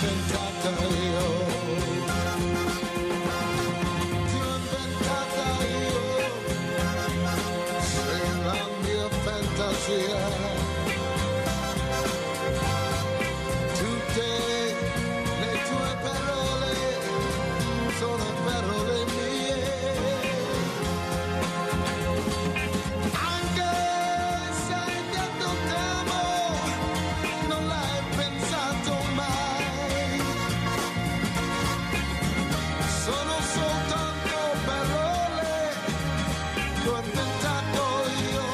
inventata io. Tutte le tue parole sono parole mie, anche se il piatto t'amo non l'hai pensato mai, sono soltanto parole che ho inventato io.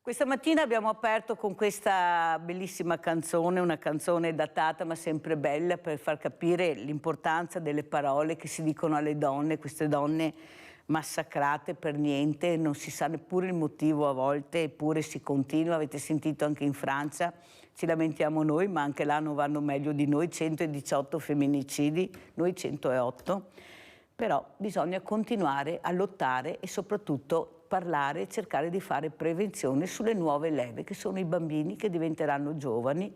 Questa mattina abbiamo aperto con questa bellissima canzone, una canzone datata ma sempre bella, per far capire l'importanza delle parole che si dicono alle donne, queste donne massacrate per niente, non si sa neppure il motivo a volte, eppure si continua. Avete sentito anche in Francia, ci lamentiamo noi, ma anche là non vanno meglio di noi, 118 femminicidi, noi 108, però bisogna continuare a lottare e soprattutto parlare e cercare di fare prevenzione sulle nuove leve, che sono i bambini che diventeranno giovani,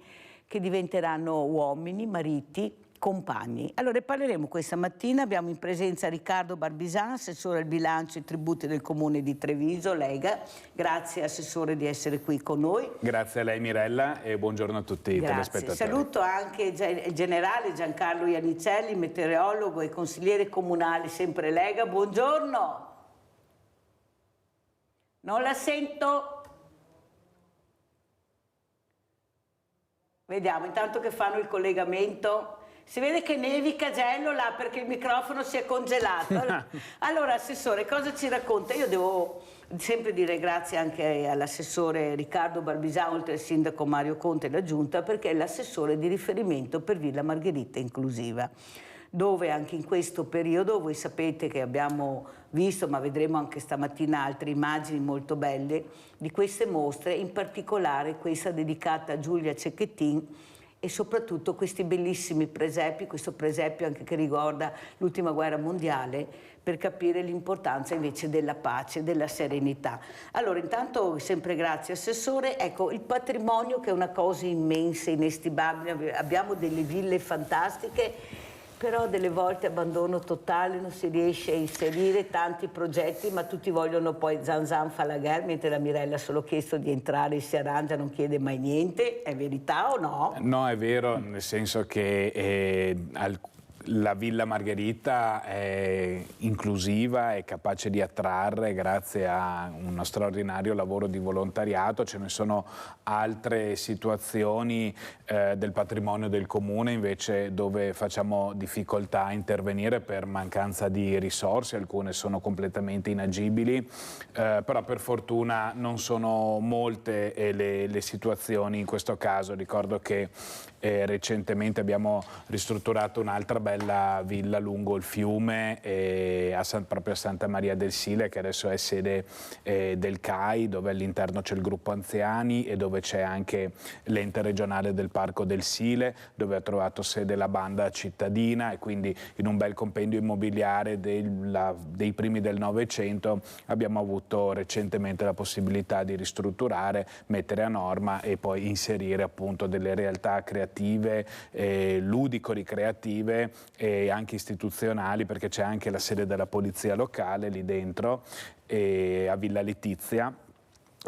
che diventeranno uomini, mariti, compagni. Allora parleremo questa mattina, abbiamo in presenza Riccardo Barbisan, assessore al bilancio e tributi del Comune di Treviso, Lega. Grazie assessore di essere qui con noi. Grazie a lei Mirella e buongiorno a tutti i telespettatori. Saluto anche il generale Giancarlo Iannicelli, meteorologo e consigliere comunale, sempre Lega. Buongiorno. Non la sento. Vediamo, intanto che fanno il collegamento. Si vede che nevica Gello là perché il microfono si è congelato. Allora, assessore, cosa ci racconta? Io devo sempre dire grazie anche all'assessore Riccardo Barbisan, oltre al sindaco Mario Conte e la Giunta, perché è l'assessore di riferimento per Villa Margherita Inclusiva, dove anche in questo periodo, voi sapete che abbiamo visto, ma vedremo anche stamattina altre immagini molto belle di queste mostre, in particolare questa dedicata a Giulia Cecchettin e soprattutto questi bellissimi presepi, questo presepio anche che riguarda l'ultima guerra mondiale, per capire l'importanza invece della pace, della serenità. Allora, intanto sempre grazie assessore. Ecco, il patrimonio che è una cosa immensa, inestimabile, abbiamo delle ville fantastiche. Però delle volte abbandono totale, non si riesce a inserire tanti progetti, ma tutti vogliono poi Zan fa la guerra, mentre la Mirella ha solo chiesto di entrare e si arrangia, non chiede mai niente. È verità o no? No, è vero, nel senso che la Villa Margherita è inclusiva, è capace di attrarre grazie a uno straordinario lavoro di volontariato. Ce ne sono altre situazioni del patrimonio del comune invece dove facciamo difficoltà a intervenire per mancanza di risorse, alcune sono completamente inagibili, però per fortuna non sono molte le situazioni in questo caso. Ricordo che recentemente abbiamo ristrutturato un'altra bella villa lungo il fiume proprio a Santa Maria del Sile, che adesso è sede del CAI, dove all'interno c'è il gruppo anziani e dove c'è anche l'ente regionale del Parco del Sile, dove ha trovato sede la banda cittadina, e quindi in un bel compendio immobiliare dei primi del Novecento abbiamo avuto recentemente la possibilità di ristrutturare, mettere a norma e poi inserire appunto delle realtà creative, ludico-ricreative e anche istituzionali, perché c'è anche la sede della polizia locale lì dentro, a Villa Letizia,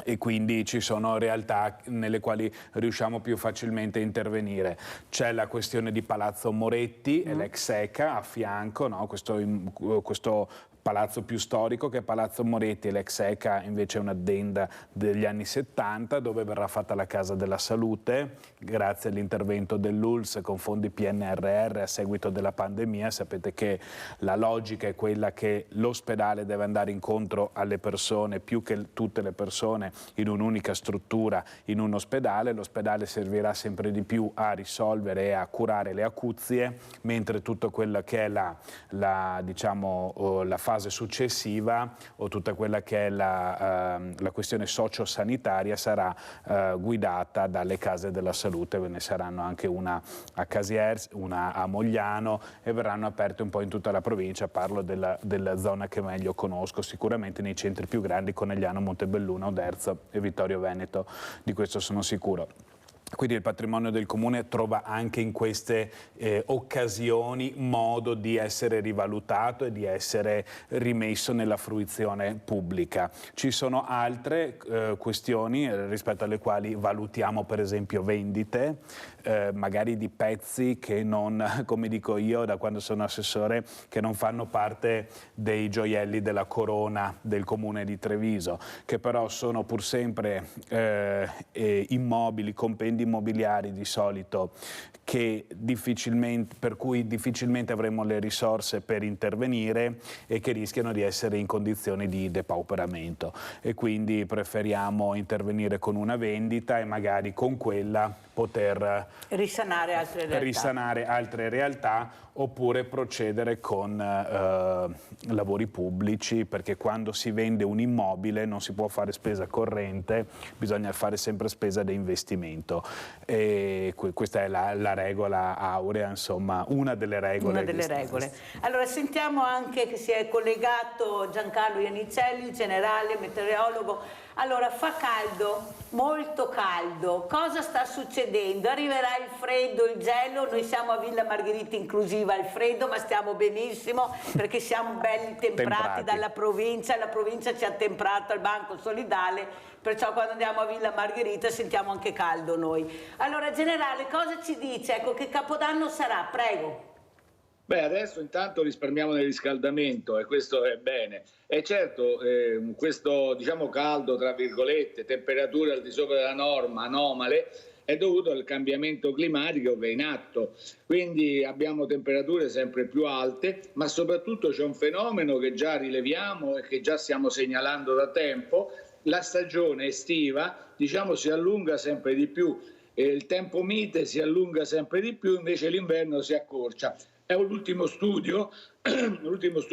e quindi ci sono realtà nelle quali riusciamo più facilmente a intervenire. C'è la questione di Palazzo Moretti, l'ex ECA a fianco, no? questo palazzo più storico che è Palazzo Moretti, e l'ex ECA invece è un'addenda degli anni 70 dove verrà fatta la Casa della Salute grazie all'intervento dell'ULSS con fondi PNRR a seguito della pandemia. Sapete che la logica è quella che l'ospedale deve andare incontro alle persone più che tutte le persone in un'unica struttura in un ospedale. L'ospedale servirà sempre di più a risolvere e a curare le acuzie, mentre tutto quello che è la fase successiva o tutta quella che è la questione sociosanitaria sarà guidata dalle case della salute. Ve ne saranno anche una a Casiers, una a Mogliano, e verranno aperte un po' in tutta la provincia. Parlo della zona che meglio conosco, sicuramente nei centri più grandi, Conegliano, Montebelluna, Oderzo e Vittorio Veneto, di questo sono sicuro. Quindi il patrimonio del comune trova anche in queste occasioni modo di essere rivalutato e di essere rimesso nella fruizione pubblica. Ci sono altre questioni rispetto alle quali valutiamo per esempio vendite, magari di pezzi che non, come dico io da quando sono assessore, che non fanno parte dei gioielli della corona del comune di Treviso, che però sono pur sempre immobili, compendi immobiliari di solito per cui difficilmente avremo le risorse per intervenire e che rischiano di essere in condizioni di depauperamento, e quindi preferiamo intervenire con una vendita e magari con quella poter risanare altre realtà oppure procedere con lavori pubblici, perché quando si vende un immobile non si può fare spesa corrente, bisogna fare sempre spesa di investimento, e questa è la regola aurea, insomma una delle regole. Allora sentiamo anche che si è collegato Giancarlo Iannicelli, generale meteorologo. Allora, fa caldo, molto caldo, cosa sta succedendo? Arriverà il freddo, il gelo? Noi siamo a Villa Margherita inclusiva al freddo, ma stiamo benissimo perché siamo belli temprati dalla provincia, la provincia ci ha temprato al Banco Solidale, perciò quando andiamo a Villa Margherita sentiamo anche caldo noi. Allora, generale, cosa ci dice? Ecco, che Capodanno sarà? Prego. Beh, adesso intanto risparmiamo nel riscaldamento e questo è bene. E certo, questo diciamo caldo, tra virgolette, temperature al di sopra della norma, anomale, è dovuto al cambiamento climatico che è in atto. Quindi abbiamo temperature sempre più alte, ma soprattutto c'è un fenomeno che già rileviamo e che già stiamo segnalando da tempo. La stagione estiva, diciamo, si allunga sempre di più. Il tempo mite si allunga sempre di più, invece l'inverno si accorcia. È l'ultimo studio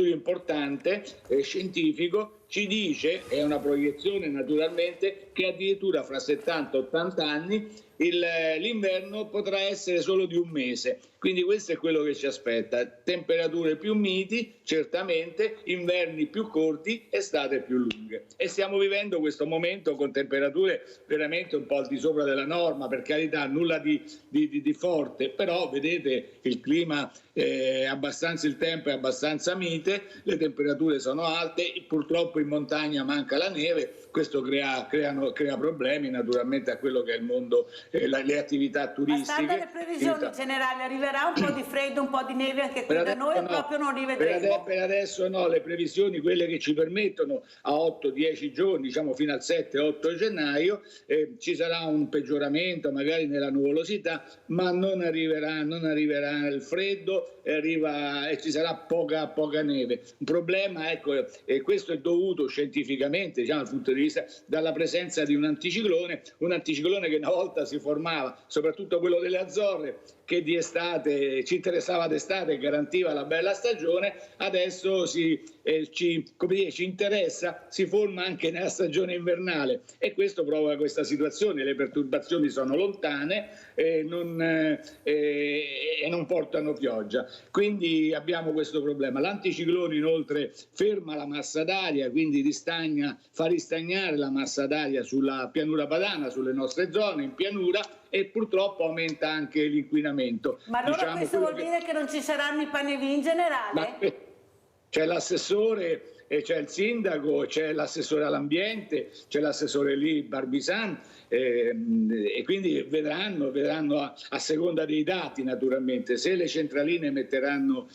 importante, scientifico, ci dice, è una proiezione naturalmente, che addirittura fra 70-80 anni l'inverno potrà essere solo di un mese. Quindi questo è quello che ci aspetta: temperature più miti, certamente, inverni più corti, estate più lunghe. E stiamo vivendo questo momento con temperature veramente un po' al di sopra della norma, per carità, nulla di forte, però vedete il clima il tempo è abbastanza mite, le temperature sono alte, purtroppo in montagna manca la neve, questo crea problemi naturalmente a quello che è il mondo, le attività turistiche. Ma stando alle previsioni generali arriverà un po' di freddo, un po' di neve anche qui da noi, proprio non rivedremo? Per adesso no, le previsioni, quelle che ci permettono a 8-10 giorni, diciamo fino al 7-8 gennaio, ci sarà un peggioramento magari nella nuvolosità, ma non arriverà il freddo e ci sarà poca neve. Un problema, ecco, e questo è dovuto scientificamente, diciamo, dal punto di vista dalla presenza di un anticiclone che una volta si formava, soprattutto quello delle Azzorre, che di estate ci interessava d'estate e garantiva la bella stagione, adesso ci interessa, si forma anche nella stagione invernale, e questo provoca questa situazione. Le perturbazioni sono lontane e non portano pioggia, quindi abbiamo questo problema. L'anticiclone inoltre ferma la massa d'aria, quindi fa ristagnare la massa d'aria sulla pianura padana, sulle nostre zone in pianura, e purtroppo aumenta anche l'inquinamento. Ma allora questo vuol dire che non ci saranno i panevi in generale? C'è l'assessore, c'è il sindaco, c'è l'assessore all'ambiente, c'è l'assessore lì Barbisan, e quindi vedranno a seconda dei dati naturalmente. Se le centraline metteranno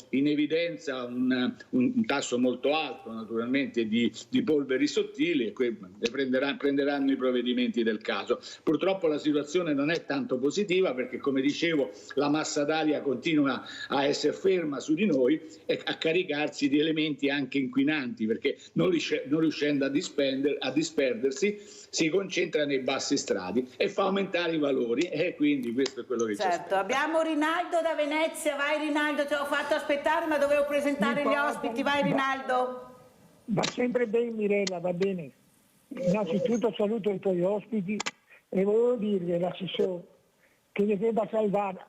in evidenza un tasso molto alto naturalmente di polveri sottili, prenderanno i provvedimenti del caso. Purtroppo la situazione non è tanto positiva, perché, come dicevo, la massa d'aria continua a essere ferma su di noi e a caricarsi di elementi anche inquinanti, perché non riuscendo a disperdersi si concentra nei bassi strati e fa aumentare i valori, e quindi questo è quello che ci aspetta. Abbiamo Rinaldo da Venezia. Vai Rinaldo, ti ho fatto aspettare ma dovevo presentare gli ospiti. Vai Rinaldo. Va sempre bene Mirella, va bene. Innanzitutto saluto i tuoi ospiti e volevo dirvi all'assessore che ne debba salvare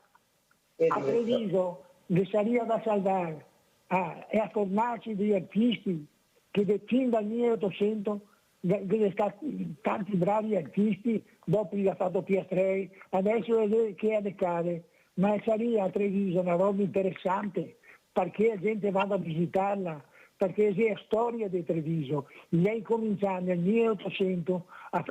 a Treviso, le saria da salvare e a formarci degli artisti che fin dal 1800 tanti bravi artisti, dopo gli ha fatto Piastrei, adesso è che ha decade, ma sarebbe a Treviso una roba interessante, perché la gente vada a visitarla, perché è la storia di Treviso. Lei comincia nel 1800 a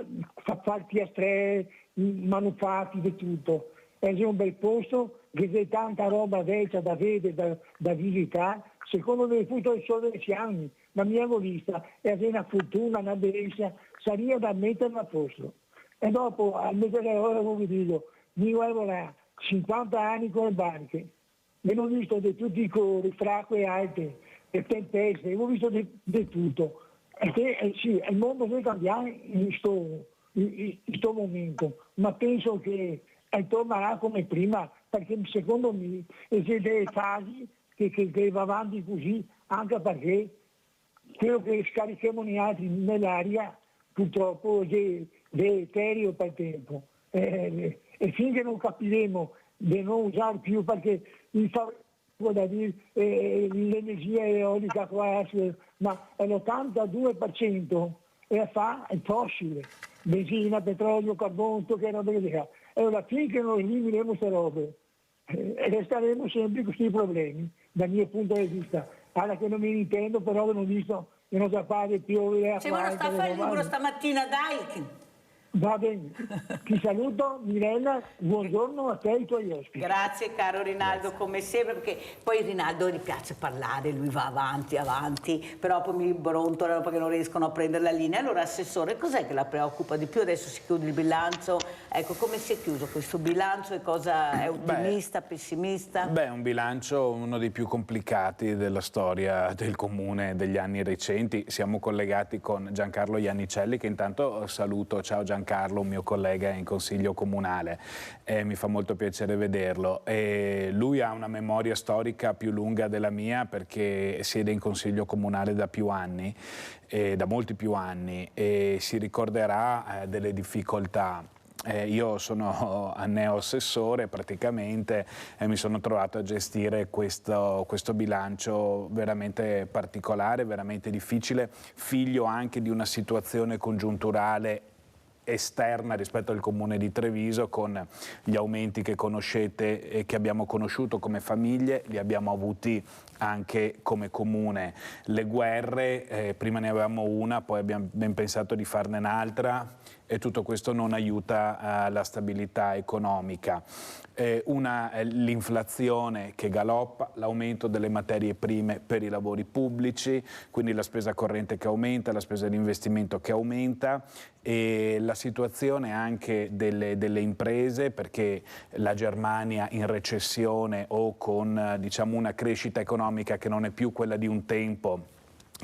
fare Piastrei, manufatti di tutto, è un bel posto che c'è tanta roba vecchia da vedere, da visitare. Secondo me tutto il sole 10 anni, la mia vista è una fortuna, una bellezza, sarebbe da metterla a posto. E dopo, a mettere ora, come dico, mi volevo là 50 anni con le banche, e ho visto di tutti i colori, fracque alte, e tempeste, ho visto di tutto. E sì, il mondo deve cambiare in questo momento, ma penso che tornerà come prima, perché secondo me c'è delle fasi che va avanti così, anche perché quello che scarichiamo noi altri nell'aria purtroppo è deleterio per il tempo, e finché non capiremo di non usare più, perché da dire l'energia eolica qua, ma l'82% è fossile, benzina, petrolio, carbone, che roba che e alla fine che non eliminiamo queste robe resteremo sempre con questi problemi dal mio punto di vista. Allora che non mi intendo, però non ho visto che non sapete più. Ci vuole sta a fare il libro stamattina, dai! Va bene, ti saluto Mirella, buongiorno a te e ai tuoi ospiti. Grazie caro Rinaldo, come sempre, perché poi Rinaldo gli piace parlare, lui va avanti, però poi mi brontolano perché non riescono a prendere la linea. Allora Assessore, cos'è che la preoccupa di più? Adesso si chiude il bilancio, ecco, come si è chiuso questo bilancio e cosa è ottimista, pessimista? Beh, un bilancio uno dei più complicati della storia del Comune degli anni recenti. Siamo collegati con Giancarlo Iannicelli, che intanto saluto. Ciao Giancarlo. Giancarlo, un mio collega in consiglio comunale, mi fa molto piacere vederlo. Lui ha una memoria storica più lunga della mia perché siede in consiglio comunale da più anni, da molti più anni, e si ricorderà delle difficoltà. Io sono neo-assessore praticamente e mi sono trovato a gestire questo bilancio veramente particolare, veramente difficile, figlio anche di una situazione congiunturale esterna rispetto al comune di Treviso, con gli aumenti che conoscete e che abbiamo conosciuto come famiglie, li abbiamo avuti anche come comune. Le guerre, prima ne avevamo una, poi abbiamo ben pensato di farne un'altra e tutto questo non aiuta la stabilità economica. L'inflazione che galoppa, l'aumento delle materie prime per i lavori pubblici, quindi la spesa corrente che aumenta, la spesa di investimento che aumenta, e la situazione anche delle imprese, perché la Germania in recessione o con diciamo una crescita economica che non è più quella di un tempo,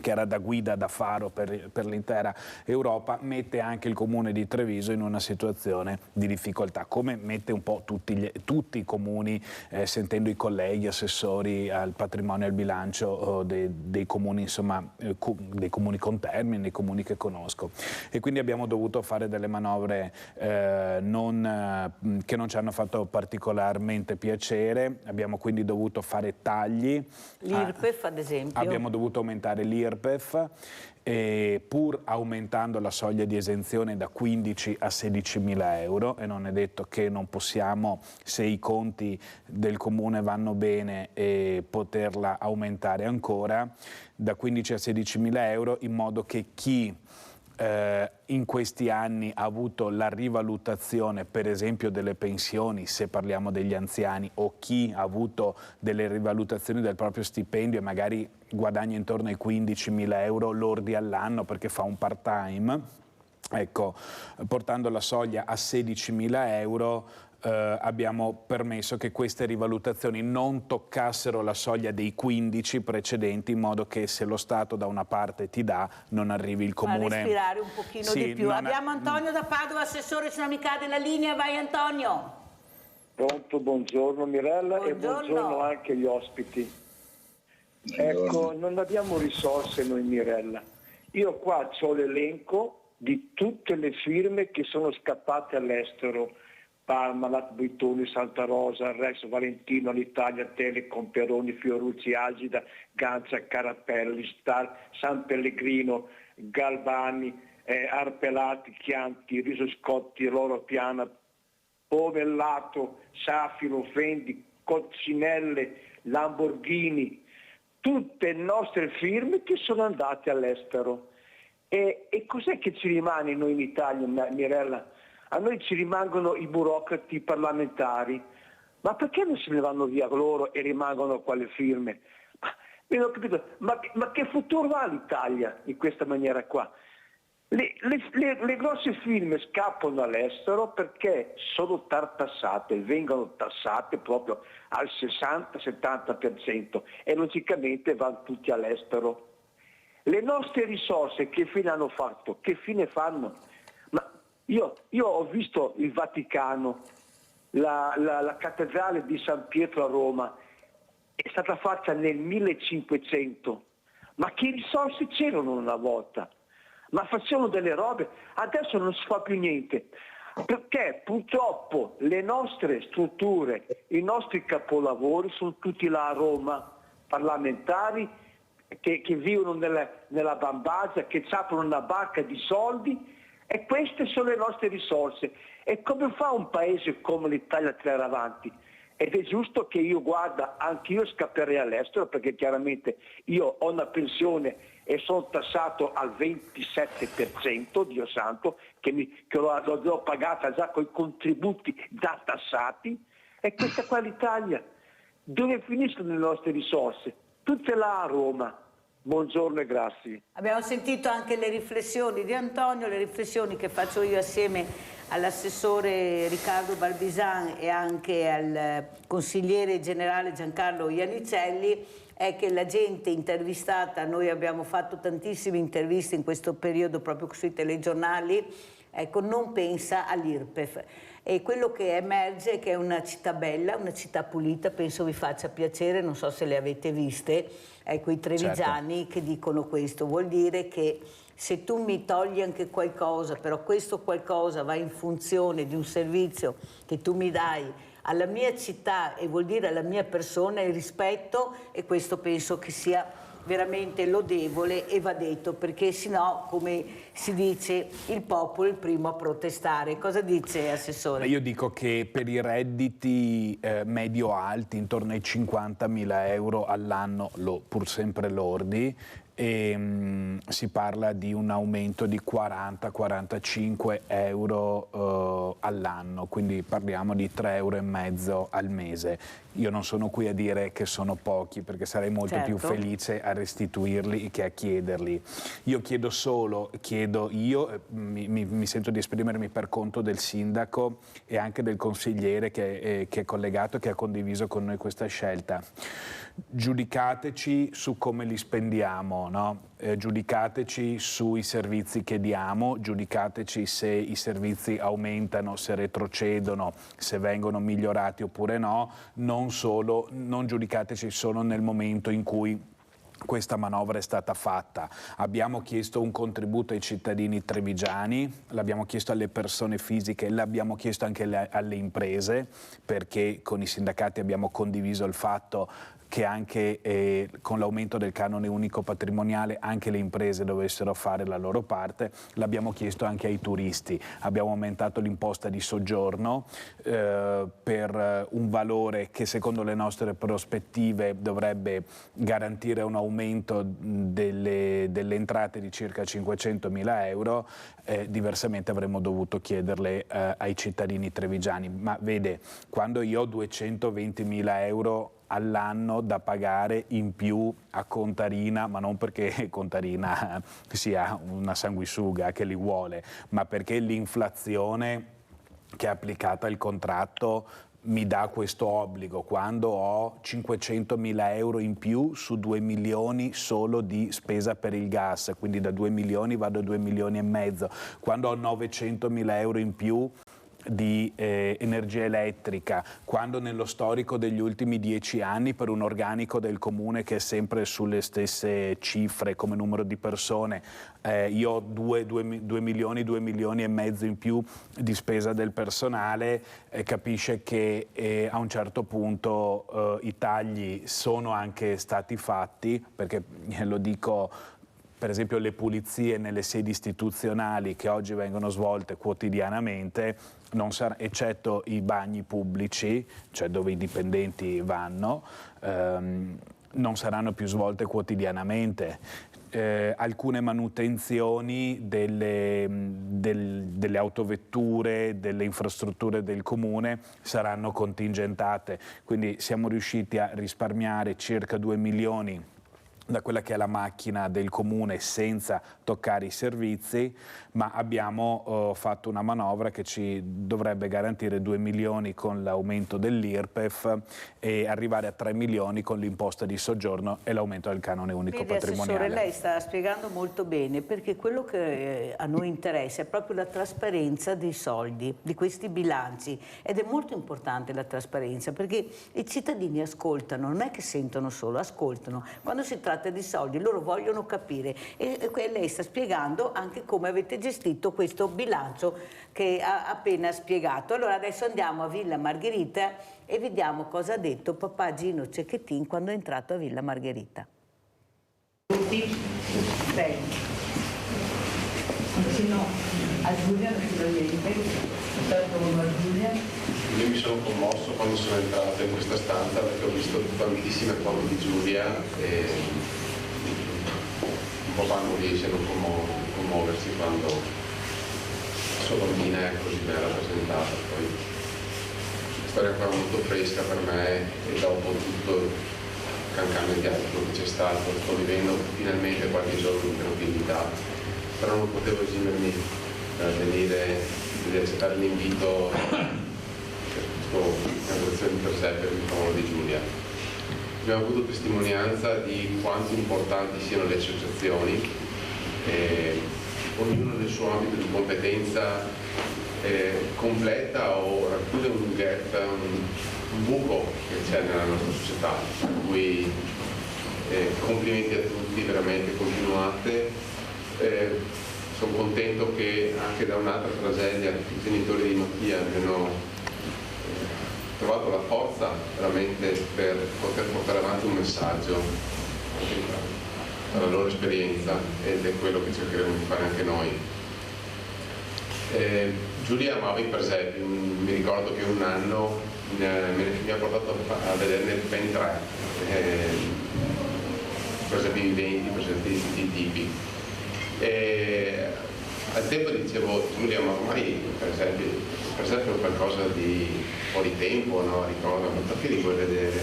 che era da guida, da faro per l'intera Europa, mette anche il comune di Treviso in una situazione di difficoltà, come mette un po' tutti i comuni, sentendo i colleghi, assessori al patrimonio e al bilancio dei comuni, insomma, dei comuni con termini, dei comuni che conosco. E quindi abbiamo dovuto fare delle manovre che non ci hanno fatto particolarmente piacere, abbiamo quindi dovuto fare tagli. L'IRPEF ad esempio. Abbiamo dovuto aumentare l'IRPEF, pur aumentando la soglia di esenzione da 15 a 16.000 euro, e non è detto che non possiamo, se i conti del comune vanno bene, poterla aumentare ancora da 15 a 16.000 euro, in modo che chi in questi anni ha avuto la rivalutazione per esempio delle pensioni, se parliamo degli anziani, o chi ha avuto delle rivalutazioni del proprio stipendio e magari guadagna intorno ai 15.000 euro lordi all'anno perché fa un part-time, ecco, portando la soglia a 16.000 euro abbiamo permesso che queste rivalutazioni non toccassero la soglia dei 15 precedenti, in modo che se lo Stato da una parte ti dà, non arrivi il comune. Fa respirare un pochino di più. Abbiamo Antonio da Padova, assessore, se non mi cade la linea, vai Antonio. Pronto, buongiorno Mirella. Buongiorno. E buongiorno anche agli ospiti. Ecco, non abbiamo risorse noi Mirella. Io qua ho l'elenco di tutte le firme che sono scappate all'estero. Parmalat, Buitoni, Santa Rosa, Rex, Valentino, l'Italia, Telecom, Peroni, Fiorucci, Agida, Gancia, Carapelli, Star, San Pellegrino, Galvani, Arpelati, Chianti, Riso Scotti, Loro Piana, Povellato, Safilo, Fendi, Coccinelle, Lamborghini, tutte nostre firme che sono andate all'estero. E cos'è che ci rimane noi in Italia, Mirella? A noi ci rimangono i burocrati parlamentari, ma perché non se ne vanno via loro e rimangono qua le firme? Ma che futuro ha l'Italia in questa maniera qua? Le grosse firme scappano all'estero perché sono tartassate, vengono tassate proprio al 60-70% e logicamente vanno tutti all'estero. Le nostre risorse che fine hanno fatto? Che fine fanno? Io ho visto il Vaticano, la cattedrale di San Pietro a Roma, è stata fatta nel 1500, ma che risorse c'erano una volta? Ma facevano delle robe, adesso non si fa più niente, perché purtroppo le nostre strutture, i nostri capolavori sono tutti là a Roma, parlamentari che vivono nella bambagia, che aprono una barca di soldi. E queste sono le nostre risorse. E come fa un paese come l'Italia a tirare avanti? Ed è giusto che io guarda, anche io scapperei all'estero, perché chiaramente io ho una pensione e sono tassato al 27%, Dio santo, che l'ho pagata già con i contributi già tassati. E questa qua è l'Italia. Dove finiscono le nostre risorse? Tutte là a Roma. Buongiorno e grazie. Abbiamo sentito anche le riflessioni di Antonio, le riflessioni che faccio io assieme all'assessore Riccardo Barbisan e anche al consigliere generale Giancarlo Iannicelli, è che la gente intervistata, noi abbiamo fatto tantissime interviste in questo periodo proprio sui telegiornali, ecco, non pensa all'IRPEF. E quello che emerge è che è una città bella, una città pulita, penso vi faccia piacere, non so se le avete viste, ecco, i trevigiani che dicono questo, vuol dire che se tu mi togli anche qualcosa, però questo qualcosa va in funzione di un servizio che tu mi dai alla mia città e vuol dire alla mia persona, il rispetto, e questo penso che sia veramente lodevole e va detto, perché sennò, come si dice, il popolo è il primo a protestare. Cosa dice, Assessore? Io dico che per i redditi medio-alti, intorno ai 50.000 euro all'anno, pur sempre lordi, si parla di un aumento di 40-45 euro all'anno, quindi parliamo di 3,5 euro al mese. Io non sono qui a dire che sono pochi, perché sarei molto più felice a restituirli che a chiederli. Io chiedo solo, mi sento di esprimermi per conto del sindaco e anche del consigliere che è collegato, che ha condiviso con noi questa scelta. Giudicateci su come li spendiamo, no? Giudicateci sui servizi che diamo, giudicateci se i servizi aumentano, se retrocedono, se vengono migliorati oppure no, non giudicateci solo nel momento in cui questa manovra è stata fatta. Abbiamo chiesto un contributo ai cittadini trevigiani, l'abbiamo chiesto alle persone fisiche, l'abbiamo chiesto anche alle imprese, perché con i sindacati abbiamo condiviso il fatto che anche con l'aumento del canone unico patrimoniale anche le imprese dovessero fare la loro parte. L'abbiamo chiesto anche ai turisti, abbiamo aumentato l'imposta di soggiorno per un valore che secondo le nostre prospettive dovrebbe garantire un aumento delle entrate di circa 500.000 euro, diversamente avremmo dovuto chiederle ai cittadini trevigiani. Ma vede, quando io ho 220.000 euro all'anno da pagare in più a Contarina, ma non perché Contarina sia una sanguisuga che li vuole, ma perché l'inflazione che è applicata al contratto mi dà questo obbligo. Quando ho 500.000 euro in più su 2 milioni solo di spesa per il gas, quindi da 2 milioni vado a 2 milioni e mezzo, quando ho 900.000 euro in più di energia elettrica, quando nello storico degli ultimi 10 anni per un organico del comune che è sempre sulle stesse cifre come numero di persone, io ho 2 milioni e mezzo in più di spesa del personale, capisce che a un certo punto i tagli sono anche stati fatti, perché lo dico, per esempio le pulizie nelle sedi istituzionali che oggi vengono svolte quotidianamente, eccetto i bagni pubblici, cioè dove i dipendenti vanno, non saranno più svolte quotidianamente. Alcune manutenzioni delle autovetture, delle infrastrutture del comune saranno contingentate, quindi siamo riusciti a risparmiare circa 2 milioni da quella che è la macchina del comune senza toccare i servizi, ma abbiamo fatto una manovra che ci dovrebbe garantire 2 milioni con l'aumento dell'IRPEF e arrivare a 3 milioni con l'imposta di soggiorno e l'aumento del canone unico patrimoniale. Assessore, lei sta spiegando molto bene, perché quello che a noi interessa è proprio la trasparenza dei soldi, di questi bilanci, ed è molto importante la trasparenza, perché i cittadini ascoltano, non è che sentono solo, ascoltano. Quando si tratta di soldi loro vogliono capire, e lei sta spiegando anche come avete gestito questo bilancio che ha appena spiegato. Allora adesso andiamo a Villa Margherita e vediamo cosa ha detto papà Gino Cecchettin quando è entrato a Villa Margherita. Tutti? Bene. Vicino a Giulia naturalmente, a Giulia. Io mi sono commosso quando sono entrato in questa stanza perché ho visto tantissime foto di Giulia e un papà non riesce a non commuoversi quando la sua bambina è così bella rappresentata. Poi la storia è ancora molto fresca per me e dopo tutto il cancan mediatico che c'è stato sto vivendo finalmente qualche giorno di tranquillità, però non potevo esimermi da venire di accettare l'invito inaugurazione per sé per il favore di Giulia. Abbiamo avuto testimonianza di quanto importanti siano le associazioni e ognuno nel suo ambito di competenza completa o racchiude un gap, un buco che c'è nella nostra società, per cui complimenti a tutti, veramente continuate. Sono contento che anche da un'altra tragedia i genitori di Mattia abbiano trovato la forza veramente per poter portare avanti un messaggio dalla loro esperienza, ed è quello che cercheremo di fare anche noi. Giulia amava i presepi, mi ricordo che un anno mi ha portato a vederne ben 3, presepi viventi, presepi di tutti i tipi. Al tempo dicevo, Giulia, ma ormai per esempio qualcosa di fuori tempo, no? Ricordo, ma perché li vuoi vedere?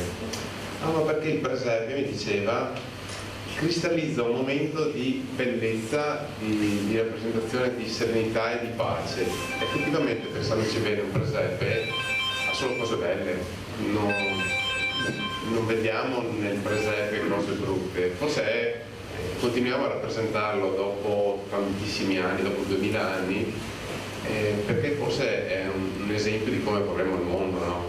Ah, ma perché il presepio, mi diceva, cristallizza un momento di bellezza, di rappresentazione di serenità e di pace. Effettivamente, pensandoci bene, un presepe ha solo cose belle, non vediamo nel presepe cose brutte. Forse continuiamo a rappresentarlo dopo tantissimi anni, dopo 2000 anni, perché forse è un esempio di come vorremmo il mondo, no?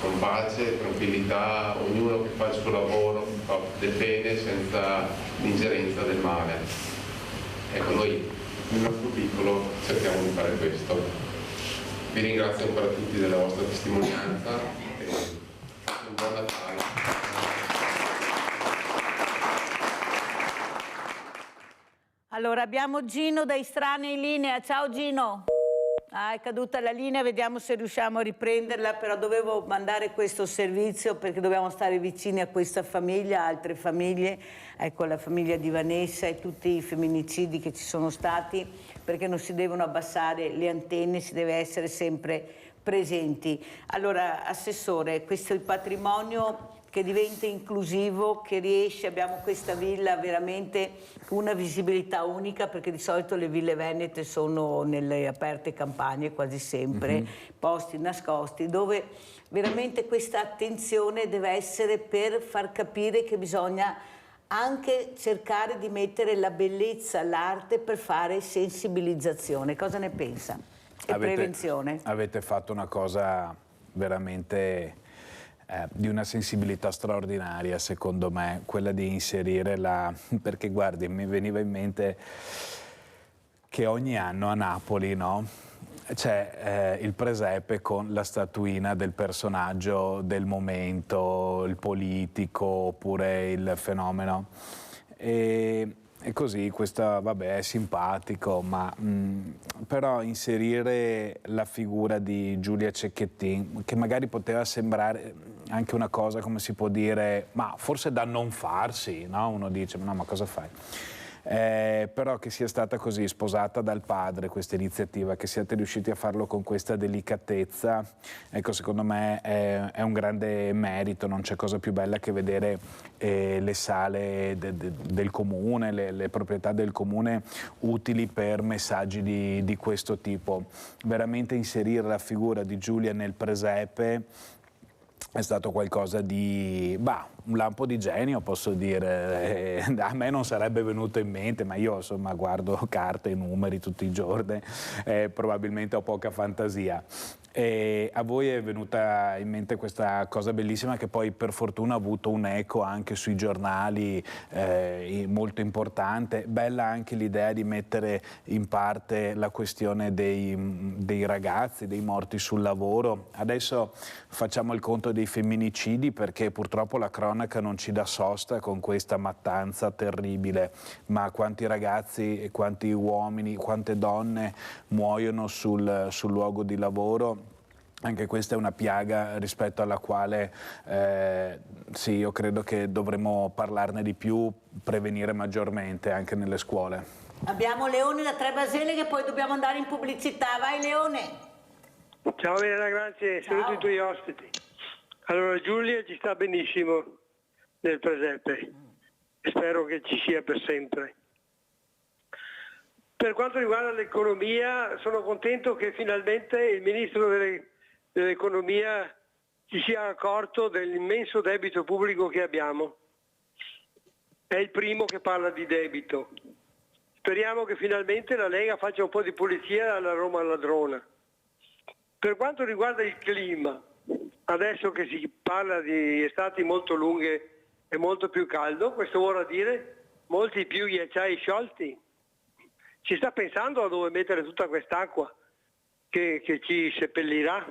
Con pace, tranquillità, ognuno che fa il suo lavoro, fa del bene senza l'ingerenza del male. Ecco, noi nel nostro piccolo cerchiamo di fare questo. Vi ringrazio ancora tutti della vostra testimonianza e un buon Natale. Allora abbiamo Gino da Istrana in linea. Ciao Gino. Ah, è caduta la linea, vediamo se riusciamo a riprenderla, però dovevo mandare questo servizio perché dobbiamo stare vicini a questa famiglia, a altre famiglie, ecco la famiglia di Vanessa e tutti i femminicidi che ci sono stati, perché non si devono abbassare le antenne, si deve essere sempre presenti. Allora, Assessore, questo è il patrimonio che diventa inclusivo, che riesce, abbiamo questa villa veramente una visibilità unica, perché di solito le ville venete sono nelle aperte campagne quasi sempre, posti nascosti, dove veramente questa attenzione deve essere per far capire che bisogna anche cercare di mettere la bellezza, l'arte per fare sensibilizzazione. Cosa ne pensa? E prevenzione? Avete fatto una cosa veramente di una sensibilità straordinaria, secondo me, quella di inserire perché guardi, mi veniva in mente che ogni anno a Napoli, no? C'è il presepe con la statuina del personaggio del momento, il politico oppure il fenomeno. E così, questo vabbè è simpatico, ma però inserire la figura di Giulia Cecchettin, che magari poteva sembrare anche una cosa, come si può dire, ma forse da non farsi, no? Uno dice, no, ma cosa fai? Però che sia stata così sposata dal padre questa iniziativa, che siate riusciti a farlo con questa delicatezza, ecco, secondo me è un grande merito. Non c'è cosa più bella che vedere le sale del comune, le proprietà del comune utili per messaggi di questo tipo. Veramente inserire la figura di Giulia nel presepe è stato qualcosa di, un lampo di genio, posso dire. A me non sarebbe venuto in mente, ma io insomma guardo carte e numeri tutti i giorni, probabilmente ho poca fantasia. E a voi è venuta in mente questa cosa bellissima, che poi per fortuna ha avuto un eco anche sui giornali molto importante. Bella anche l'idea di mettere in parte la questione dei ragazzi, dei morti sul lavoro. Adesso facciamo il conto dei femminicidi, perché purtroppo la cronaca non ci dà sosta con questa mattanza terribile, ma quanti ragazzi e quanti uomini, quante donne muoiono sul luogo di lavoro. Anche questa è una piaga rispetto alla quale sì, io credo che dovremmo parlarne di più, prevenire maggiormente anche nelle scuole. Abbiamo Leone da Trebasele, che poi dobbiamo andare in pubblicità. Vai Leone! Ciao Elena, grazie, saluto i tuoi ospiti. Allora, Giulia ci sta benissimo nel presepe, spero che ci sia per sempre. Per quanto riguarda l'economia, sono contento che finalmente il Ministro dell'Economia si sia accorto dell'immenso debito pubblico che abbiamo. È il primo che parla di debito. speriamo che finalmente la Lega faccia un po' di pulizia alla Roma ladrona. Per quanto riguarda il clima, adesso che si parla di estati molto lunghe e molto più caldo, questo vuol dire molti più ghiacciai sciolti. Si sta pensando a dove mettere tutta quest'acqua che ci seppellirà?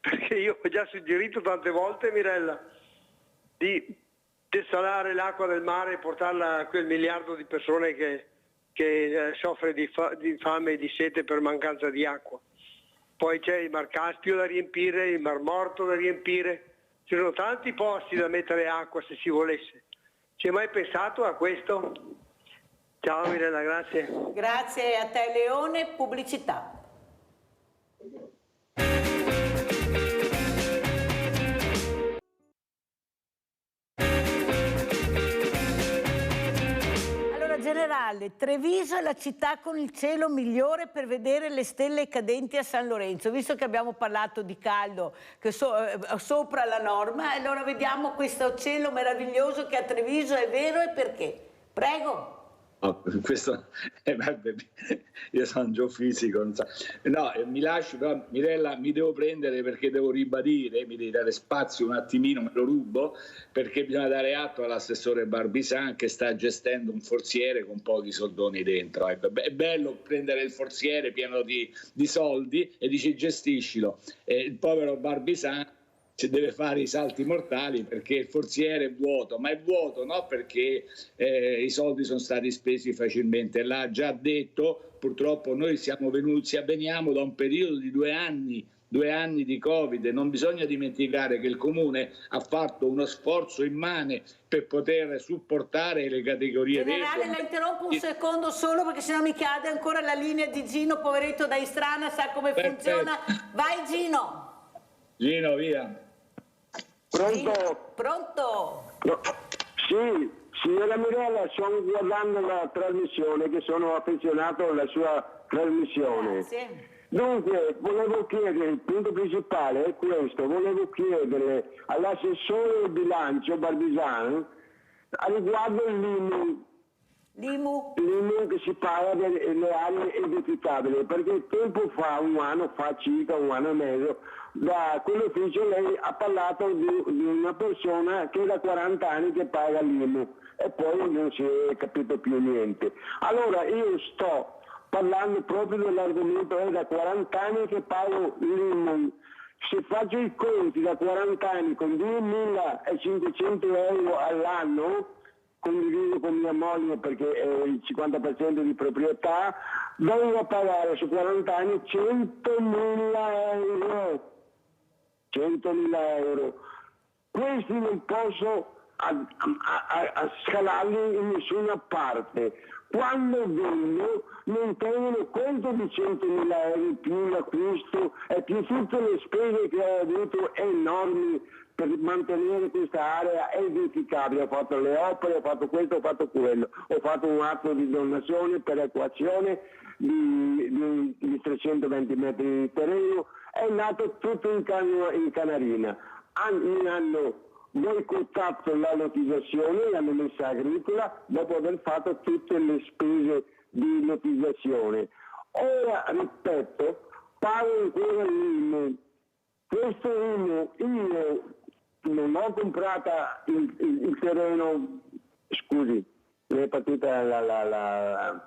Perché io ho già suggerito tante volte, Mirella, di desalare l'acqua del mare e portarla a quel miliardo di persone che soffre di fame e di sete per mancanza di acqua. Poi c'è il Mar Caspio da riempire, il Mar Morto da riempire, ci sono tanti posti da mettere acqua se si volesse. Ci hai mai pensato a questo? Ciao Mirella, grazie. Grazie a te Leone, pubblicità. Generale, Treviso è la città con il cielo migliore per vedere le stelle cadenti a San Lorenzo. Visto che abbiamo parlato di caldo che sopra la norma, allora vediamo questo cielo meraviglioso che a Treviso è vero e perché. Prego. No, questo, io sono un geofisico, non so. No, mi lasci, però Mirella mi devo prendere perché devo ribadire, mi devi dare spazio un attimino, me lo rubo, perché bisogna dare atto all'assessore Barbisan che sta gestendo un forziere con pochi soldoni dentro. Ecco, è bello prendere il forziere pieno di soldi e dici gestiscilo. Il povero Barbisan si deve fare i salti mortali perché il forziere è vuoto, ma è vuoto no perché i soldi sono stati spesi facilmente. L'ha già detto, purtroppo noi veniamo da un periodo di 2 anni di Covid. Non bisogna dimenticare che il Comune ha fatto uno sforzo immane per poter supportare le categorie Generale, la interrompo un secondo solo perché sennò mi cade ancora la linea di Gino, poveretto da Istrana, sa come funziona. Vai Gino! Gino, via! Pronto? Pronto? No. Sì, signora Mirella, sto guardando la trasmissione, che sono affezionato alla sua trasmissione. Grazie. Dunque, volevo chiedere, il punto principale è questo, volevo chiedere all'assessore del bilancio Barbisan a riguardo l'IMU che si paga delle aree edificabili, perché tempo fa, circa un anno e mezzo, da quell'ufficio lei ha parlato di una persona che da 40 anni che paga l'IMU e poi non si è capito più niente. Allora io sto parlando proprio dell'argomento, è da 40 anni che pago l'IMU. Se faccio i conti da 40 anni con 2.500 euro all'anno, condiviso con mia moglie perché è il 50% di proprietà, devo pagare su 40 anni 100.000 euro. 100.000 euro. Questi non posso scalarli in nessuna parte. Quando vendo non tengono conto di 100.000 euro in più l'acquisto e più tutte le spese che ho avuto enormi per mantenere questa area edificabile. Ho fatto le opere, ho fatto questo, ho fatto quello, ho fatto un atto di donazione per equazione di 320 metri di terreno, è nato tutto in Canarina. Mi hanno boicottato la lotizzazione, l'hanno messa agricola dopo aver fatto tutte le spese di lotizzazione. Ora, ripeto, pago ancora l'IMU. Questo IMU, io non ho comprato il terreno, scusi, mi è partita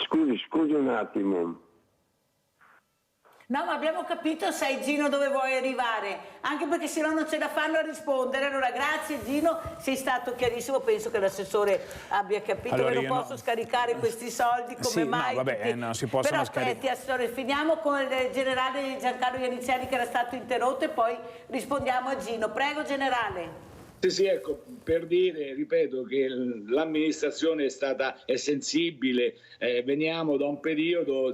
scusi un attimo. No, ma abbiamo capito, sai Gino dove vuoi arrivare, anche perché se no non ce la fanno a rispondere. Allora grazie Gino, sei stato chiarissimo, penso che l'assessore abbia capito. Allora, che non posso scaricare questi soldi come sì, mai. No, vabbè, non si possono scaricare. Però assessore, finiamo con il generale Giancarlo Ianniziani che era stato interrotto e poi rispondiamo a Gino. Prego generale. Sì, ecco, per dire, ripeto, che l'amministrazione è sensibile, veniamo da un periodo,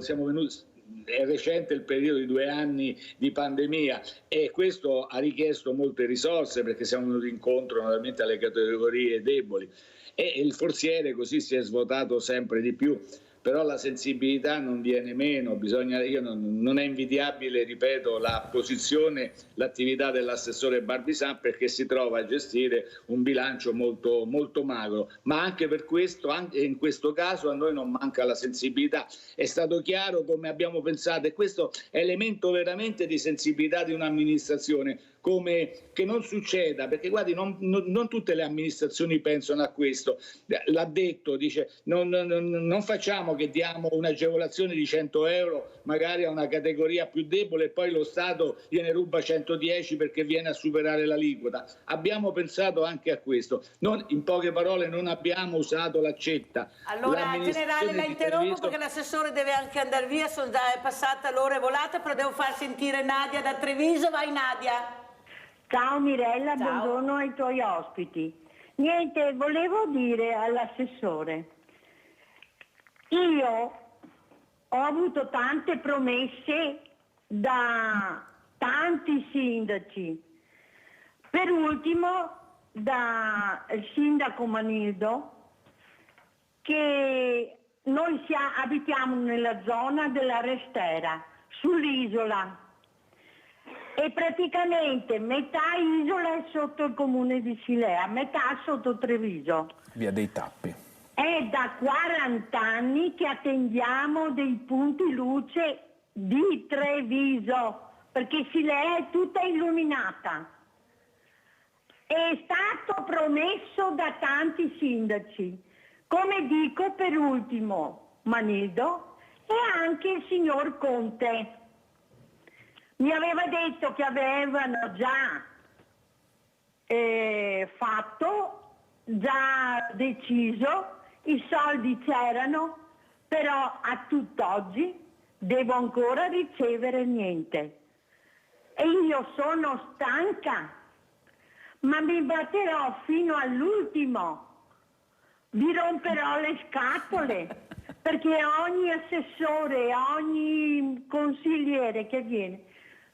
è recente il periodo di 2 anni di pandemia e questo ha richiesto molte risorse perché siamo venuti incontro naturalmente alle categorie deboli e il forziere così si è svuotato sempre di più. però la sensibilità non viene meno, non è invidiabile, ripeto, la posizione, l'attività dell'assessore Barbizan, perché si trova a gestire un bilancio molto, molto magro, ma anche per questo, anche in questo caso a noi non manca la sensibilità. È stato chiaro come abbiamo pensato, e questo è elemento veramente di sensibilità di un'amministrazione, come che non succeda, perché guardi, non tutte le amministrazioni pensano a questo. L'ha detto, dice non facciamo che diamo un'agevolazione di 100 euro magari a una categoria più debole e poi lo Stato gliene ruba 110 perché viene a superare l'aliquota. Abbiamo pensato anche a questo. In poche parole, non abbiamo usato l'accetta. Allora, generale, la interrompo perché l'assessore deve anche andare via, è passata l'ora è volata, però devo far sentire Nadia da Treviso. Vai Nadia. Ciao Mirella, Ciao. buongiorno ai tuoi ospiti. Niente, volevo dire all'assessore, io ho avuto tante promesse da tanti sindaci, per ultimo dal sindaco Manildo, che noi abitiamo nella zona della Restera, sull'isola, e praticamente metà isola è sotto il comune di Silea, metà sotto Treviso. Via dei Tappi. È da 40 anni che attendiamo dei punti luce di Treviso, perché Silea è tutta illuminata. È stato promesso da tanti sindaci, come dico per ultimo Manildo e anche il signor Conte. Mi aveva detto che avevano già fatto, già deciso, i soldi c'erano, però a tutt'oggi devo ancora ricevere niente. E io sono stanca, ma mi batterò fino all'ultimo, vi romperò le scatole, perché ogni assessore, ogni consigliere che viene,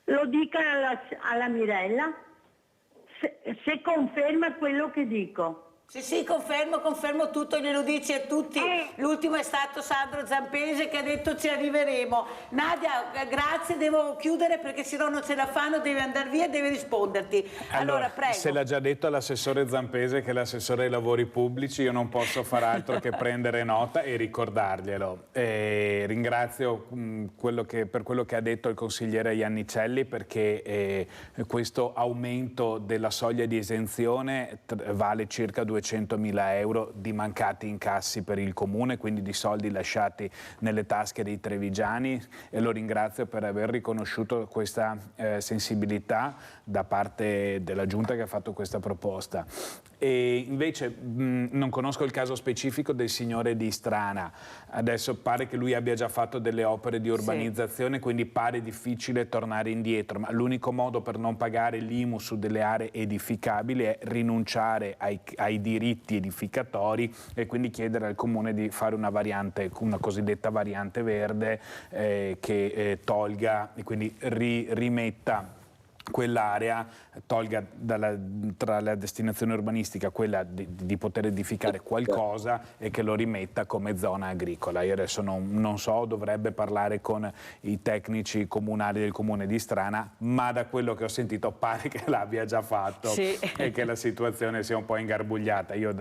lo dica alla Mirella, se conferma quello che dico. Sì, confermo tutto, glielo dici a tutti. L'ultimo è stato Sandro Zampese che ha detto ci arriveremo. Nadia, grazie, devo chiudere perché sennò non ce la fanno, deve andare via e deve risponderti. Allora, prego. Se l'ha già detto l'assessore Zampese, che è l'assessore ai lavori pubblici, io non posso far altro che prendere nota e ricordarglielo. Ringrazio per quello che ha detto il consigliere Iannicelli, perché questo aumento della soglia di esenzione vale circa 200.000 euro di mancati incassi per il comune, quindi di soldi lasciati nelle tasche dei trevigiani, e lo ringrazio per aver riconosciuto questa sensibilità da parte della Giunta che ha fatto questa proposta. E invece non conosco il caso specifico del signore di Strana, adesso pare che lui abbia già fatto delle opere di urbanizzazione, quindi pare difficile tornare indietro, ma l'unico modo per non pagare l'IMU su delle aree edificabili è rinunciare ai diritti edificatori e quindi chiedere al comune di fare una variante, una cosiddetta variante verde che tolga e quindi rimetta quell'area, tolga tra la destinazione urbanistica quella di poter edificare qualcosa e che lo rimetta come zona agricola. Io adesso non so, dovrebbe parlare con i tecnici comunali del comune di Strana, ma da quello che ho sentito pare che l'abbia già fatto e che la situazione sia un po' ingarbugliata. Io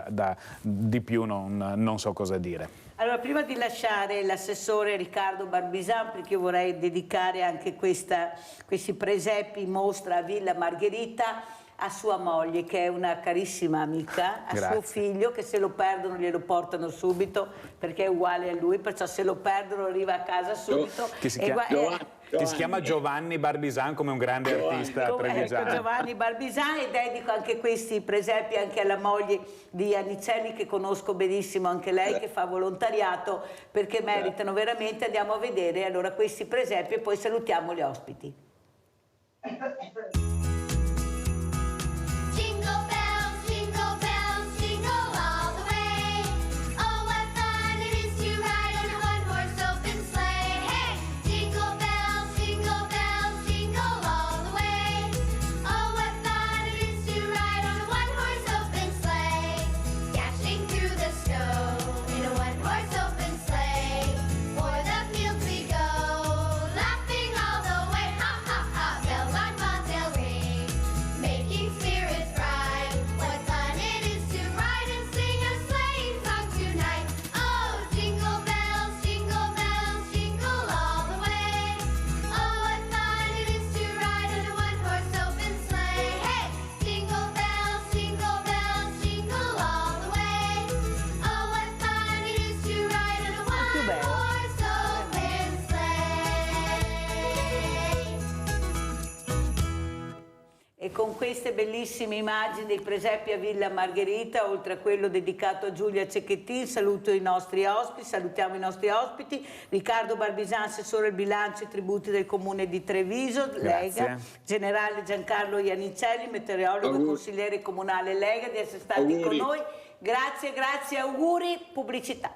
di più non so cosa dire. Allora, prima di lasciare l'assessore Riccardo Barbizan, perché io vorrei dedicare anche questi presepi in mostra a Villa Margherita a sua moglie, che è una carissima amica, a suo figlio, che se lo perdono glielo portano subito perché è uguale a lui, perciò se lo perdono arriva a casa subito. Che si chiama Giovanni Barbizan, come un grande artista trevigiano. Giovanni Barbizan, e dedico anche questi presepi anche alla moglie di Iannicelli, che conosco benissimo anche lei, che fa volontariato, perché meritano veramente. Andiamo a vedere allora questi presepi e poi salutiamo gli ospiti. Dashing through the snow in a one-horse open sleigh. E con queste bellissime immagini dei presepi a Villa Margherita, oltre a quello dedicato a Giulia Cecchettin, salutiamo i nostri ospiti, Riccardo Barbisan, assessore al bilancio e tributi del Comune di Treviso, Lega, generale Giancarlo Iannicelli, meteorologo e consigliere comunale Lega, di essere stati con noi. Grazie, auguri, pubblicità.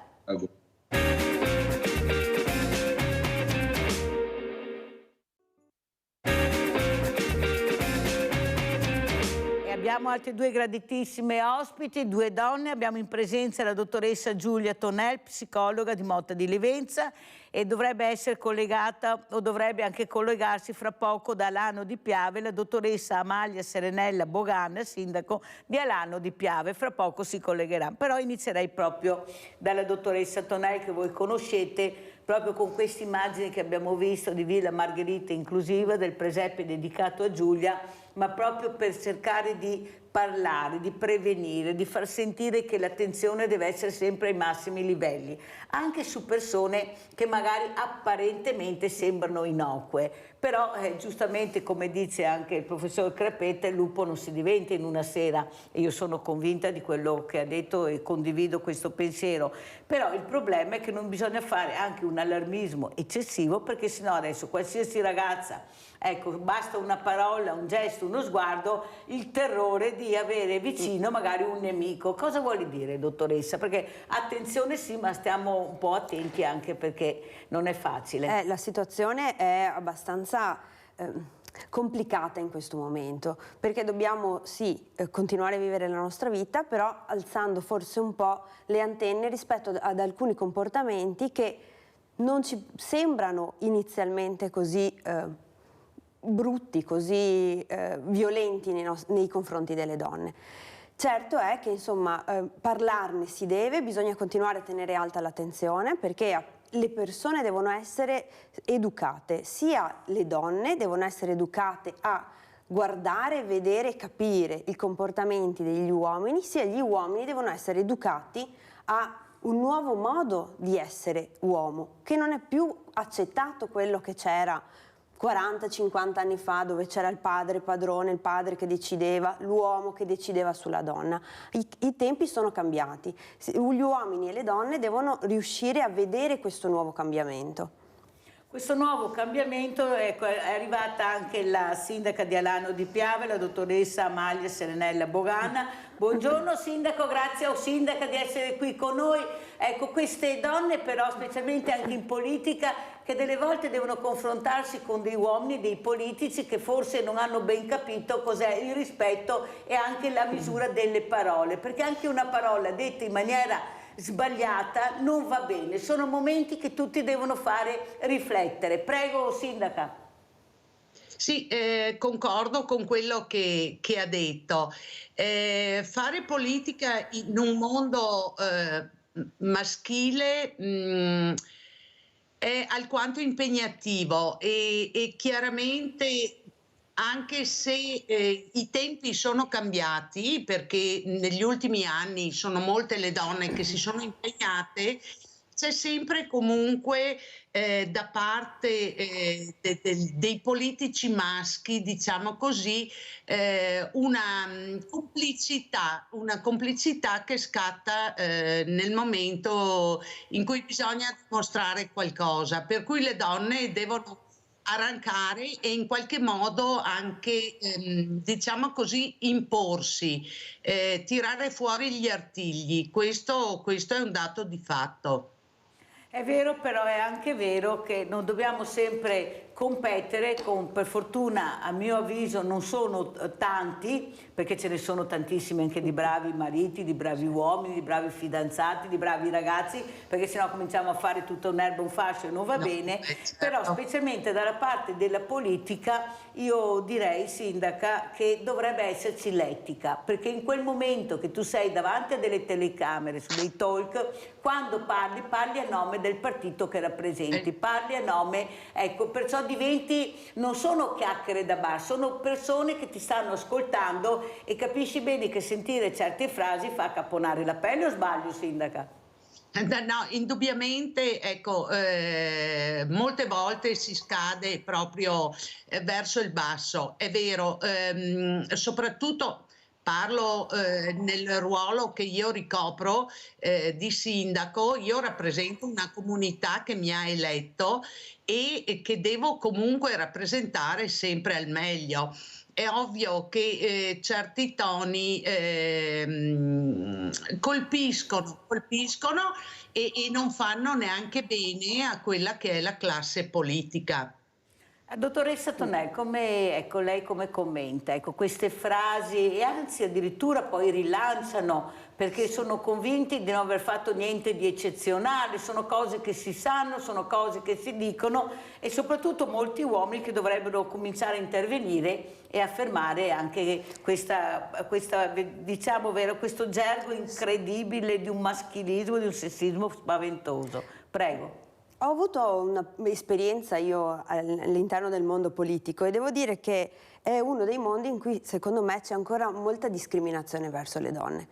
Abbiamo altre due graditissime ospiti, due donne. Abbiamo in presenza la dottoressa Giulia Tonel, psicologa di Motta di Livenza, e dovrebbe essere collegata o dovrebbe anche collegarsi fra poco da Alano di Piave la dottoressa Amalia Serenella Bogana, sindaco di Alano di Piave. Fra poco si collegherà. Però inizierei proprio dalla dottoressa Tonel, che voi conoscete, proprio con queste immagini che abbiamo visto di Villa Margherita inclusiva, del presepe dedicato a Giulia, ma proprio per cercare di parlare, di prevenire, di far sentire che l'attenzione deve essere sempre ai massimi livelli, anche su persone che magari apparentemente sembrano innocue, però giustamente, come dice anche il professor Crapetta, il lupo non si diventa in una sera, e io sono convinta di quello che ha detto e condivido questo pensiero. Però il problema è che non bisogna fare anche un allarmismo eccessivo, perché sennò adesso qualsiasi ragazza, ecco, basta una parola, un gesto, uno sguardo, il terrore di avere vicino magari un nemico. Cosa vuole dire, dottoressa? Perché attenzione sì, ma stiamo un po' attenti, anche perché non è facile. La situazione è abbastanza complicata in questo momento, perché dobbiamo continuare a vivere la nostra vita, però alzando forse un po' le antenne rispetto ad alcuni comportamenti che non ci sembrano inizialmente così brutti, così violenti nei confronti delle donne. Certo è che insomma parlarne si deve, bisogna continuare a tenere alta l'attenzione, perché le persone devono essere educate, sia le donne devono essere educate a guardare, vedere e capire i comportamenti degli uomini, sia gli uomini devono essere educati a un nuovo modo di essere uomo, che non è più accettato quello che c'era 40-50 anni fa, dove c'era il padre padrone, il padre che decideva, l'uomo che decideva sulla donna. I tempi sono cambiati, gli uomini e le donne devono riuscire a vedere questo nuovo cambiamento. Questo nuovo cambiamento, ecco, è arrivata anche la sindaca di Alano di Piave, la dottoressa Amalia Serenella Bogana. Buongiorno sindaco, grazie o sindaca di essere qui con noi. Ecco, queste donne però, specialmente anche in politica, che delle volte devono confrontarsi con dei uomini, dei politici che forse non hanno ben capito cos'è il rispetto e anche la misura delle parole, perché anche una parola detta in maniera sbagliata non va bene. Sono momenti che tutti devono fare riflettere. Prego, sindaca. Sì, concordo con quello che ha detto. Fare politica in un mondo maschile è alquanto impegnativo e chiaramente, anche se i tempi sono cambiati, perché negli ultimi anni sono molte le donne che si sono impegnate, c'è sempre comunque da parte dei politici maschi, diciamo così, una complicità che scatta nel momento in cui bisogna dimostrare qualcosa, per cui le donne devono arrancare e in qualche modo anche, diciamo così, imporsi, tirare fuori gli artigli. Questo è un dato di fatto. È vero, però è anche vero che non dobbiamo sempre competere con, per fortuna a mio avviso non sono tanti, perché ce ne sono tantissimi anche di bravi mariti, di bravi uomini, di bravi fidanzati, di bravi ragazzi, perché sennò cominciamo a fare tutta un'erba, un fascio e non va bene, certo. Però specialmente dalla parte della politica io direi, sindaca, che dovrebbe esserci l'etica, perché in quel momento che tu sei davanti a delle telecamere, su dei talk, quando parli a nome del partito che rappresenti, parli a nome, ecco, perciò diventi, non sono chiacchiere da bar, sono persone che ti stanno ascoltando e capisci bene che sentire certe frasi fa caponare la pelle, o sbaglio, sindaca? No, indubbiamente, ecco, molte volte si scade proprio verso il basso, è vero, soprattutto parlo nel ruolo che io ricopro di sindaco. Io rappresento una comunità che mi ha eletto e che devo comunque rappresentare sempre al meglio. È ovvio che certi toni colpiscono e non fanno neanche bene a quella che è la classe politica. Dottoressa Tonel, ecco, lei come commenta queste frasi e anzi addirittura poi rilanciano perché sono convinti di non aver fatto niente di eccezionale, sono cose che si sanno, sono cose che si dicono e soprattutto molti uomini che dovrebbero cominciare a intervenire e affermare anche diciamo, questo gergo incredibile di un maschilismo, di un sessismo spaventoso. Prego. Ho avuto un'esperienza io all'interno del mondo politico e devo dire che è uno dei mondi in cui secondo me c'è ancora molta discriminazione verso le donne.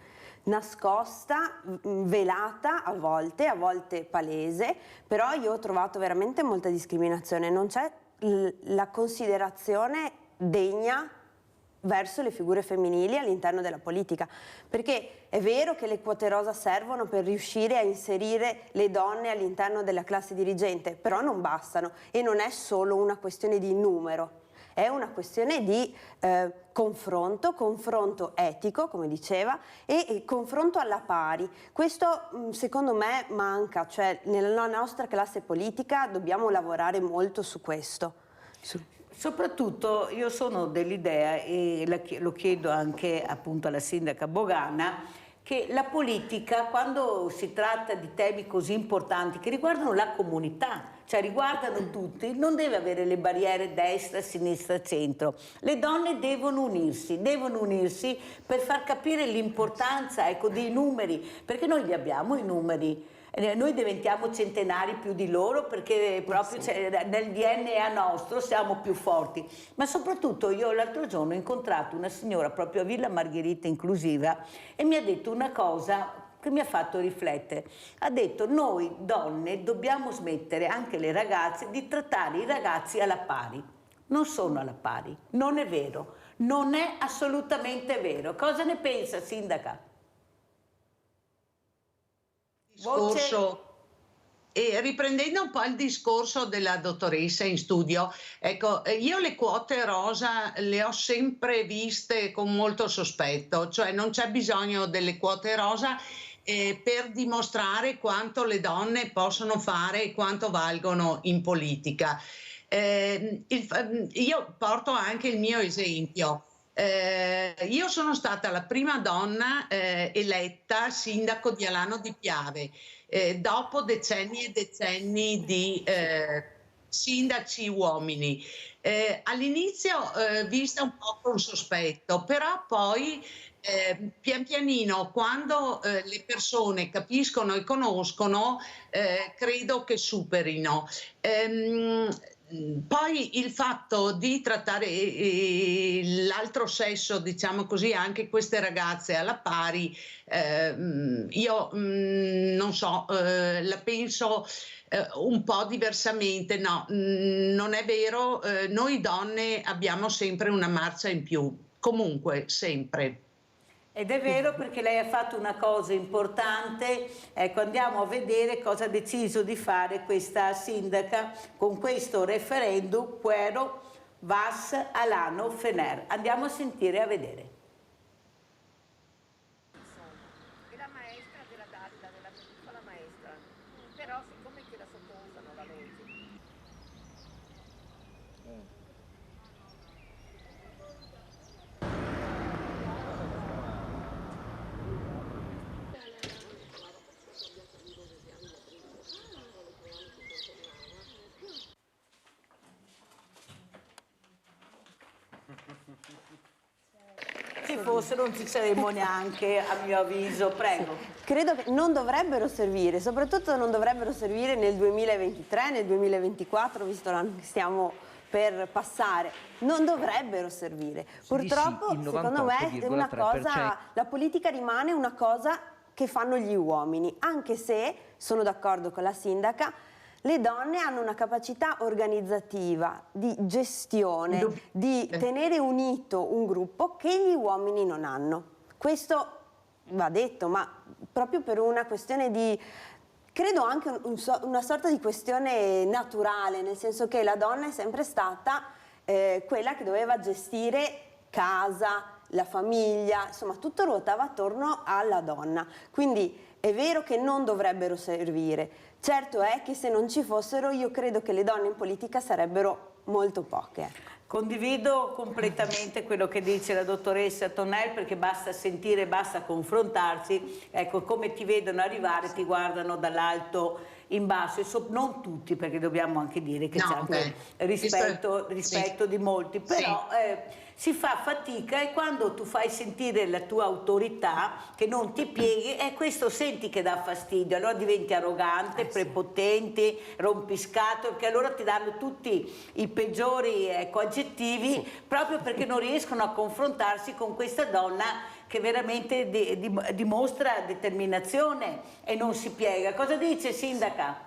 Nascosta, velata a volte palese, però io ho trovato veramente molta discriminazione. Non c'è la considerazione degna verso le figure femminili all'interno della politica, perché è vero che le quote rosa servono per riuscire a inserire le donne all'interno della classe dirigente, però non bastano e non è solo una questione di numero, è una questione di confronto etico, come diceva, e confronto alla pari. Questo secondo me manca, cioè nella nostra classe politica dobbiamo lavorare molto su questo. Soprattutto io sono dell'idea, e lo chiedo anche appunto alla sindaca Bogana, che la politica, quando si tratta di temi così importanti che riguardano la comunità, cioè riguardano tutti, non deve avere le barriere destra, sinistra, centro. Le donne devono unirsi per far capire l'importanza dei numeri, perché noi li abbiamo i numeri. Noi diventiamo centenari più di loro perché proprio nel DNA nostro siamo più forti. Ma soprattutto io l'altro giorno ho incontrato una signora proprio a Villa Margherita Inclusiva e mi ha detto una cosa che mi ha fatto riflettere. Ha detto: noi donne dobbiamo smettere, anche le ragazze, di trattare i ragazzi alla pari. Non sono alla pari, non è vero, non è assolutamente vero. Cosa ne pensa, sindaca? E riprendendo un po' il discorso della dottoressa in studio, ecco, io le quote rosa le ho sempre viste con molto sospetto, cioè non c'è bisogno delle quote rosa per dimostrare quanto le donne possono fare e quanto valgono in politica. Io porto anche il mio esempio. Io sono stata la prima donna eletta sindaco di Alano di Piave, dopo decenni e decenni di sindaci uomini. All'inizio vista un po' con sospetto, però poi pian pianino, quando le persone capiscono e conoscono, credo che superino. Poi il fatto di trattare l'altro sesso, diciamo così, anche queste ragazze alla pari, io non so, la penso un po' diversamente. No, non è vero, noi donne abbiamo sempre una marcia in più, comunque, sempre. Ed è vero, perché lei ha fatto una cosa importante. Ecco, andiamo a vedere cosa ha deciso di fare questa sindaca con questo referendum Puero Vas Alano Fener. Andiamo a sentire e a vedere. È la maestra della data, della piccola maestra, però siccome che la sottousano la legge. Se fosse non ci saremmo neanche, a mio avviso. Prego. Credo che non dovrebbero servire, soprattutto non dovrebbero servire nel 2023, nel 2024, visto l'anno che stiamo per passare. Non dovrebbero servire. Purtroppo, secondo me, è una cosa, la politica rimane una cosa che fanno gli uomini, anche se, sono d'accordo con la sindaca, le donne hanno una capacità organizzativa, di gestione, di tenere unito un gruppo che gli uomini non hanno. Questo va detto, ma proprio per una questione di, credo anche una sorta di questione naturale, nel senso che la donna è sempre stata quella che doveva gestire casa, la famiglia, insomma tutto ruotava attorno alla donna. Quindi è vero che non dovrebbero servire, certo è che se non ci fossero io credo che le donne in politica sarebbero molto poche. Condivido completamente quello che dice la dottoressa Tonnell, perché basta sentire, basta confrontarsi, ecco, come ti vedono arrivare, ti guardano dall'alto in basso, e non tutti, perché dobbiamo anche dire che c'è anche rispetto di molti, però si fa fatica, e quando tu fai sentire la tua autorità che non ti pieghi, e questo senti che dà fastidio, allora diventi arrogante, prepotente, rompiscatole, perché allora ti danno tutti i peggiori aggettivi, proprio perché non riescono a confrontarsi con questa donna che veramente dimostra determinazione e non si piega. Cosa dice, sindaca?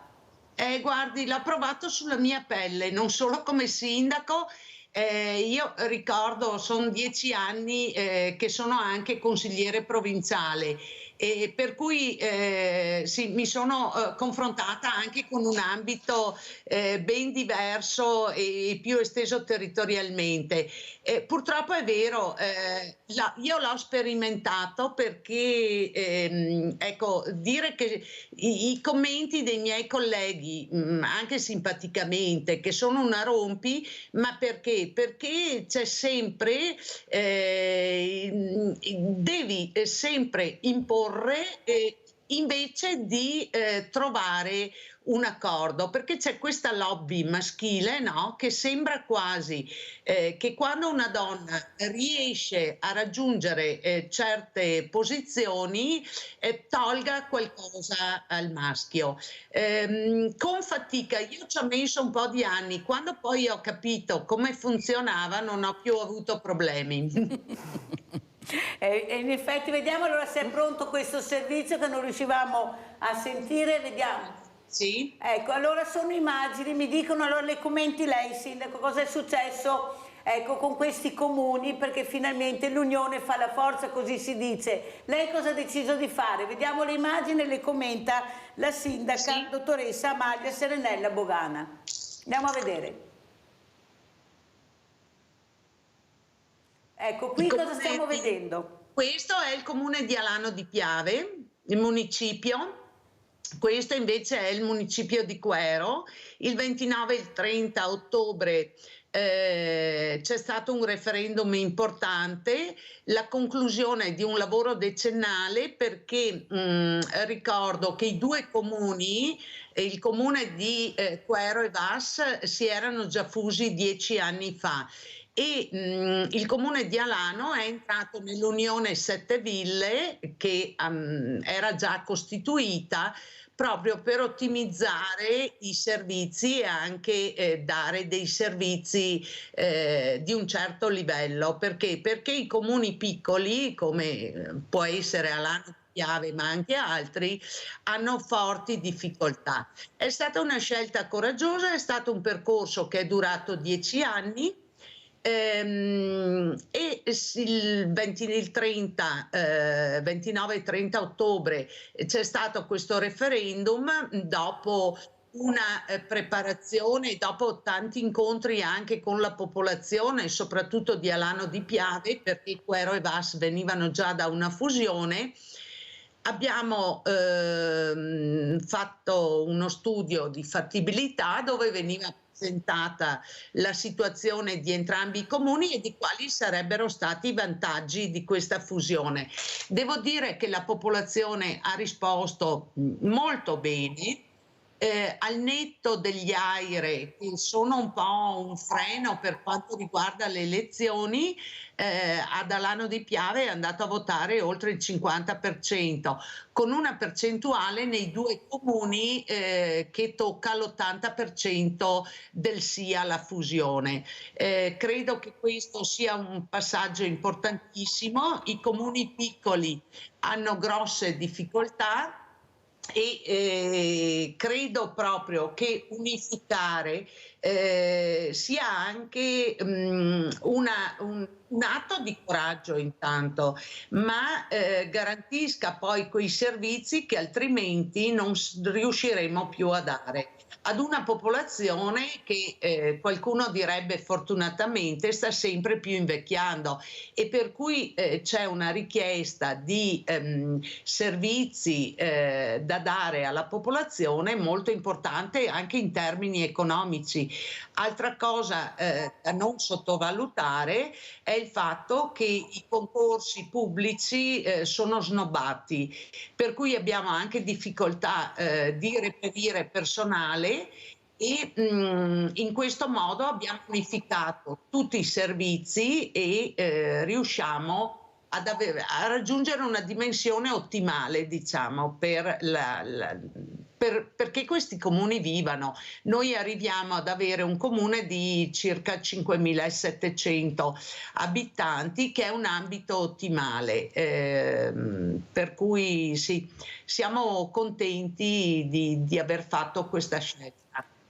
Guardi, l'ho provato sulla mia pelle, non solo come sindaco. Io ricordo, sono 10 anni che sono anche consigliere provinciale, per cui sì, mi sono confrontata anche con un ambito ben diverso e più esteso territorialmente. Purtroppo è vero, io l'ho sperimentato perché, ecco, dire che i commenti dei miei colleghi, anche simpaticamente, che sono una rompi, ma perché? Perché c'è sempre, devi sempre imporre invece di trovare un accordo, perché c'è questa lobby maschile, no? Che sembra quasi che quando una donna riesce a raggiungere certe posizioni tolga qualcosa al maschio. Con fatica, io ci ho messo un po' di anni, quando poi ho capito come funzionava non ho più avuto problemi. E in effetti vediamo allora se è pronto questo servizio che non riuscivamo a sentire, vediamo. Sì. Ecco, allora sono immagini, mi dicono, allora le commenti lei, sindaco, cosa è successo, ecco, con questi comuni, perché finalmente l'unione fa la forza, così si dice. Lei cosa ha deciso di fare? Vediamo le immagini, le commenta la sindaca, dottoressa Amalia Serenella Bogana. Andiamo a vedere. Ecco, qui cosa stiamo vedendo? Questo è il comune di Alano di Piave, il municipio. Questo invece è il municipio di Quero. Il 29 e il 30 ottobre c'è stato un referendum importante, la conclusione di un lavoro decennale, perché ricordo che i due comuni, il comune di Quero e Vas, si erano già fusi 10 anni fa. E il comune di Alano è entrato nell'Unione Sette Ville, che era già costituita, proprio per ottimizzare i servizi e anche dare dei servizi di un certo livello. Perché? Perché i comuni piccoli, come può essere Alano Piave ma anche altri, hanno forti difficoltà. È stata una scelta coraggiosa, è stato un percorso che è durato 10 anni. E il 29 e 30 ottobre c'è stato questo referendum dopo una preparazione, dopo tanti incontri anche con la popolazione, soprattutto di Alano di Piave, perché Quero e Vas venivano già da una fusione. Abbiamo fatto uno studio di fattibilità dove veniva presentata la situazione di entrambi i comuni e di quali sarebbero stati i vantaggi di questa fusione. Devo dire che la popolazione ha risposto molto bene, al netto degli AIRE, che sono un po' un freno per quanto riguarda le elezioni, ad Alano di Piave è andato a votare oltre il 50%, con una percentuale nei 2 comuni che tocca l'80% del sì alla fusione. Credo che questo sia un passaggio importantissimo. I comuni piccoli hanno grosse difficoltà e credo proprio che unificare sia anche un atto di coraggio intanto, ma garantisca poi quei servizi che altrimenti non riusciremo più a dare ad una popolazione che qualcuno direbbe fortunatamente sta sempre più invecchiando, e per cui c'è una richiesta di servizi da dare alla popolazione molto importante anche in termini economici. Altra cosa da non sottovalutare è il fatto che i concorsi pubblici sono snobbati, per cui abbiamo anche difficoltà di reperire personale, e in questo modo abbiamo unificato tutti i servizi e riusciamo a raggiungere una dimensione ottimale, diciamo, perché questi comuni vivano. Noi arriviamo ad avere un comune di circa 5.700 abitanti, che è un ambito ottimale, per cui sì, siamo contenti di aver fatto questa scelta.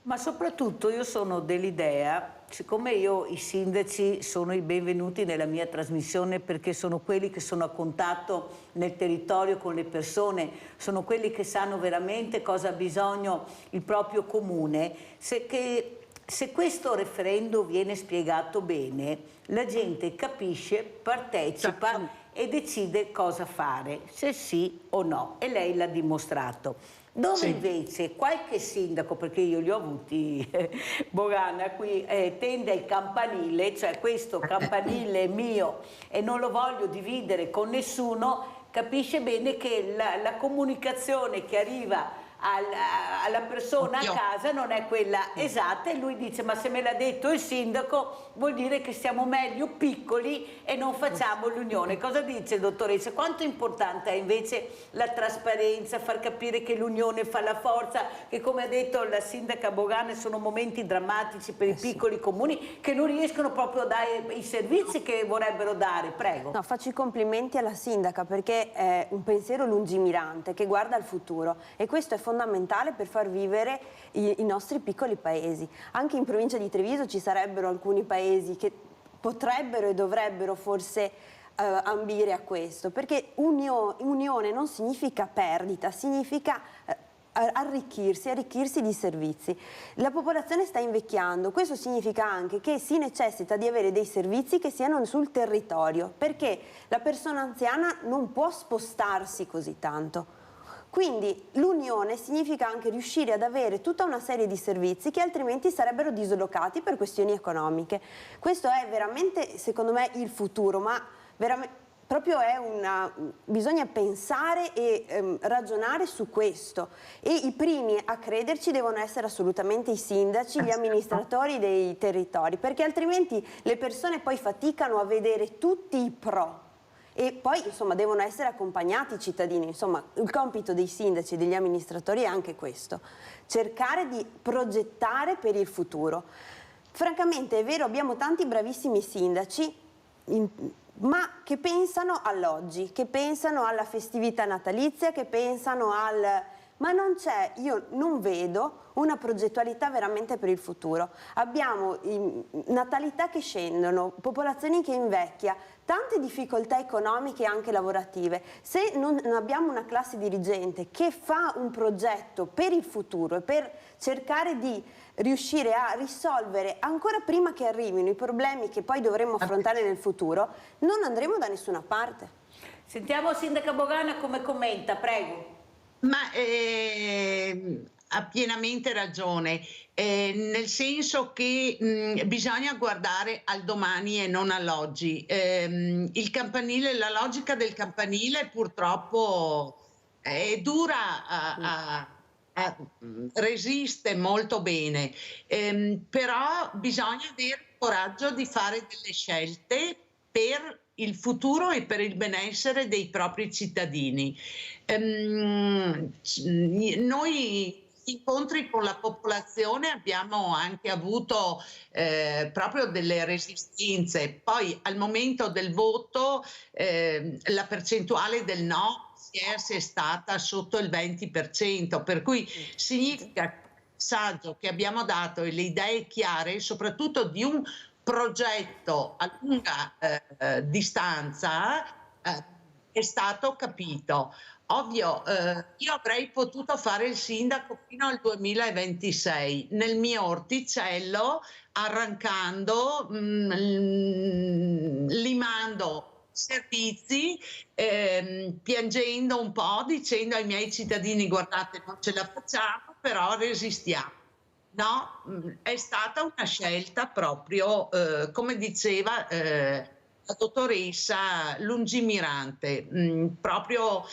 Ma soprattutto io sono dell'idea, siccome i sindaci sono i benvenuti nella mia trasmissione, perché sono quelli che sono a contatto nel territorio con le persone, sono quelli che sanno veramente cosa ha bisogno il proprio comune, se questo referendum viene spiegato bene, la gente capisce, partecipa e decide cosa fare, se sì o no, e lei l'ha dimostrato. Dove invece qualche sindaco, perché io li ho avuti, Bogana, qui tende al campanile, cioè questo campanile è mio e non lo voglio dividere con nessuno, capisce bene che la comunicazione che arriva alla persona a casa non è quella esatta, e lui dice: ma se me l'ha detto il sindaco vuol dire che siamo meglio piccoli e non facciamo l'unione. Cosa dice, dottoressa? Quanto importante è invece la trasparenza, far capire che l'unione fa la forza, che come ha detto la sindaca Bogana sono momenti drammatici per i piccoli comuni che non riescono proprio a dare i servizi che vorrebbero dare. Prego. No, faccio i complimenti alla sindaca, perché è un pensiero lungimirante che guarda al futuro, e questo è fondamentale per far vivere i nostri piccoli paesi. Anche in provincia di Treviso ci sarebbero alcuni paesi che potrebbero e dovrebbero forse ambire a questo, perché unione non significa perdita, significa arricchirsi di servizi. La popolazione sta invecchiando, questo significa anche che si necessita di avere dei servizi che siano sul territorio, perché la persona anziana non può spostarsi così tanto. Quindi l'unione significa anche riuscire ad avere tutta una serie di servizi che altrimenti sarebbero dislocati per questioni economiche. Questo è veramente, secondo me, il futuro, ma proprio bisogna pensare e ragionare su questo, e i primi a crederci devono essere assolutamente i sindaci, gli amministratori dei territori, perché altrimenti le persone poi faticano a vedere tutti i pro. E poi insomma devono essere accompagnati i cittadini, insomma il compito dei sindaci e degli amministratori è anche questo, cercare di progettare per il futuro. Francamente è vero, abbiamo tanti bravissimi sindaci, ma che pensano all'oggi, che pensano alla festività natalizia, che pensano ma non c'è, io non vedo una progettualità veramente per il futuro. Abbiamo natalità che scendono, popolazioni che invecchia, tante difficoltà economiche e anche lavorative. Se non abbiamo una classe dirigente che fa un progetto per il futuro e per cercare di riuscire a risolvere ancora prima che arrivino i problemi che poi dovremo affrontare nel futuro, non andremo da nessuna parte. Sentiamo Sindaca Bogana come commenta, prego. Ma ha pienamente ragione, nel senso che bisogna guardare al domani e non all'oggi. Il campanile, la logica del campanile purtroppo è dura resiste molto bene, però bisogna avere il coraggio di fare delle scelte per il futuro e per il benessere dei propri cittadini. Noi incontri con la popolazione abbiamo anche avuto proprio delle resistenze, poi al momento del voto la percentuale del no si è assestata sotto il 20%, per cui significa che il messaggio che abbiamo dato e le idee chiare, soprattutto di un progetto a lunga distanza, è stato capito. Ovvio, io avrei potuto fare il sindaco fino al 2026 nel mio orticello, arrancando, limando servizi, piangendo un po', dicendo ai miei cittadini: guardate, non ce la facciamo, però resistiamo. No, è stata una scelta proprio, come diceva la dottoressa, lungimirante, proprio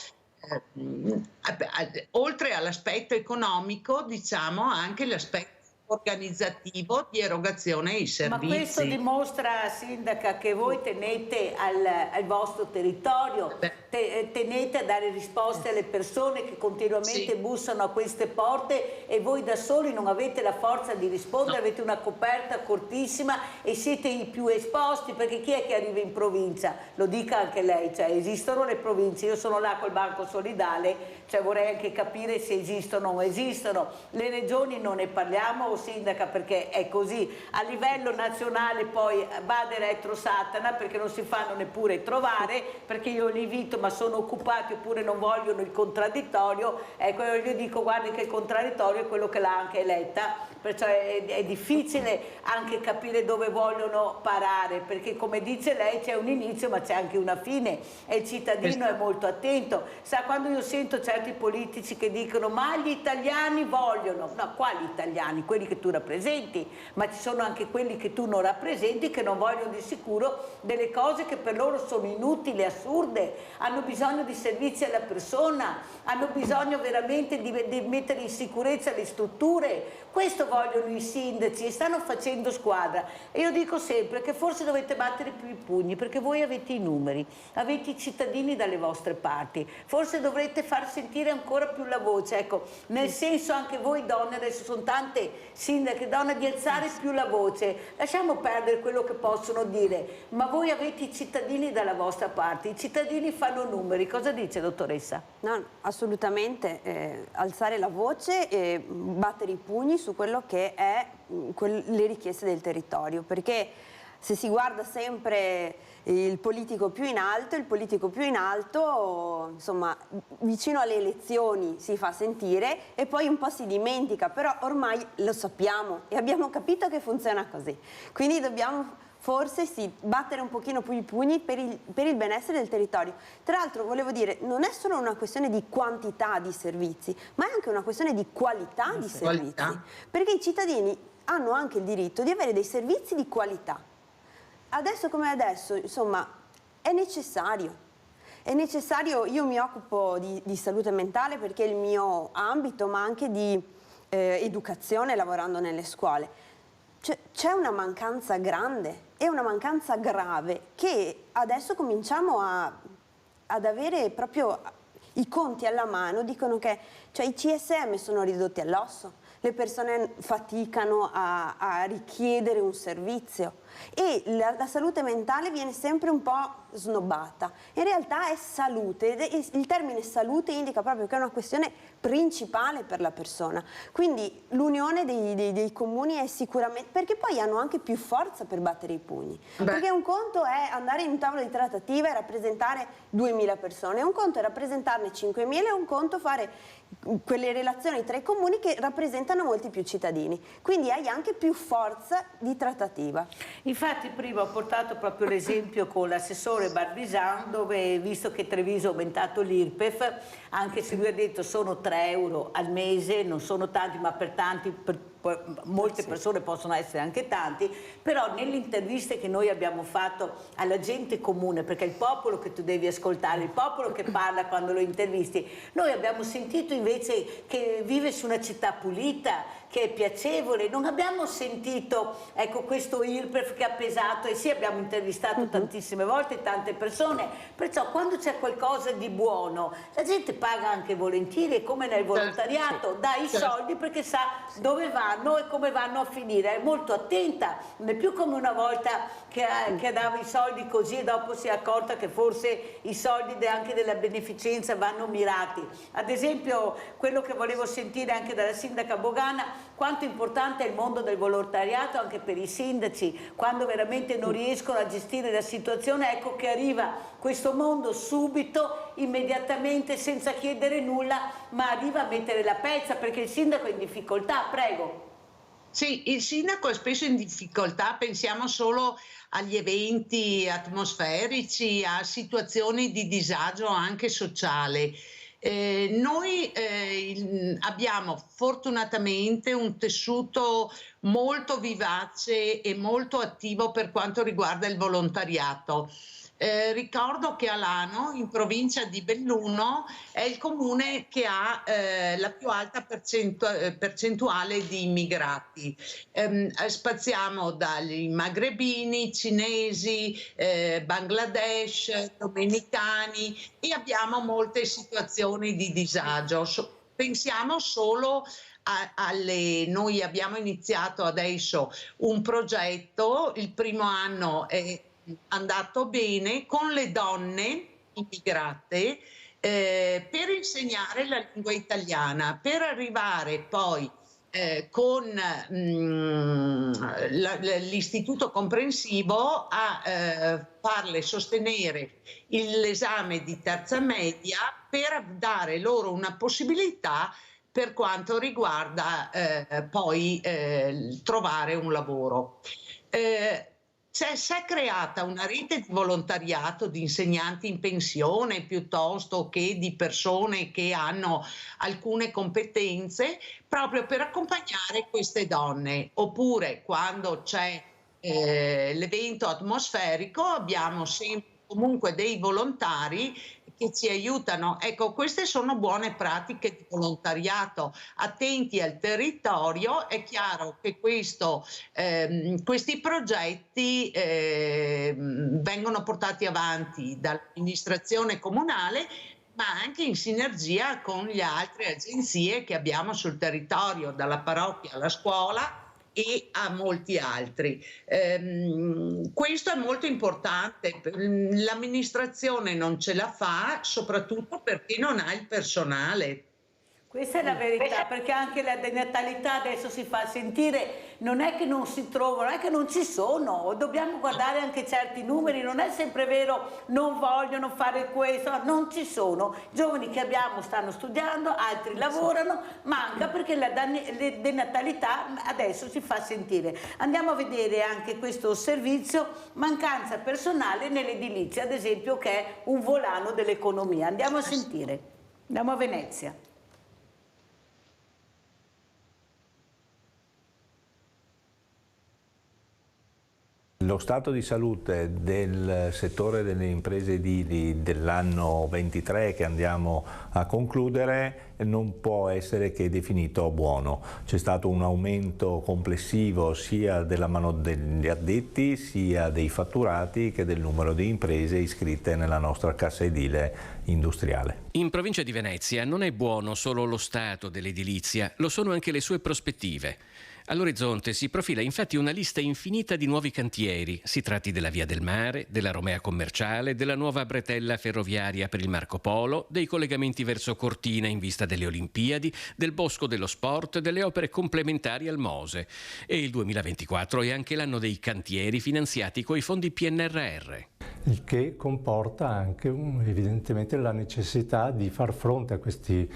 oltre all'aspetto economico, diciamo anche l'aspetto organizzativo di erogazione dei servizi. Ma questo dimostra, sindaca, che voi tenete al vostro territorio, tenete a dare risposte alle persone che continuamente bussano a queste porte, e voi da soli non avete la forza di rispondere, avete una coperta cortissima e siete i più esposti, perché chi è che arriva in provincia? Lo dica anche lei, cioè esistono le province, io sono là col Banco Solidale, cioè vorrei anche capire se esistono o non esistono. Le regioni non ne parliamo, sindaca, perché è così. A livello nazionale poi bada retro Satana, perché non si fanno neppure trovare, perché io li invito ma sono occupati oppure non vogliono il contraddittorio. Ecco, io dico: guardi che il contraddittorio è quello che l'ha anche eletta, perciò è difficile anche capire dove vogliono parare, perché come dice lei c'è un inizio ma c'è anche una fine e il cittadino è molto attento. Sa, quando io sento certi politici che dicono: ma gli italiani vogliono, no, quali italiani? Quelli che tu rappresenti, ma ci sono anche quelli che tu non rappresenti, che non vogliono di sicuro delle cose che per loro sono inutili, assurde, hanno bisogno di servizi alla persona, hanno bisogno veramente di mettere in sicurezza le strutture. Questo vogliono i sindaci e stanno facendo squadra. E io dico sempre che forse dovete battere più i pugni, perché voi avete i numeri, avete i cittadini dalle vostre parti, forse dovrete far sentire ancora più la voce, ecco, nel senso, anche voi donne, adesso sono tante sindache donne, di alzare più la voce. Lasciamo perdere quello che possono dire, ma voi avete i cittadini dalla vostra parte, i cittadini fanno numeri. Cosa dice, dottoressa? No, assolutamente, alzare la voce e battere i pugni su quello che è le richieste del territorio, perché se si guarda sempre il politico più in alto, insomma, vicino alle elezioni si fa sentire e poi un po' si dimentica, però ormai lo sappiamo e abbiamo capito che funziona così, quindi dobbiamo forse battere un pochino più i pugni per il benessere del territorio. Tra l'altro, volevo dire, non è solo una questione di quantità di servizi, ma è anche una questione di qualità di servizi, perché i cittadini hanno anche il diritto di avere dei servizi di qualità. Adesso come adesso, insomma, è necessario. Io mi occupo di salute mentale perché è il mio ambito, ma anche di educazione, lavorando nelle scuole. C'è una mancanza grande e una mancanza grave che adesso cominciamo ad avere proprio i conti alla mano, dicono che i CSM sono ridotti all'osso, le persone faticano a richiedere un servizio e la salute mentale viene sempre un po' snobbata. In realtà è salute, il termine salute indica proprio che è una questione principale per la persona, quindi l'unione dei comuni è sicuramente, perché poi hanno anche più forza per battere i pugni, perché un conto è andare in un tavolo di trattativa e rappresentare 2000 persone, un conto è rappresentarne 5000 e un conto fare quelle relazioni tra i comuni che rappresentano molti più cittadini, quindi hai anche più forza di trattativa. Infatti prima ho portato proprio l'esempio con l'assessore Barbisan, dove, visto che Treviso ha aumentato l'IRPEF, anche se lui ha detto sono 3 euro al mese, non sono tanti, ma per tanti, per molte persone possono essere anche tanti, però nelle interviste che noi abbiamo fatto alla gente comune, perché è il popolo che tu devi ascoltare, il popolo che parla quando lo intervisti, noi abbiamo sentito invece che vive su una città pulita, che è piacevole, non abbiamo sentito, ecco, questo IRPEF che ha pesato, e sì, abbiamo intervistato tantissime volte tante persone, perciò quando c'è qualcosa di buono la gente paga anche volentieri, è come nel volontariato, dà i soldi perché sa dove vanno e come vanno a finire, è molto attenta, non è più come una volta che dava i soldi così e dopo si è accorta che forse i soldi anche della beneficenza vanno mirati. Ad esempio, quello che volevo sentire anche dalla sindaca Bogana, quanto importante è il mondo del volontariato anche per i sindaci, quando veramente non riescono a gestire la situazione, ecco che arriva questo mondo subito, immediatamente, senza chiedere nulla, ma arriva a mettere la pezza perché il sindaco è in difficoltà. Prego. Sì, il sindaco è spesso in difficoltà, pensiamo solo agli eventi atmosferici, a situazioni di disagio anche sociale. Noi abbiamo fortunatamente un tessuto molto vivace e molto attivo per quanto riguarda il volontariato. Ricordo che Alano, in provincia di Belluno, è il comune che ha la più alta percentuale di immigrati. Spaziamo dagli magrebini, cinesi, Bangladesh, domenicani, e abbiamo molte situazioni di disagio. Pensiamo solo noi abbiamo iniziato adesso un progetto, il primo anno è andato bene, con le donne immigrate per insegnare la lingua italiana, per arrivare poi con l'istituto comprensivo a farle sostenere l'esame di terza media per dare loro una possibilità per quanto riguarda poi trovare un lavoro. Si è creata una rete di volontariato di insegnanti in pensione piuttosto che di persone che hanno alcune competenze proprio per accompagnare queste donne, oppure quando c'è l'evento atmosferico abbiamo sempre comunque dei volontari che ci aiutano. Ecco, queste sono buone pratiche di volontariato, attenti al territorio. È chiaro che questi progetti vengono portati avanti dall'amministrazione comunale, ma anche in sinergia con le altre agenzie che abbiamo sul territorio, dalla parrocchia alla scuola e a molti altri. Questo è molto importante. L'amministrazione non ce la fa, soprattutto perché non ha il personale. Questa è la verità, perché anche la denatalità adesso si fa sentire, non è che non si trovano, è che non ci sono, dobbiamo guardare anche certi numeri, non è sempre vero non vogliono fare questo, non ci sono, i giovani che abbiamo stanno studiando, altri lavorano, manca perché la denatalità adesso si fa sentire. Andiamo a vedere anche questo servizio, mancanza personale nell'edilizia, ad esempio, che è un volano dell'economia. Andiamo a sentire, andiamo a Venezia. Lo stato di salute del settore delle imprese edili dell'anno 23 che andiamo a concludere non può essere che definito buono. C'è stato un aumento complessivo sia della mano degli addetti, sia dei fatturati che del numero di imprese iscritte nella nostra cassa edile industriale. In provincia di Venezia non è buono solo lo stato dell'edilizia, lo sono anche le sue prospettive. All'orizzonte si profila infatti una lista infinita di nuovi cantieri, si tratti della Via del Mare, della Romea Commerciale, della nuova bretella ferroviaria per il Marco Polo, dei collegamenti verso Cortina in vista delle Olimpiadi, del Bosco dello Sport, delle opere complementari al Mose. E il 2024 è anche l'anno dei cantieri finanziati coi fondi PNRR. Il che comporta anche evidentemente la necessità di far fronte a questi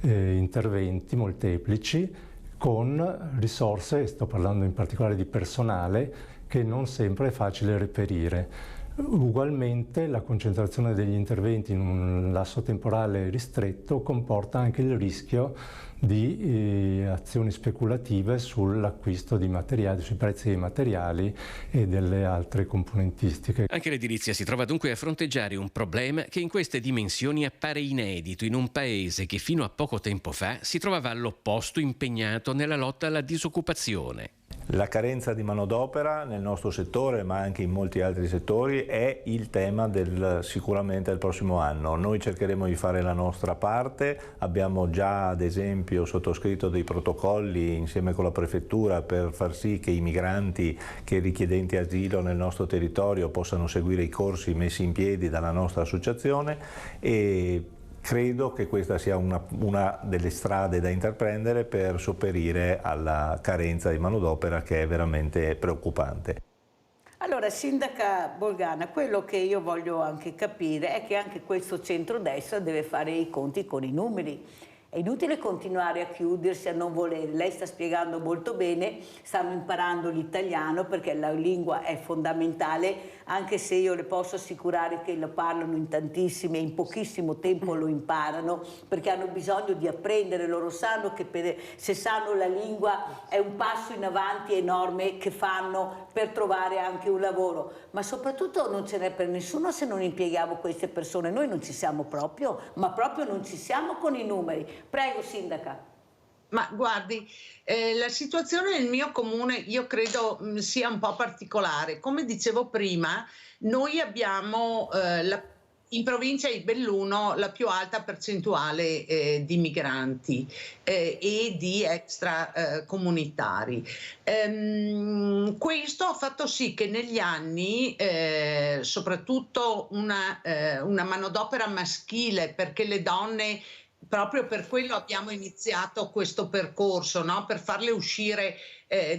interventi molteplici con risorse, sto parlando in particolare di personale, che non sempre è facile reperire. Ugualmente la concentrazione degli interventi in un lasso temporale ristretto comporta anche il rischio di azioni speculative sull'acquisto di materiali, sui prezzi dei materiali e delle altre componentistiche. Anche l'edilizia si trova dunque a fronteggiare un problema che in queste dimensioni appare inedito in un paese che fino a poco tempo fa si trovava all'opposto impegnato nella lotta alla disoccupazione. La carenza di manodopera nel nostro settore, ma anche in molti altri settori, è il tema sicuramente del prossimo anno. Noi cercheremo di fare la nostra parte, abbiamo già ad esempio sottoscritto dei protocolli insieme con la prefettura per far sì che i migranti, che i richiedenti asilo nel nostro territorio possano seguire i corsi messi in piedi dalla nostra associazione, e credo che questa sia una delle strade da intraprendere per sopperire alla carenza di manodopera, che è veramente preoccupante. Allora, Sindaca Bolgana, quello che io voglio anche capire è che anche questo centrodestra deve fare i conti con i numeri. È inutile continuare a chiudersi, a non volere. Lei sta spiegando molto bene, stanno imparando l'italiano perché la lingua è fondamentale, anche se io le posso assicurare che lo parlano in tantissimi e in pochissimo tempo lo imparano, perché hanno bisogno di apprendere. Loro sanno che se sanno la lingua è un passo in avanti enorme che fanno per trovare anche un lavoro. Ma soprattutto non ce n'è per nessuno se non impieghiamo queste persone. Noi non ci siamo proprio, ma proprio non ci siamo con i numeri. Prego, Sindaca. Ma guardi, la situazione nel mio comune io credo sia un po' particolare. Come dicevo prima, noi abbiamo in provincia di Belluno la più alta percentuale di migranti e di extracomunitari. Questo ha fatto sì che negli anni soprattutto una manodopera maschile, perché le donne, proprio per quello abbiamo iniziato questo percorso, no? Per farle uscire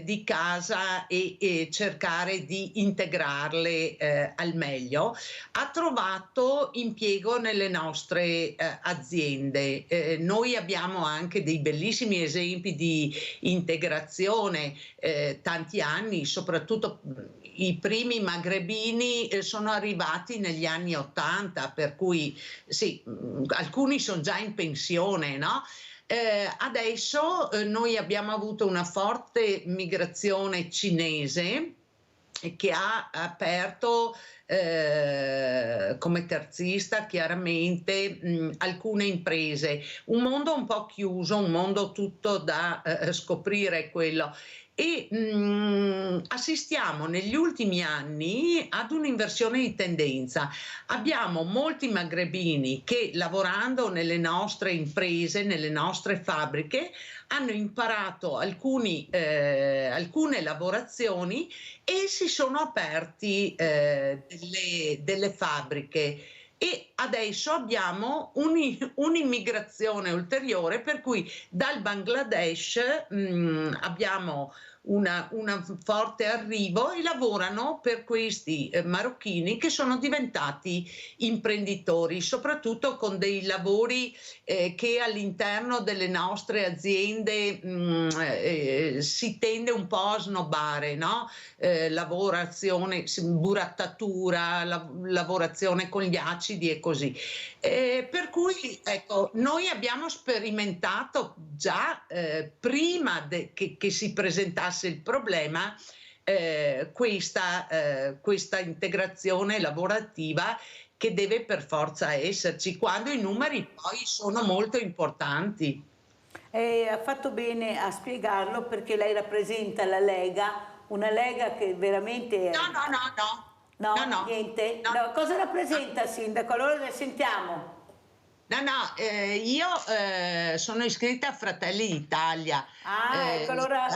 di casa e cercare di integrarle al meglio, ha trovato impiego nelle nostre aziende. Noi abbiamo anche dei bellissimi esempi di integrazione, tanti anni, soprattutto i primi magrebini sono arrivati negli anni '80, per cui sì, alcuni sono già in pensione, no? Adesso noi abbiamo avuto una forte migrazione cinese che ha aperto come terzista chiaramente alcune imprese, un mondo un po' chiuso, un mondo tutto da scoprire quello. E assistiamo negli ultimi anni ad un'inversione di tendenza. Abbiamo molti magrebini che, lavorando nelle nostre imprese, nelle nostre fabbriche, hanno imparato alcune lavorazioni e si sono aperti delle fabbriche. E adesso abbiamo un'immigrazione ulteriore, per cui dal Bangladesh abbiamo un forte arrivo e lavorano per questi marocchini che sono diventati imprenditori, soprattutto con dei lavori che all'interno delle nostre aziende si tende un po' a snobbare, no? Lavorazione, burattatura, lavorazione con gli acidi e così. Per cui ecco, noi abbiamo sperimentato già prima che si presentasse il problema questa integrazione lavorativa che deve per forza esserci, quando i numeri poi sono molto importanti. Ha fatto bene a spiegarlo, perché lei rappresenta la Lega, una Lega che veramente... No, niente? No. Cosa rappresenta, Sindaco? Allora le sentiamo. Io sono iscritta a Fratelli d'Italia. Ecco, allora...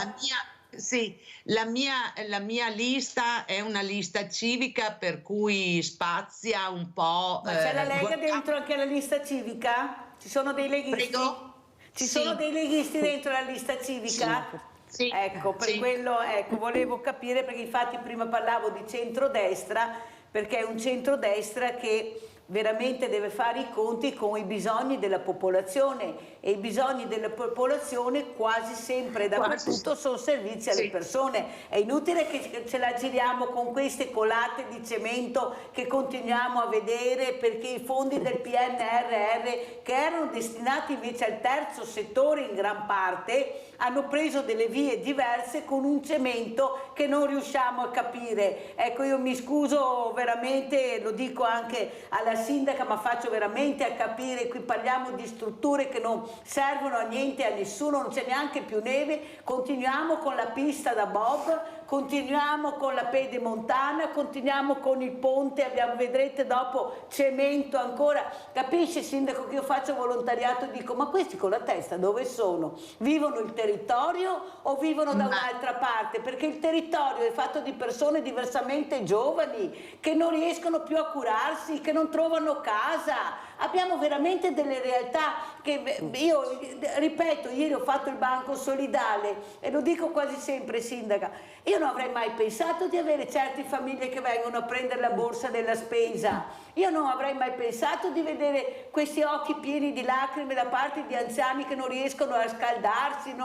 La mia lista è una lista civica, per cui spazia un po'... Ma c'è la Lega dentro anche la lista civica? Ci sono dei leghisti? Prego? Ci sono dei leghisti dentro la lista civica? Sì. Ecco, per quello volevo capire, perché infatti prima parlavo di centrodestra, perché è un centrodestra che veramente deve fare i conti con i bisogni della popolazione, e i bisogni della popolazione quasi sempre dappertutto sono servizi alle persone. È inutile che ce la giriamo con queste colate di cemento che continuiamo a vedere, perché i fondi del PNRR, che erano destinati invece al terzo settore in gran parte, hanno preso delle vie diverse con un cemento che non riusciamo a capire. Ecco, io mi scuso veramente, lo dico anche alla sindaca, ma faccio veramente a capire, qui parliamo di strutture che non servono a niente, a nessuno, non c'è neanche più neve, continuiamo con la pista da bob, continuiamo con la pedemontana, continuiamo con il ponte, vedrete dopo cemento ancora. Capisce, sindaco, che io faccio volontariato e dico, ma questi con la testa dove sono? Vivono il territorio o vivono da un'altra parte? Perché il territorio è fatto di persone diversamente giovani, che non riescono più a curarsi, che non trovano casa. Abbiamo veramente delle realtà che io ripeto, ieri ho fatto il banco solidale e lo dico quasi sempre, sindaca, io non avrei mai pensato di avere certe famiglie che vengono a prendere la borsa della spesa, io non avrei mai pensato di vedere questi occhi pieni di lacrime da parte di anziani che non riescono a scaldarsi,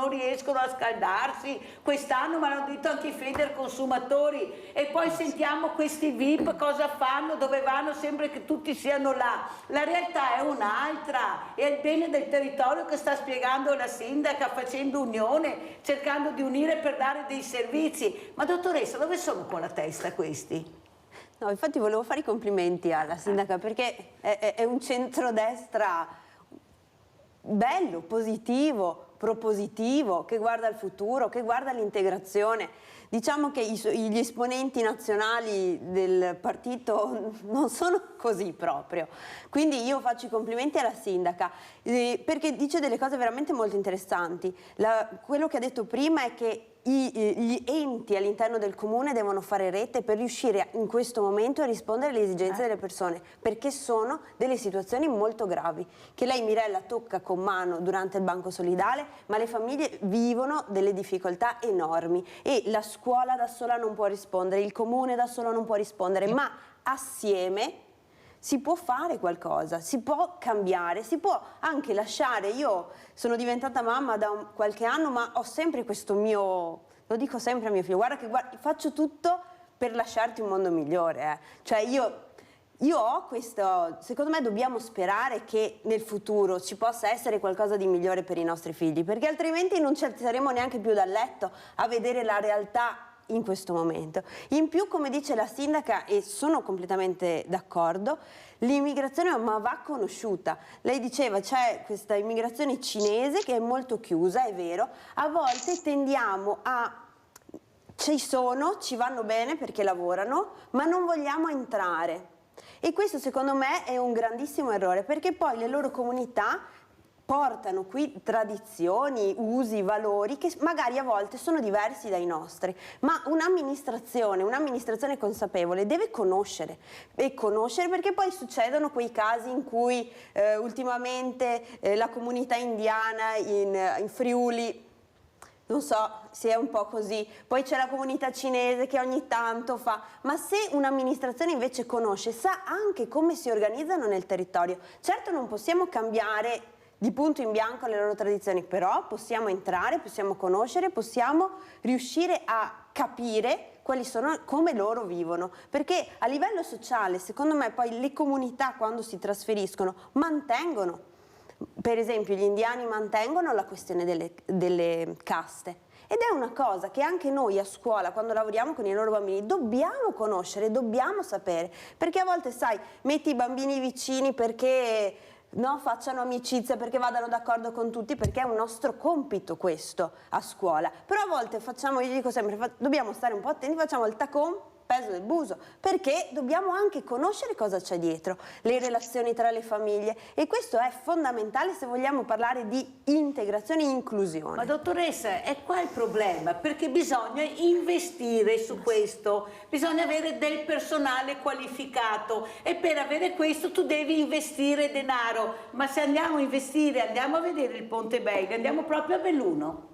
quest'anno, ma l'hanno detto anche i Federconsumatori, e poi sentiamo questi VIP cosa fanno, dove vanno, sempre che tutti siano là. La realtà è un'altra, è il bene del territorio che sta spiegando la sindaca, facendo unione, cercando di unire per dare dei servizi. Ma dottoressa, dove sono con la testa questi? No, infatti volevo fare i complimenti alla sindaca, perché è un centrodestra bello, positivo, propositivo, che guarda al futuro, che guarda l'integrazione. Diciamo che gli esponenti nazionali del partito non sono così proprio. Quindi io faccio i complimenti alla sindaca, perché dice delle cose veramente molto interessanti. Quello che ha detto prima è che gli enti all'interno del comune devono fare rete per riuscire in questo momento a rispondere alle esigenze delle persone, perché sono delle situazioni molto gravi, che lei, Mirella, tocca con mano durante il banco solidale, ma le famiglie vivono delle difficoltà enormi e la scuola da sola non può rispondere, il comune da solo non può rispondere, ma assieme si può fare qualcosa, si può cambiare, si può anche lasciare. Io sono diventata mamma da qualche anno, ma ho sempre questo lo dico sempre a mio figlio, guarda che faccio tutto per lasciarti un mondo migliore. Cioè io ho questo, secondo me dobbiamo sperare che nel futuro ci possa essere qualcosa di migliore per i nostri figli, perché altrimenti non ci alzeremo neanche più dal letto a vedere la realtà in questo momento. In più, come dice la sindaca, e sono completamente d'accordo, l'immigrazione ma va conosciuta. Lei diceva c'è questa immigrazione cinese che è molto chiusa, è vero, a volte tendiamo ci vanno bene perché lavorano, ma non vogliamo entrare. E questo secondo me è un grandissimo errore, perché poi le loro comunità portano qui tradizioni, usi, valori che magari a volte sono diversi dai nostri, ma un'amministrazione consapevole deve conoscere, perché poi succedono quei casi in cui ultimamente la comunità indiana in Friuli, non so se è un po' così, poi c'è la comunità cinese che ogni tanto fa, ma se un'amministrazione invece conosce, sa anche come si organizzano nel territorio, certo non possiamo cambiare di punto in bianco le loro tradizioni, però possiamo entrare, possiamo conoscere, possiamo riuscire a capire quali sono, come loro vivono, perché a livello sociale, secondo me, poi le comunità quando si trasferiscono mantengono, per esempio gli indiani mantengono la questione delle caste. Ed è una cosa che anche noi a scuola, quando lavoriamo con i loro bambini, dobbiamo conoscere, dobbiamo sapere, perché a volte, sai, metti i bambini vicini perché facciano amicizia, perché vadano d'accordo con tutti, perché è un nostro compito questo a scuola. Però a volte io dico sempre, dobbiamo stare un po' attenti, facciamo il tacon, peso del buso, perché dobbiamo anche conoscere cosa c'è dietro, le relazioni tra le famiglie, e questo è fondamentale se vogliamo parlare di integrazione e inclusione. Ma dottoressa, è qua il problema, perché bisogna investire su questo, bisogna avere del personale qualificato, e per avere questo tu devi investire denaro, ma se andiamo a investire, andiamo a vedere il Ponte Belga, andiamo proprio a Belluno.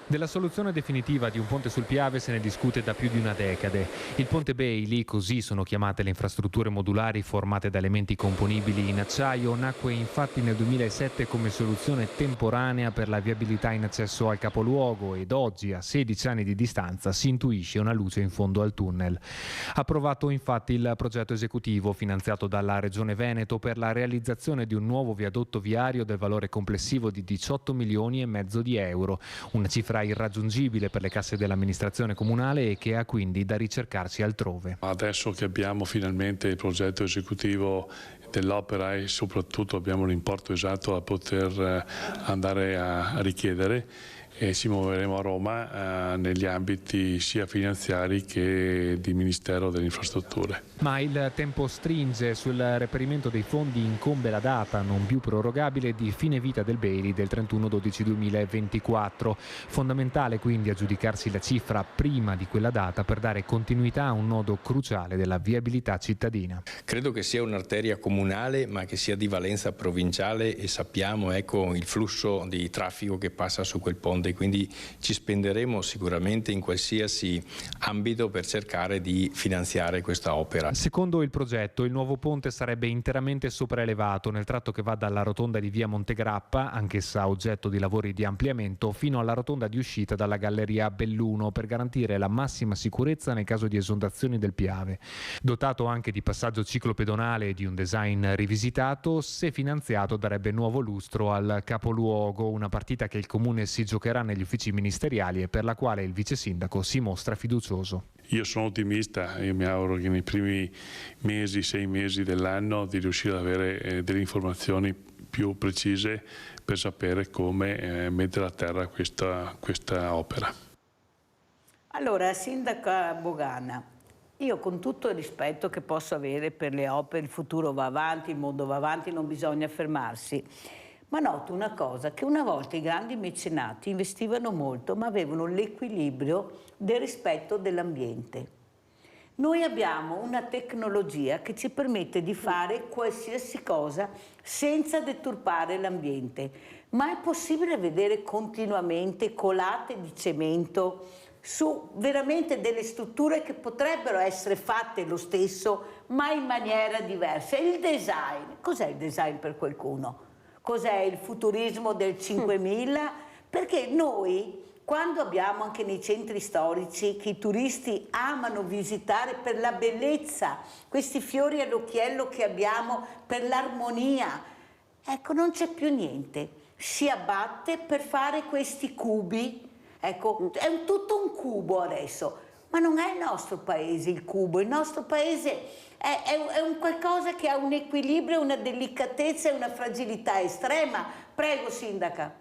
Della soluzione definitiva di un ponte sul Piave se ne discute da più di una decade. Il ponte Bailey, così sono chiamate le infrastrutture modulari formate da elementi componibili in acciaio, nacque infatti nel 2007 come soluzione temporanea per la viabilità in accesso al capoluogo ed oggi, a 16 anni di distanza, si intuisce una luce in fondo al tunnel. Approvato infatti il progetto esecutivo finanziato dalla Regione Veneto per la realizzazione di un nuovo viadotto viario del valore complessivo di 18 milioni e mezzo di euro, una cifra irraggiungibile per le casse dell'amministrazione comunale e che ha quindi da ricercarsi altrove. Adesso che abbiamo finalmente il progetto esecutivo dell'opera e soprattutto abbiamo l'importo esatto da poter andare a richiedere, e ci muoveremo a Roma negli ambiti sia finanziari che di Ministero delle Infrastrutture. Ma il tempo stringe, sul reperimento dei fondi incombe la data non più prorogabile di fine vita del Bailey del 31/12/2024. Fondamentale quindi aggiudicarsi la cifra prima di quella data per dare continuità a un nodo cruciale della viabilità cittadina. Credo che sia un'arteria comunale ma che sia di valenza provinciale e sappiamo il flusso di traffico che passa su quel ponte, quindi ci spenderemo sicuramente in qualsiasi ambito per cercare di finanziare questa opera. Secondo il progetto, il nuovo ponte sarebbe interamente sopraelevato nel tratto che va dalla rotonda di via Montegrappa, anch'essa oggetto di lavori di ampliamento, fino alla rotonda di uscita dalla galleria Belluno per garantire la massima sicurezza nel caso di esondazioni del Piave. Dotato anche di passaggio ciclopedonale e di un design rivisitato, se finanziato darebbe nuovo lustro al capoluogo, una partita che il Comune si giocherà negli uffici ministeriali e per la quale il vice sindaco si mostra fiducioso. Io sono ottimista e mi auguro che nei primi 6 mesi dell'anno di riuscire ad avere delle informazioni più precise per sapere come mettere a terra questa opera. Allora, Sindaca Bogana, io con tutto il rispetto che posso avere per le opere, il futuro va avanti, il mondo va avanti, non bisogna fermarsi. Ma noto una cosa, che una volta i grandi mecenati investivano molto, ma avevano l'equilibrio del rispetto dell'ambiente. Noi abbiamo una tecnologia che ci permette di fare qualsiasi cosa senza deturpare l'ambiente. Ma è possibile vedere continuamente colate di cemento su veramente delle strutture che potrebbero essere fatte lo stesso, ma in maniera diversa? Il design, cos'è il design per qualcuno? Cos'è il futurismo del 5000? Perché noi, quando abbiamo anche nei centri storici che i turisti amano visitare per la bellezza, questi fiori all'occhiello che abbiamo, per l'armonia, ecco, non c'è più niente. Si abbatte per fare questi cubi, ecco, è tutto un cubo adesso, ma non è il nostro paese il cubo, il nostro paese è un qualcosa che ha un equilibrio, una delicatezza e una fragilità estrema. Prego, Sindaca.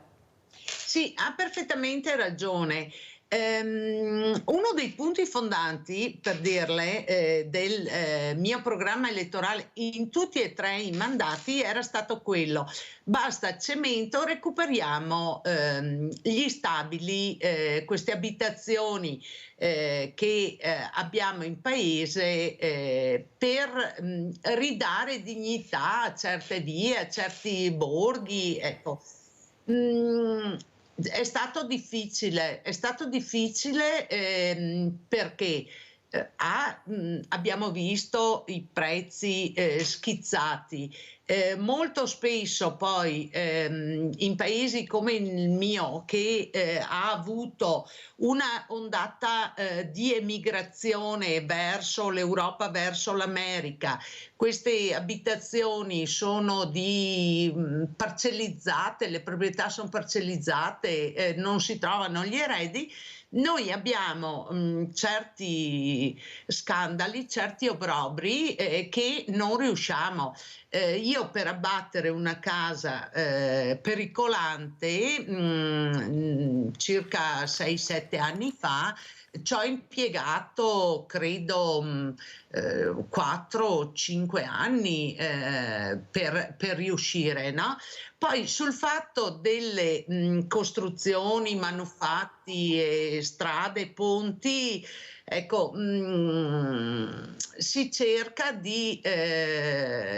Sì, ha perfettamente ragione. Uno dei punti fondanti, per dirle, del mio programma elettorale in tutti e 3 i mandati era stato quello: basta cemento, recuperiamo gli stabili, queste abitazioni che abbiamo in paese per ridare dignità a certe vie, a certi borghi, ecco. È stato difficile perché abbiamo visto i prezzi schizzati. Molto spesso poi in paesi come il mio, che ha avuto una ondata di emigrazione verso l'Europa, verso l'America, queste abitazioni sono parcellizzate, le proprietà sono parcellizzate, non si trovano gli eredi. Noi abbiamo certi scandali, certi obbrobri che non riusciamo. Io per abbattere una casa pericolante circa 6-7 anni fa ci ho impiegato credo 4 o 5 anni per riuscire, no? Poi sul fatto delle costruzioni, manufatti, strade, ponti, ecco, si cerca di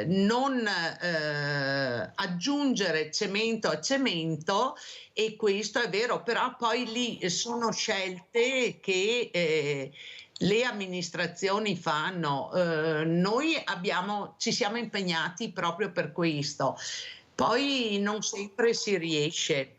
non aggiungere cemento a cemento, e questo è vero, però poi lì sono scelte che le amministrazioni fanno. Noi ci siamo impegnati proprio per questo, poi non sempre si riesce.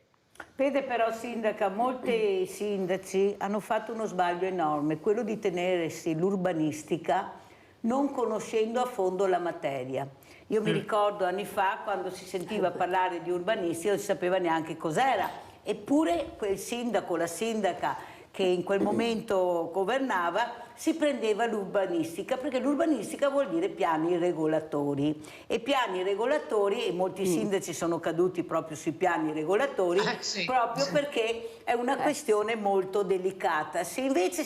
Vede però, sindaca, molti sindaci hanno fatto uno sbaglio enorme, quello di tenersi l'urbanistica non conoscendo a fondo la materia. Io mi ricordo anni fa, quando si sentiva parlare di urbanistica, non si sapeva neanche cos'era, eppure quel sindaco, la sindaca che in quel momento governava, si prendeva l'urbanistica, perché l'urbanistica vuol dire piani regolatori, e piani regolatori, e molti sindaci sono caduti proprio sui piani regolatori, proprio perché è una questione molto delicata. Se invece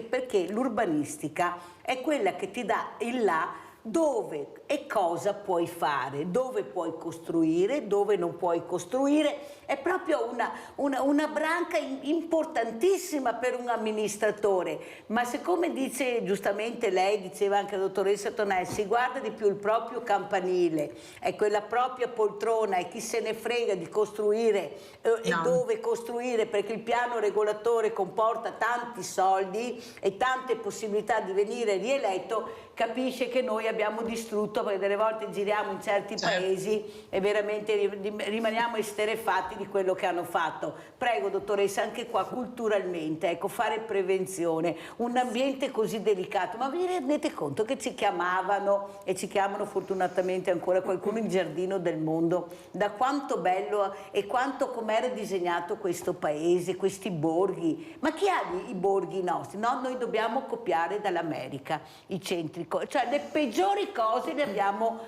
perché l'urbanistica è quella che ti dà il là dove e cosa puoi fare, dove puoi costruire, dove non puoi costruire. È proprio una branca importantissima per un amministratore, ma siccome dice giustamente lei, diceva anche la dottoressa Tonelli, si guarda di più il proprio campanile, è quella propria poltrona, e chi se ne frega di costruire e dove costruire, perché il piano regolatore comporta tanti soldi e tante possibilità di venire rieletto, capisce che noi abbiamo distrutto, perché delle volte giriamo in certi paesi e veramente rimaniamo esterrefatti di quello che hanno fatto. Prego, dottoressa, anche qua culturalmente, ecco, fare prevenzione, un ambiente così delicato, ma vi rendete conto che ci chiamavano, e ci chiamano fortunatamente ancora qualcuno, il giardino del mondo, da quanto bello e quanto com'era disegnato questo paese, questi borghi. Ma chi ha i borghi nostri? No, noi dobbiamo copiare dall'America i centri, cioè le peggiori cose le abbiamo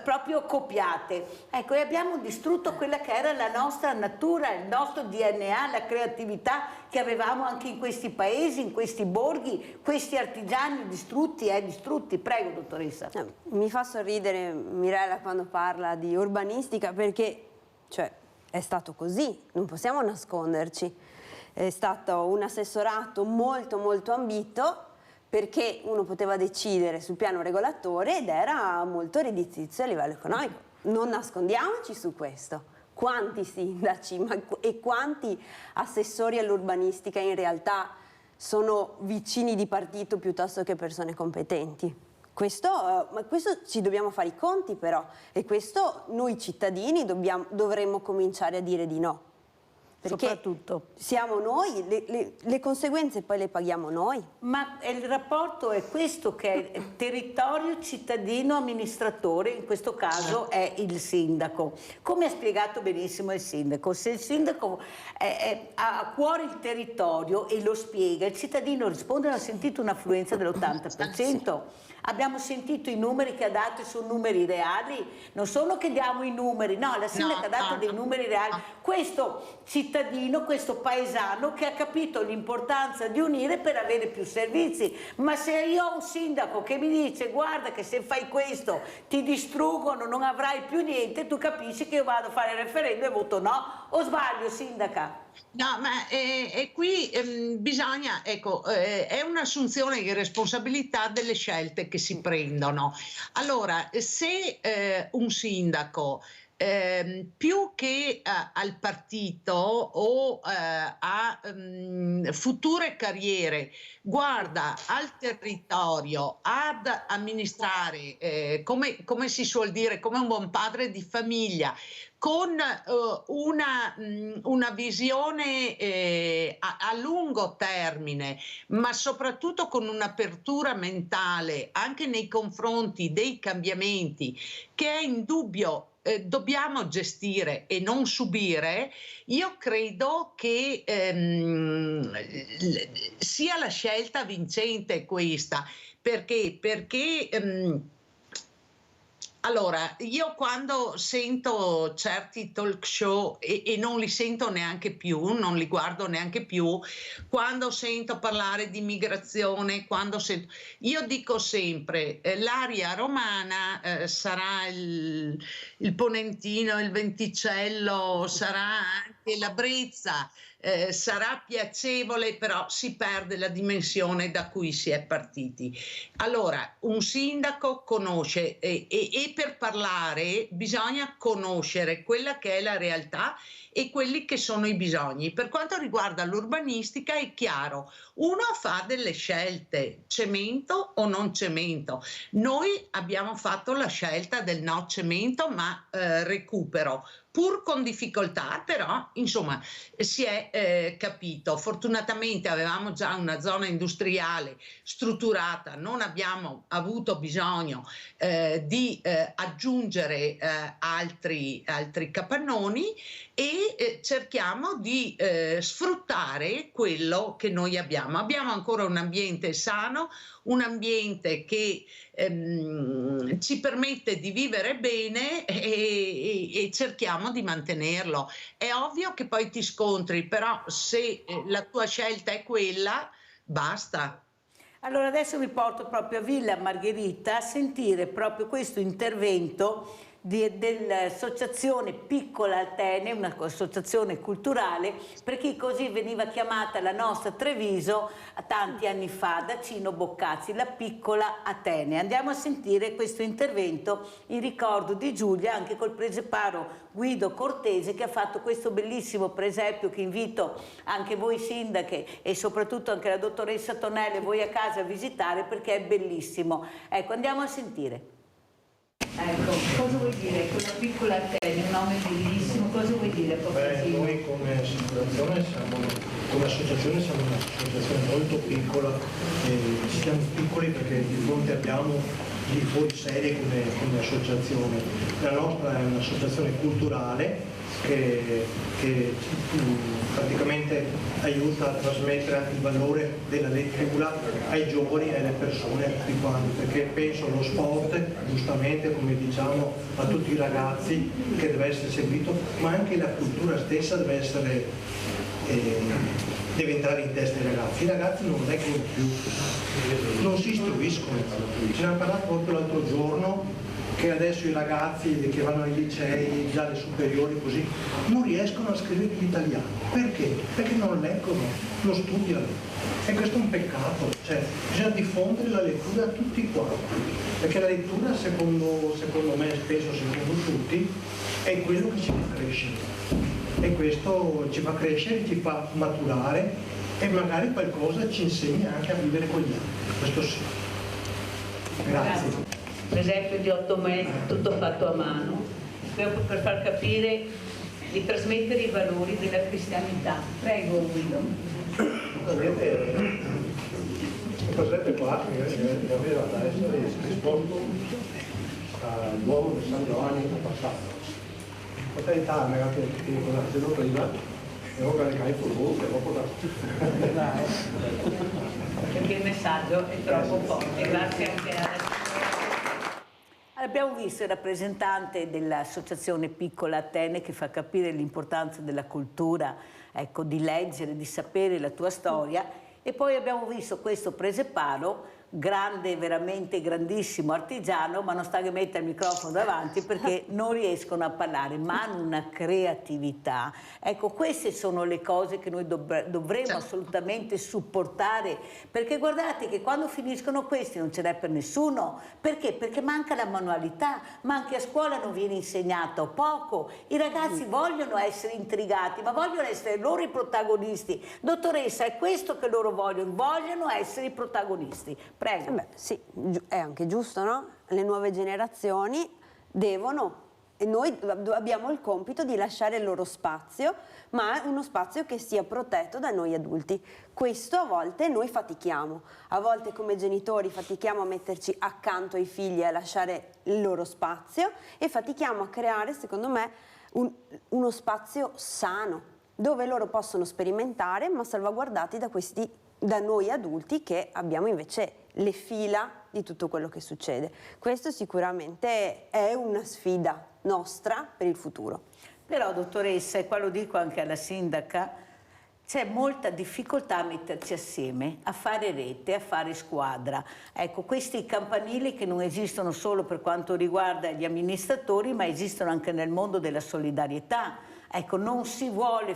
proprio copiate, ecco, e abbiamo distrutto quella che era la nostra natura, il nostro DNA, la creatività che avevamo anche in questi paesi, in questi borghi, questi artigiani distrutti. Prego, dottoressa. Mi fa sorridere Mirella quando parla di urbanistica, perché cioè, è stato così, non possiamo nasconderci. È stato un assessorato molto molto ambito, perché uno poteva decidere sul piano regolatore ed era molto redditizio a livello economico. Non nascondiamoci su questo. Quanti sindaci e quanti assessori all'urbanistica in realtà sono vicini di partito piuttosto che persone competenti? Questo ci dobbiamo fare i conti però, e questo noi cittadini dovremmo cominciare a dire di no. Perché soprattutto siamo noi, le conseguenze poi le paghiamo noi. Ma il rapporto è questo, che è territorio, cittadino, amministratore, in questo caso è il sindaco. Come ha spiegato benissimo il sindaco, se il sindaco ha a cuore il territorio e lo spiega, il cittadino risponde. Ha sentito un'affluenza dell'80%. Abbiamo sentito i numeri che ha dato, sono numeri reali, non sono che diamo i numeri, no, la sindaca ha dato dei numeri reali. Questo cittadino, questo paesano che ha capito l'importanza di unire per avere più servizi. Ma se io ho un sindaco che mi dice guarda che se fai questo ti distruggono, non avrai più niente, tu capisci che io vado a fare il referendum e voto no? O sbaglio, sindaca? No, ma qui bisogna, ecco, è un'assunzione di responsabilità delle scelte che si prendono. Allora, se un sindaco più che al partito o a future carriere guarda al territorio, ad amministrare, come si suol dire, come un buon padre di famiglia, con una visione a lungo termine, ma soprattutto con un'apertura mentale anche nei confronti dei cambiamenti che è indubbio dobbiamo gestire e non subire, io credo che sia la scelta vincente questa. Perché Allora, io quando sento certi talk show e non li sento neanche più, non li guardo neanche più, quando sento parlare di migrazione, io dico sempre l'area romana sarà il Ponentino, il Venticello, sarà anche la Brezza, sarà piacevole, però si perde la dimensione da cui si è partiti. Allora, un sindaco conosce e per parlare bisogna conoscere quella che è la realtà e quelli che sono i bisogni. Per quanto riguarda l'urbanistica è chiaro, uno fa delle scelte, cemento o non cemento. Noi abbiamo fatto la scelta del no cemento ma recupero, pur con difficoltà, però insomma si è capito. Fortunatamente avevamo già una zona industriale strutturata, non abbiamo avuto bisogno di aggiungere altri capannoni e cerchiamo di sfruttare quello che noi abbiamo. Abbiamo ancora un ambiente sano, un ambiente che ci permette di vivere bene e cerchiamo di mantenerlo. È ovvio che poi ti scontri, però se la tua scelta è quella, basta. Allora adesso vi porto proprio a Villa Margherita a sentire proprio questo intervento dell'associazione Piccola Atene, un'associazione culturale, perché così veniva chiamata la nostra Treviso tanti anni fa da Cino Boccazzi, la Piccola Atene. Andiamo a sentire questo intervento in ricordo di Giulia, anche col preseparo Guido Cortese, che ha fatto questo bellissimo presepio che invito anche voi sindache e soprattutto anche la dottoressa Tonelli e voi a casa a visitare, perché è bellissimo. Ecco, andiamo a sentire. Ecco, cosa vuoi dire con la Piccola Atene, un nome bellissimo, cosa vuoi dire? Noi come assicurazione come associazione siamo un'associazione molto piccola, ci siamo piccoli perché di fronte abbiamo di fuori serie come associazione. La nostra è un'associazione culturale che praticamente aiuta a trasmettere anche il valore della lettura ai giovani e alle persone, a tutti quanti, perché penso allo sport, giustamente come diciamo a tutti i ragazzi, che deve essere seguito, ma anche la cultura stessa deve entrare in testa ai ragazzi. I ragazzi non leggono più, non si istruiscono. Ce ne ha parlato proprio l'altro giorno che adesso i ragazzi che vanno ai licei, già alle superiori così, non riescono a scrivere l'italiano. Perché? Perché non leggono, non studiano. E questo è un peccato, cioè bisogna diffondere la lettura a tutti quanti, perché la lettura secondo me, spesso secondo tutti, è quello che ci fa crescere. E questo ci fa crescere, ci fa maturare e magari qualcosa ci insegna anche a vivere con gli altri. Questo sì. Grazie. Per esempio di 8 mesi, tutto fatto a mano, proprio per far capire e trasmettere i valori della cristianità. Prego Guido. Cos'è qua? Che aveva da essere risposto all'uomo di San Giovanni passato. Potete aiutarmi anche con la seduta prima e ora che hai futuro, dopo da... Perché il messaggio è troppo forte. Grazie anche a... Abbiamo visto il rappresentante dell'associazione Piccola Atene che fa capire l'importanza della cultura, ecco, di leggere, di sapere la tua storia, e poi abbiamo visto questo preseparo, grande, veramente grandissimo artigiano, ma non sta che mettere il microfono davanti perché non riescono a parlare, ma hanno una creatività. Ecco, queste sono le cose che noi dovremo assolutamente supportare, perché guardate che quando finiscono questi non ce n'è per nessuno. Perché? Perché manca la manualità, ma anche a scuola non viene insegnato poco. I ragazzi vogliono essere intrigati, ma vogliono essere loro i protagonisti. Dottoressa, è questo che loro vogliono essere i protagonisti. Prego. Beh, sì, è anche giusto, no? Le nuove generazioni devono, e noi abbiamo il compito di lasciare il loro spazio, ma uno spazio che sia protetto da noi adulti. Questo a volte noi fatichiamo, a volte come genitori fatichiamo a metterci accanto ai figli e a lasciare il loro spazio, e fatichiamo a creare, secondo me, uno spazio sano, dove loro possono sperimentare, ma salvaguardati da noi adulti che abbiamo invece le fila di tutto quello che succede. Questo sicuramente è una sfida nostra per il futuro. Però, dottoressa, e qua lo dico anche alla sindaca, c'è molta difficoltà a metterci assieme, a fare rete, a fare squadra. Ecco, questi campanili che non esistono solo per quanto riguarda gli amministratori, ma esistono anche nel mondo della solidarietà. Ecco, non si vuole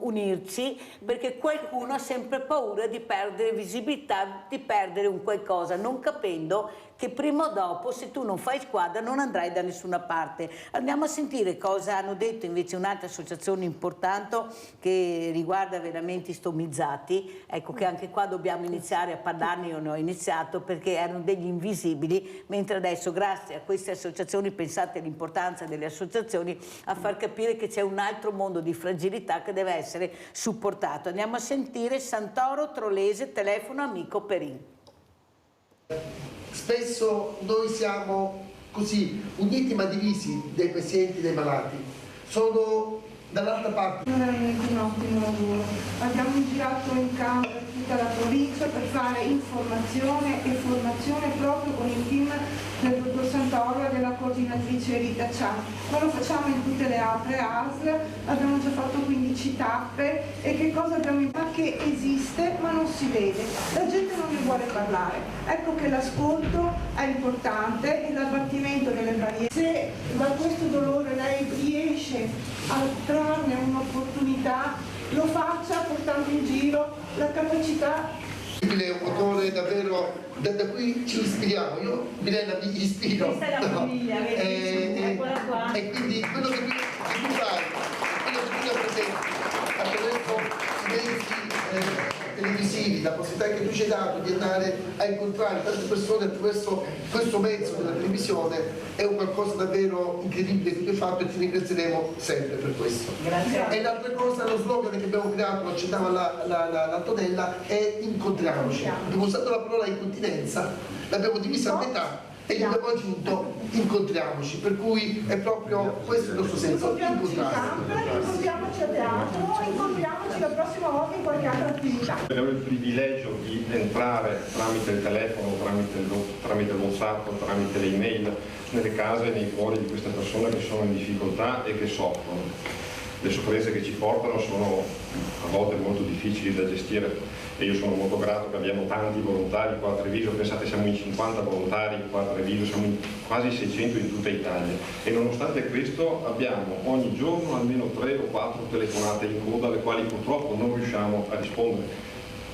unirci perché qualcuno ha sempre paura di perdere visibilità, di perdere un qualcosa, non capendo che prima o dopo, se tu non fai squadra, non andrai da nessuna parte. Andiamo a sentire cosa hanno detto invece un'altra associazione importante che riguarda veramente i stomizzati. Ecco che anche qua dobbiamo iniziare a parlarne, io ne ho iniziato, perché erano degli invisibili, mentre adesso grazie a queste associazioni, pensate all'importanza delle associazioni, a far capire che c'è un altro mondo di fragilità che deve essere supportato. Andiamo a sentire Santoro Trollese, telefono amico Perin. Spesso noi siamo così uniti ma divisi dai pazienti, dai malati. Sono dall'altra parte. Veramente un ottimo lavoro. Abbiamo girato in campo tutta la provincia per fare informazione e formazione proprio con il team del dottor Santoro e della coordinatrice Rita Cian. Ma lo facciamo in tutte le altre ASL, abbiamo già fatto 15 tappe e che cosa abbiamo imparato? Che esiste ma non si vede. La gente non ne vuole parlare. Ecco che l'ascolto è importante e l'abbattimento delle barriere. Se da questo dolore lei riesce a trarne un'opportunità, lo faccia portando in giro la capacità. È un motore davvero, da qui ci ispiriamo, io Mirella mi ispiro. Questa è la famiglia, eccola qua. E quindi quello che tu fai, quello che tu rappresenti attraverso silenzi televisivi, la possibilità che tu ci hai dato di andare a incontrare tante persone attraverso questo mezzo della televisione è un qualcosa davvero incredibile che tu hai fatto e ti ringrazieremo sempre per questo. Grazie. E l'altra cosa, lo slogan che abbiamo creato, lo accennava l'Antonella, è incontriamoci. Abbiamo usato la parola incontinenza, l'abbiamo divisa a metà e gli abbiamo aggiunto incontriamoci, per cui è proprio questo il nostro senso, Incontriamoci a teatro, incontriamoci la prossima volta in qualche altra attività. Abbiamo il privilegio di entrare tramite il telefono, tramite il WhatsApp, tramite le email nelle case e nei cuori di queste persone che sono in difficoltà e che soffrono. Le sofferenze che ci portano sono a volte molto difficili da gestire e io sono molto grato che abbiamo tanti volontari qua a Treviso. Pensate, siamo in 50 volontari qua a Treviso, siamo in quasi 600 in tutta Italia e nonostante questo abbiamo ogni giorno almeno 3 o 4 telefonate in coda alle quali purtroppo non riusciamo a rispondere.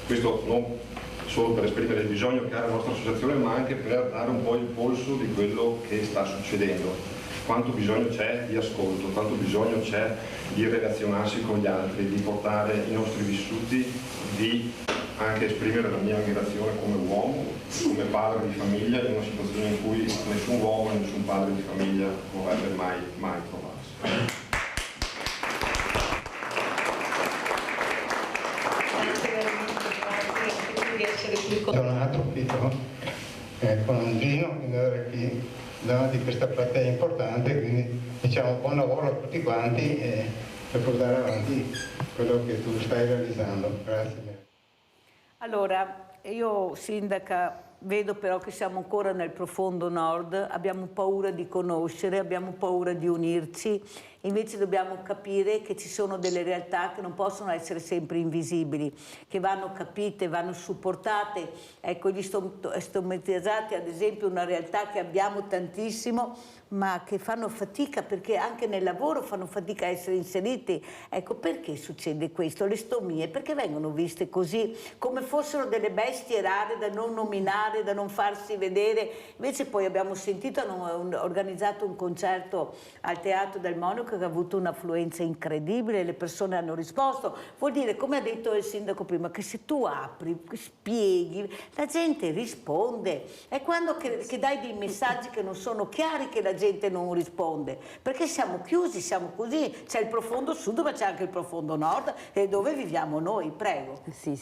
Questo non solo per esprimere il bisogno che ha la nostra associazione, ma anche per dare un po' il polso di quello che sta succedendo. Quanto bisogno c'è di ascolto, quanto bisogno c'è di relazionarsi con gli altri, di portare i nostri vissuti, di anche esprimere la mia ammirazione come uomo, come padre di famiglia, in una situazione in cui nessun uomo e nessun padre di famiglia vorrebbe mai trovarsi. Sono nato piccolo con un Gino qui davanti a questa platea importante, quindi diciamo buon lavoro a tutti quanti per portare avanti quello che tu stai realizzando. Grazie. Allora, io sindaca vedo però che siamo ancora nel profondo nord, abbiamo paura di conoscere, abbiamo paura di unirci, invece dobbiamo capire che ci sono delle realtà che non possono essere sempre invisibili, che vanno capite, vanno supportate. Ecco, gli stomatizzati ad esempio è una realtà che abbiamo tantissimo, ma che fanno fatica perché anche nel lavoro fanno fatica a essere inseriti. Ecco, perché succede questo? Le stomie, perché vengono viste così, come fossero delle bestie rare da non nominare, da non farsi vedere. Invece poi abbiamo sentito, hanno organizzato un concerto al Teatro del Monaco che ha avuto un'affluenza incredibile, le persone hanno risposto. Vuol dire, come ha detto il sindaco prima, che se tu apri, spieghi, la gente risponde. È quando che dai dei messaggi che non sono chiari che la gente non risponde, perché siamo chiusi, siamo così. C'è il profondo sud, ma c'è anche il profondo nord, e dove viviamo noi, prego. Sì.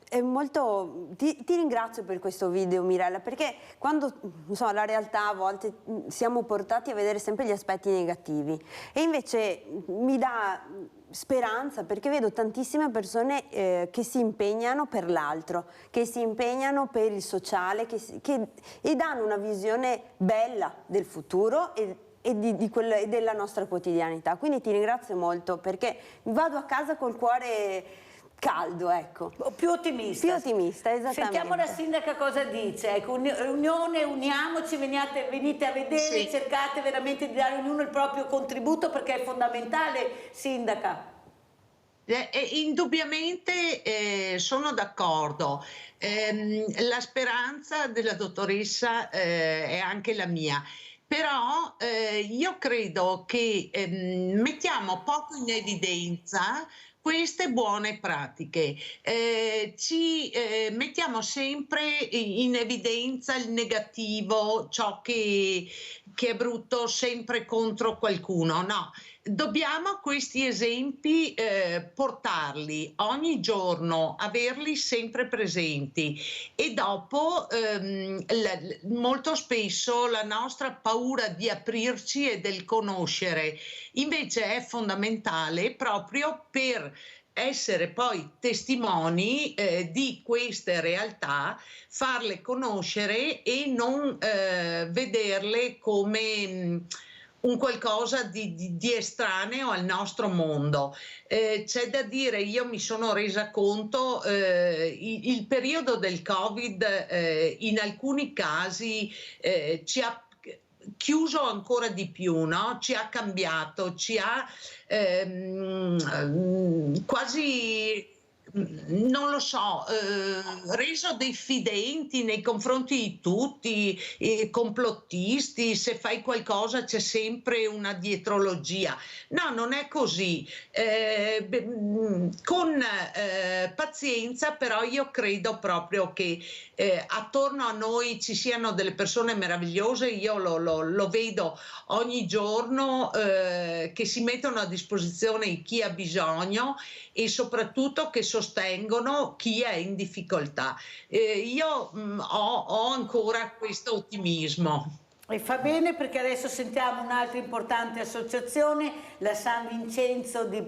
È molto... ti ringrazio per questo video, Mirella, perché quando insomma, la realtà a volte siamo portati a vedere sempre gli aspetti negativi e invece mi dà speranza, perché vedo tantissime persone che si impegnano per l'altro, che si impegnano per il sociale, e danno una visione bella del futuro e della nostra quotidianità. Quindi ti ringrazio molto, perché vado a casa col cuore caldo, ecco. Più ottimista. Più ottimista, esattamente. Sentiamo la sindaca cosa dice. Ecco, unione, uniamoci, venite a vedere, Sì. cercate veramente di dare ognuno il proprio contributo, perché è fondamentale, sindaca. Indubbiamente sono d'accordo. La speranza della dottoressa è anche la mia. Però io credo che mettiamo poco in evidenza queste buone pratiche, mettiamo sempre in evidenza il negativo, ciò che è brutto, sempre contro qualcuno. No, dobbiamo questi esempi portarli ogni giorno, averli sempre presenti, e dopo molto spesso la nostra paura di aprirci e del conoscere invece è fondamentale proprio per essere poi testimoni di queste realtà, farle conoscere e non vederle come un qualcosa di estraneo al nostro mondo. C'è da dire, io mi sono resa conto, il periodo del Covid in alcuni casi ci ha chiuso ancora di più, no? Ci ha cambiato, ci ha quasi, non lo so, reso diffidenti nei confronti di tutti, complottisti, se fai qualcosa c'è sempre una dietrologia. No, non è così. Con pazienza, però io credo proprio che attorno a noi ci siano delle persone meravigliose, io lo vedo ogni giorno, che si mettono a disposizione di chi ha bisogno e soprattutto che sostengono chi è in difficoltà. Io ho ancora questo ottimismo. E fa bene, perché adesso sentiamo un'altra importante associazione, la San Vincenzo di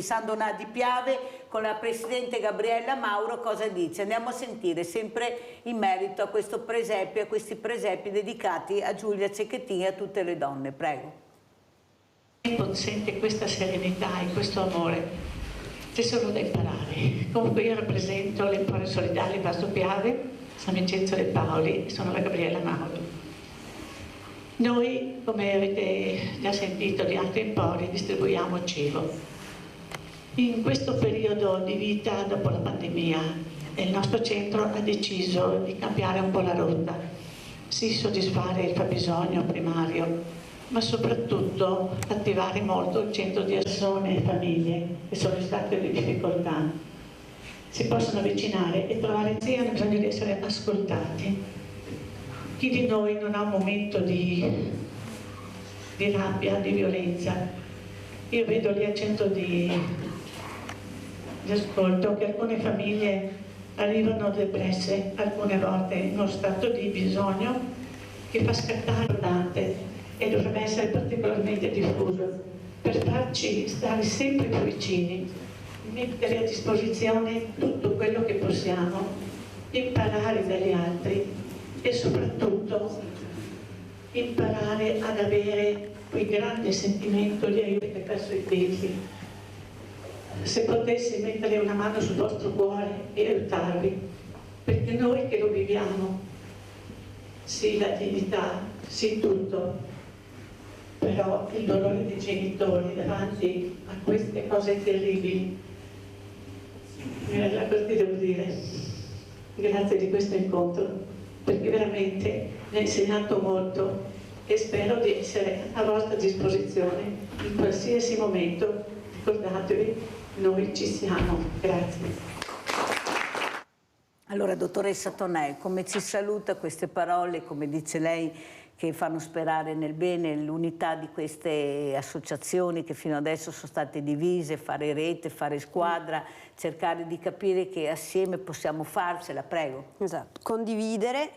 San Donato di Piave, con la presidente Gabriella Mauro. Cosa dice? Andiamo a sentire, sempre in merito a questo presepio, a questi presepi dedicati a Giulia Cecchettin e a tutte le donne. Prego. Sente questa serenità e questo amore, c'è solo da imparare. Comunque io rappresento l'Empore Solidale Vasto Piave, San Vincenzo de Paoli, e sono la Gabriella Mauro. Noi, come avete già sentito di altri empori, distribuiamo cibo. In questo periodo di vita dopo la pandemia, il nostro centro ha deciso di cambiare un po' la rotta, sì, soddisfare il fabbisogno primario, ma soprattutto attivare molto il centro di persone e famiglie che sono state in difficoltà. Si possono avvicinare e trovare che hanno bisogno di essere ascoltati. Chi di noi non ha un momento di rabbia, di violenza? Io vedo lì al centro di ascolto che alcune famiglie arrivano depresse, alcune volte in uno stato di bisogno che fa scattare Dante e dovrebbe essere particolarmente diffuso per farci stare sempre più vicini, mettere a disposizione tutto quello che possiamo, imparare dagli altri e soprattutto imparare ad avere quel grande sentimento di aiuto verso i figli. Se potessi mettere una mano sul vostro cuore e aiutarvi, perché noi che lo viviamo, sì la dignità, sì tutto, però il dolore dei genitori davanti a queste cose terribili, cosa ti devo dire? Grazie di questo incontro, perché veramente mi ha insegnato molto e spero di essere a vostra disposizione in qualsiasi momento. Ricordatevi, noi ci siamo. Grazie. Allora, dottoressa Tonè, come ci saluta queste parole, come dice lei, che fanno sperare nel bene, l'unità di queste associazioni che fino adesso sono state divise, fare rete, fare squadra, cercare di capire che assieme possiamo farcela, prego. Esatto, condividere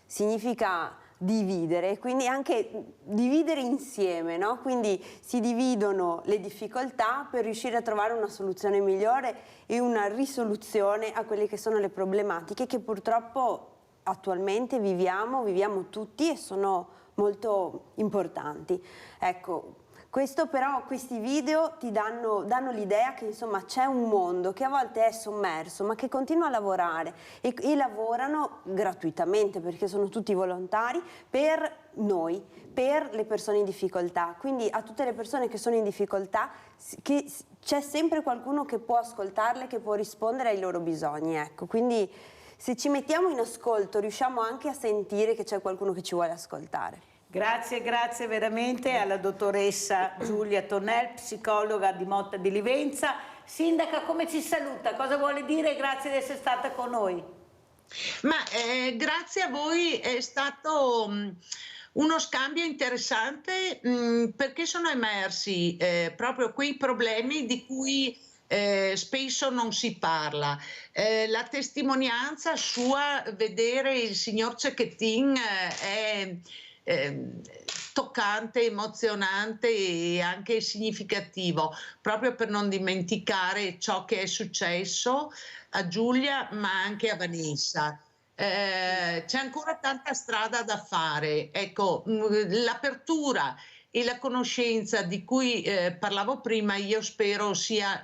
significa dividere, quindi anche dividere insieme, no? Quindi si dividono le difficoltà per riuscire a trovare una soluzione migliore e una risoluzione a quelle che sono le problematiche che purtroppo attualmente viviamo tutti e sono molto importanti. Ecco, questi video ti danno l'idea che insomma c'è un mondo che a volte è sommerso ma che continua a lavorare e lavorano gratuitamente perché sono tutti volontari per noi, per le persone in difficoltà. Quindi a tutte le persone che sono in difficoltà c'è sempre qualcuno che può ascoltarle, che può rispondere ai loro bisogni. Ecco, quindi se ci mettiamo in ascolto riusciamo anche a sentire che c'è qualcuno che ci vuole ascoltare. Grazie veramente alla dottoressa Giulia Tonnel, psicologa di Motta di Livenza. Sindaca, come ci saluta? Cosa vuole dire? Grazie di essere stata con noi. Grazie a voi, è stato uno scambio interessante perché sono emersi proprio quei problemi di cui spesso non si parla. La testimonianza sua, vedere il signor Cecchettin è toccante, emozionante e anche significativo, proprio per non dimenticare ciò che è successo a Giulia ma anche a Vanessa. C'è ancora tanta strada da fare. Ecco, l'apertura e la conoscenza di cui parlavo prima io spero sia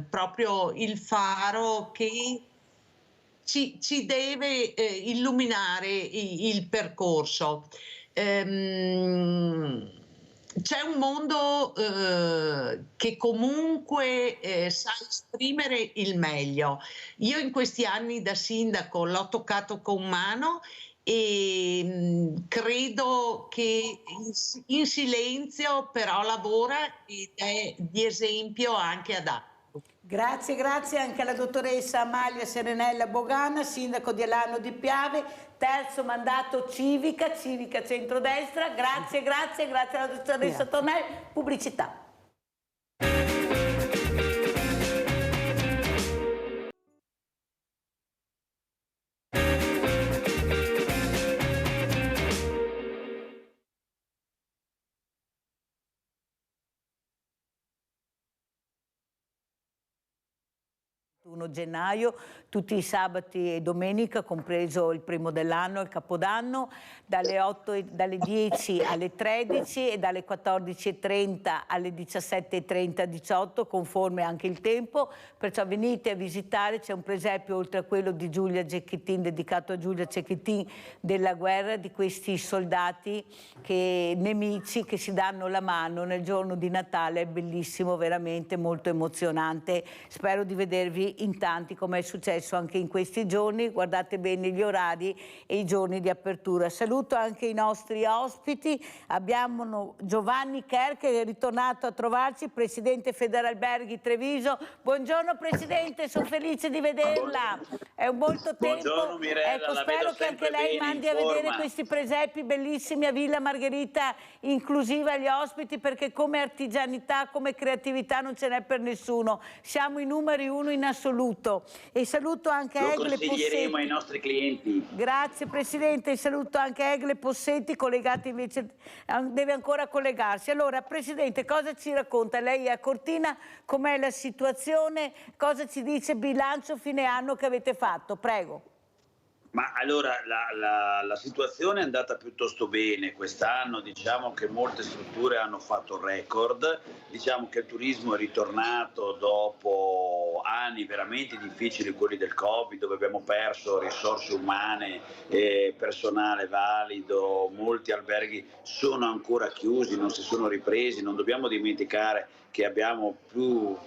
proprio il faro che ci deve illuminare il percorso. C'è un mondo che comunque sa esprimere il meglio. Io in questi anni da sindaco l'ho toccato con mano e credo che in silenzio però lavora ed è di esempio anche ad altri. Grazie anche alla dottoressa Amalia Serenella Bogana, sindaco di Alano di Piave, terzo mandato civica centrodestra. Grazie alla dottoressa Tonnel. Pubblicità. Gennaio, tutti i sabati e domenica, compreso il primo dell'anno, il Capodanno, dalle 10 alle 13 e dalle 14:30 alle 17:30-18, conforme anche il tempo, perciò venite a visitare. C'è un presepio oltre a quello di Giulia Cecchettin, dedicato a Giulia Cecchettin, della guerra, di questi soldati nemici che si danno la mano nel giorno di Natale. È bellissimo, veramente molto emozionante. Spero di vedervi in tanti, come è successo anche in questi giorni. Guardate bene gli orari e i giorni di apertura. Saluto anche i nostri ospiti. Abbiamo Giovanni Kerr, che è ritornato a trovarci, presidente Federalberghi Treviso. Buongiorno Presidente, sono felice di vederla. È un molto tempo. Buongiorno Mirella, ecco, spero che anche lei mandi a vedere questi presepi bellissimi a Villa Margherita, inclusiva agli ospiti, perché come artigianità, come creatività non ce n'è per nessuno. Siamo i numeri uno in assoluto. E saluto anche Lo Egle Possetti. consiglieremo ai nostri clienti. Grazie Presidente, e saluto anche Egle Possetti, collegati invece, deve ancora collegarsi. Allora Presidente, cosa ci racconta? Lei è a Cortina, com'è la situazione? Cosa ci dice bilancio fine anno che avete fatto? Prego. Ma allora la situazione è andata piuttosto bene quest'anno, diciamo che molte strutture hanno fatto record, diciamo che il turismo è ritornato dopo anni veramente difficili, quelli del Covid, dove abbiamo perso risorse umane, personale valido, molti alberghi sono ancora chiusi, non si sono ripresi. Non dobbiamo dimenticare che abbiamo più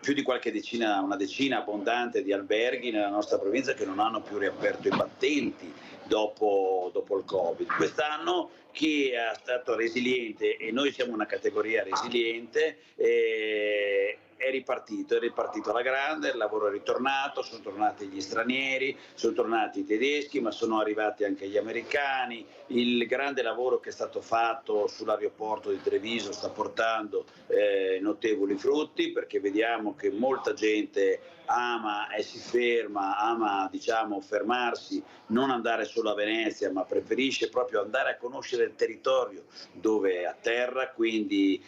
di qualche decina, una decina abbondante di alberghi nella nostra provincia che non hanno più riaperto i battenti dopo il Covid. Quest'anno chi è stato resiliente, e noi siamo una categoria resiliente, è ripartito alla grande, il lavoro è ritornato, sono tornati gli stranieri, sono tornati i tedeschi, ma sono arrivati anche gli americani. Il grande lavoro che è stato fatto sull'aeroporto di Treviso sta portando notevoli frutti, perché vediamo che molta gente ama e si ferma, ama fermarsi, non andare solo a Venezia, ma preferisce proprio andare a conoscere il territorio dove atterra, quindi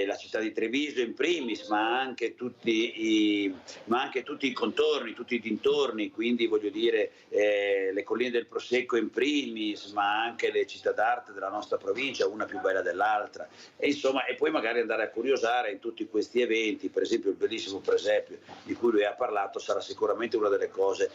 la città di Treviso in primis, ma anche tutti i contorni, tutti i dintorni, quindi voglio dire le colline del Prosecco in primis, ma anche le città d'arte della nostra provincia, una più bella dell'altra, e insomma, e poi magari andare a curiosare in tutti questi eventi. Per esempio il bellissimo presepio di cui lui ha parlato sarà sicuramente una delle cose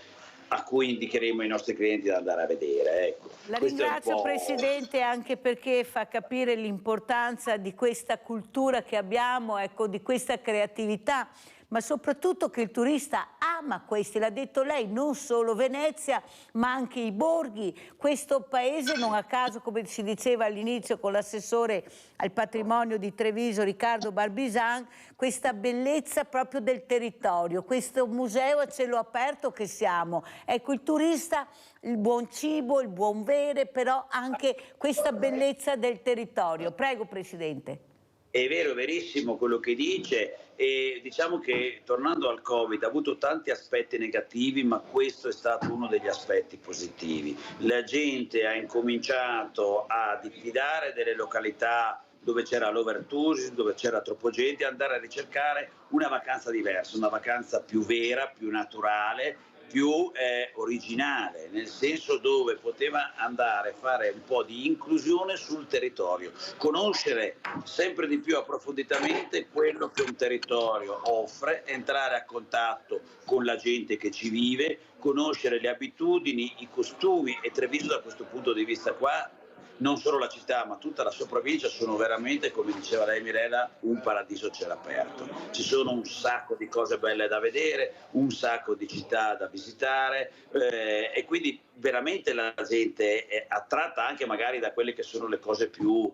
a cui indicheremo ai nostri clienti da andare a vedere. Ecco. La ringrazio Presidente, anche perché fa capire l'importanza di questa cultura che abbiamo, ecco, di questa creatività, ma soprattutto che il turista ama questi, l'ha detto lei, non solo Venezia, ma anche i borghi. Questo paese, non a caso, come si diceva all'inizio con l'assessore al patrimonio di Treviso, Riccardo Barbisan, questa bellezza proprio del territorio, questo museo a cielo aperto che siamo. Ecco, il turista, il buon cibo, il buon bere, però anche questa bellezza del territorio. Prego, Presidente. È vero, è verissimo quello che dice, e diciamo che tornando al Covid ha avuto tanti aspetti negativi, ma questo è stato uno degli aspetti positivi. La gente ha incominciato a diffidare delle località dove c'era l'overtourism, dove c'era troppo gente, andare a ricercare una vacanza diversa, una vacanza più vera, più naturale, più originale, nel senso dove poteva andare a fare un po' di inclusione sul territorio, conoscere sempre di più approfonditamente quello che un territorio offre, entrare a contatto con la gente che ci vive, conoscere le abitudini, i costumi, e Treviso da questo punto di vista qua, non solo la città ma tutta la sua provincia, sono veramente, come diceva lei Mirella, un paradiso a cielo aperto. Ci sono un sacco di cose belle da vedere, un sacco di città da visitare, e quindi veramente la gente è attratta anche magari da quelle che sono le cose più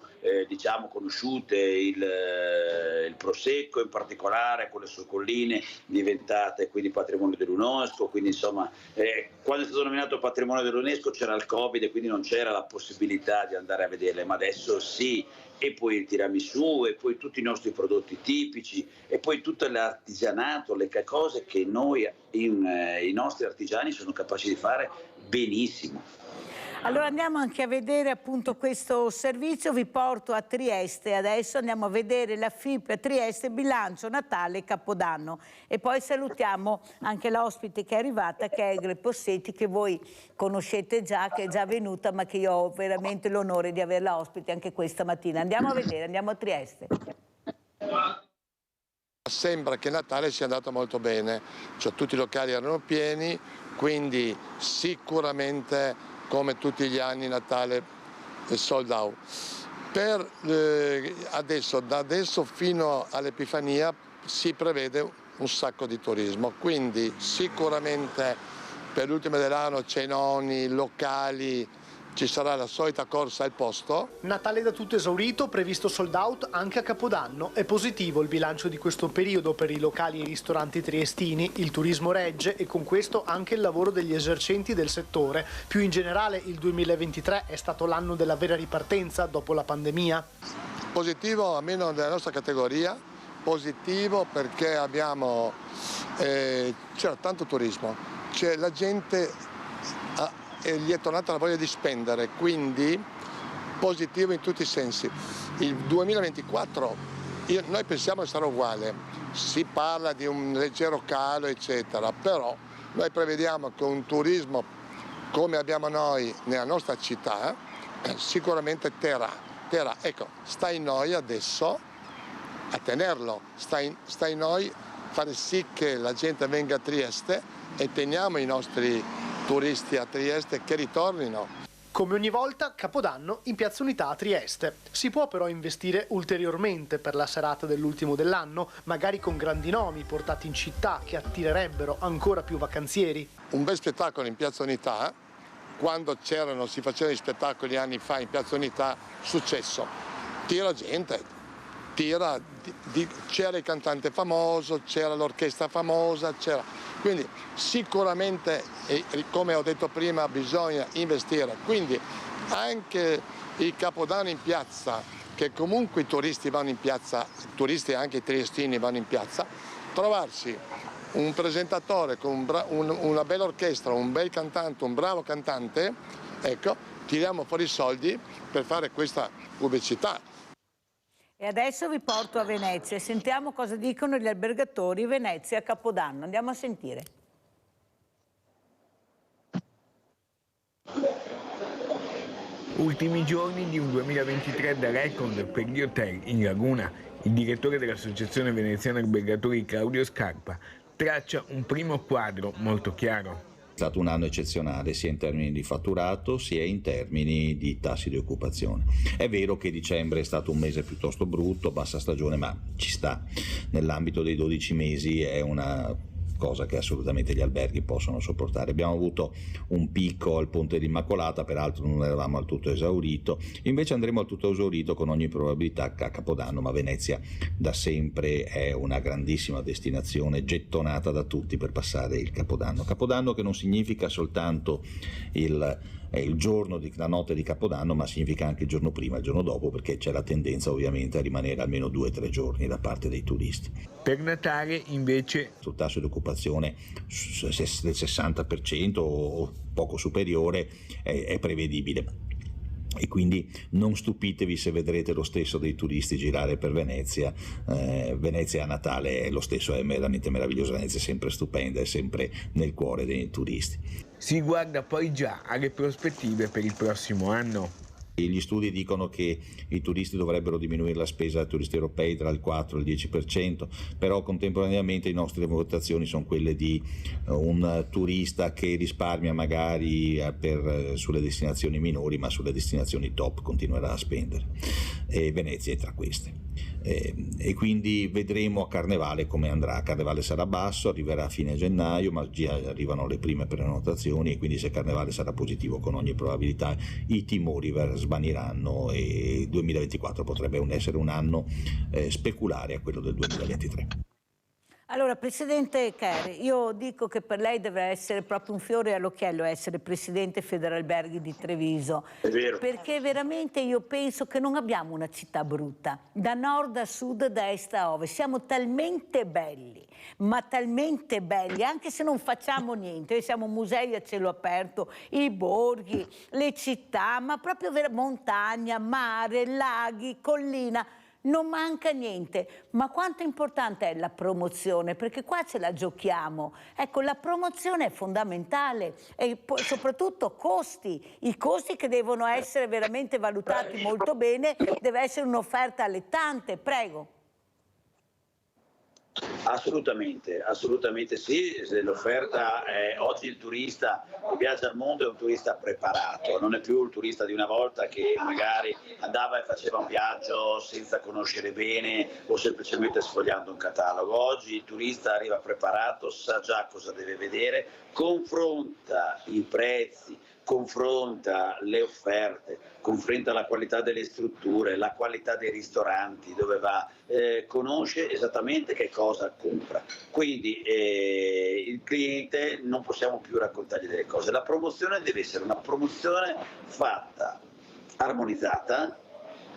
conosciute, il Prosecco in particolare con le sue colline diventate quindi patrimonio dell'UNESCO, quindi insomma quando è stato nominato patrimonio dell'UNESCO c'era il Covid e quindi non c'era la possibilità di andare a vederle, ma adesso sì. E poi il tiramisù, e poi tutti i nostri prodotti tipici, e poi tutto l'artigianato, le cose che noi, i nostri artigiani sono capaci di fare benissimo. Allora andiamo anche a vedere appunto questo servizio, vi porto a Trieste, adesso andiamo a vedere la FIP a Trieste, bilancio Natale e Capodanno, e poi salutiamo anche l'ospite che è arrivata, che è Egre Possetti, che voi conoscete già, che è già venuta, ma che io ho veramente l'onore di averla ospite anche questa mattina. Andiamo a vedere, andiamo a Trieste. Sembra che Natale sia andato molto bene, cioè tutti i locali erano pieni, quindi sicuramente come tutti gli anni Natale è sold out. Per da adesso fino all'Epifania si prevede un sacco di turismo, quindi sicuramente per l'ultimo dell'anno cenoni, locali, ci sarà la solita corsa al posto. Natale da tutto esaurito, previsto sold out anche a Capodanno. È positivo il bilancio di questo periodo per i locali e i ristoranti triestini, il turismo regge e con questo anche il lavoro degli esercenti del settore. Più in generale il 2023 è stato l'anno della vera ripartenza dopo la pandemia. Positivo almeno nella nostra categoria, positivo perché c'era tanto turismo, cioè la gente gli è tornata la voglia di spendere, quindi positivo in tutti i sensi. Il 2024 noi pensiamo che sarà uguale, si parla di un leggero calo eccetera, però noi prevediamo che un turismo come abbiamo noi nella nostra città sicuramente terrà. Ecco, sta in noi adesso a tenerlo, sta in noi fare sì che la gente venga a Trieste e teniamo i nostri turisti a Trieste che ritornino. Come ogni volta, Capodanno in Piazza Unità a Trieste. Si può però investire ulteriormente per la serata dell'ultimo dell'anno, magari con grandi nomi portati in città che attirerebbero ancora più vacanzieri. Un bel spettacolo in Piazza Unità, quando si facevano gli spettacoli anni fa in Piazza Unità, successo. Tira gente, c'era il cantante famoso, c'era l'orchestra famosa, quindi sicuramente, come ho detto prima, bisogna investire. Quindi anche il Capodanno in piazza, che comunque i turisti vanno in piazza, i turisti e anche i triestini vanno in piazza, trovarsi un presentatore con una bella orchestra, un bel cantante, un bravo cantante, ecco, tiriamo fuori i soldi per fare questa pubblicità. E adesso vi porto a Venezia e sentiamo cosa dicono gli albergatori Venezia a Capodanno. Andiamo a sentire. Ultimi giorni di un 2023 da record per gli hotel in Laguna. Il direttore dell'Associazione Veneziana Albergatori, Claudio Scarpa, traccia un primo quadro molto chiaro. È stato un anno eccezionale sia in termini di fatturato sia in termini di tassi di occupazione. È vero che dicembre è stato un mese piuttosto brutto, bassa stagione, ma ci sta. Nell'ambito dei 12 mesi è una cosa che assolutamente gli alberghi possono sopportare. Abbiamo avuto un picco al Ponte dell'Immacolata, peraltro non eravamo al tutto esaurito, invece andremo al tutto esaurito con ogni probabilità a Capodanno, ma Venezia da sempre è una grandissima destinazione gettonata da tutti per passare il Capodanno. Capodanno che non significa soltanto il giorno la notte di Capodanno, ma significa anche il giorno prima, il giorno dopo, perché c'è la tendenza ovviamente a rimanere almeno 2 o 3 giorni da parte dei turisti. Per Natale invece sul tasso di occupazione del 60% o poco superiore è prevedibile. E quindi non stupitevi se vedrete lo stesso dei turisti girare per Venezia. Venezia a Natale è lo stesso, è veramente meravigliosa. Venezia è sempre stupenda, è sempre nel cuore dei turisti. Si guarda poi già alle prospettive per il prossimo anno. Gli studi dicono che i turisti dovrebbero diminuire la spesa dei turisti europei tra il 4 e il 10%, però contemporaneamente le nostre valutazioni sono quelle di un turista che risparmia magari sulle destinazioni minori, ma sulle destinazioni top continuerà a spendere. E Venezia è tra queste. E quindi vedremo a Carnevale come andrà. Carnevale sarà basso, arriverà a fine gennaio, ma già arrivano le prime prenotazioni e quindi se Carnevale sarà positivo con ogni probabilità i timori svaniranno e il 2024 potrebbe essere un anno speculare a quello del 2023. Allora, Presidente Kerr, io dico che per lei deve essere proprio un fiore all'occhiello essere Presidente Federalberghi di Treviso. È vero. Perché veramente io penso che non abbiamo una città brutta, da nord a sud, da est a ovest. Siamo talmente belli, ma talmente belli, anche se non facciamo niente. Noi siamo musei a cielo aperto, i borghi, le città, ma proprio montagna, mare, laghi, collina. Non manca niente, ma quanto importante è la promozione, perché qua ce la giochiamo. Ecco, la promozione è fondamentale e soprattutto costi, i costi che devono essere veramente valutati molto bene, deve essere un'offerta allettante, prego. Assolutamente, assolutamente sì, l'offerta oggi il turista che viaggia al mondo è un turista preparato, non è più il turista di una volta che magari andava e faceva un viaggio senza conoscere bene o semplicemente sfogliando un catalogo. Oggi il turista arriva preparato, sa già cosa deve vedere, confronta i prezzi, confronta le offerte, confronta la qualità delle strutture, la qualità dei ristoranti dove va, conosce esattamente che cosa compra. Quindi il cliente non possiamo più raccontargli delle cose. La promozione deve essere una promozione fatta, armonizzata,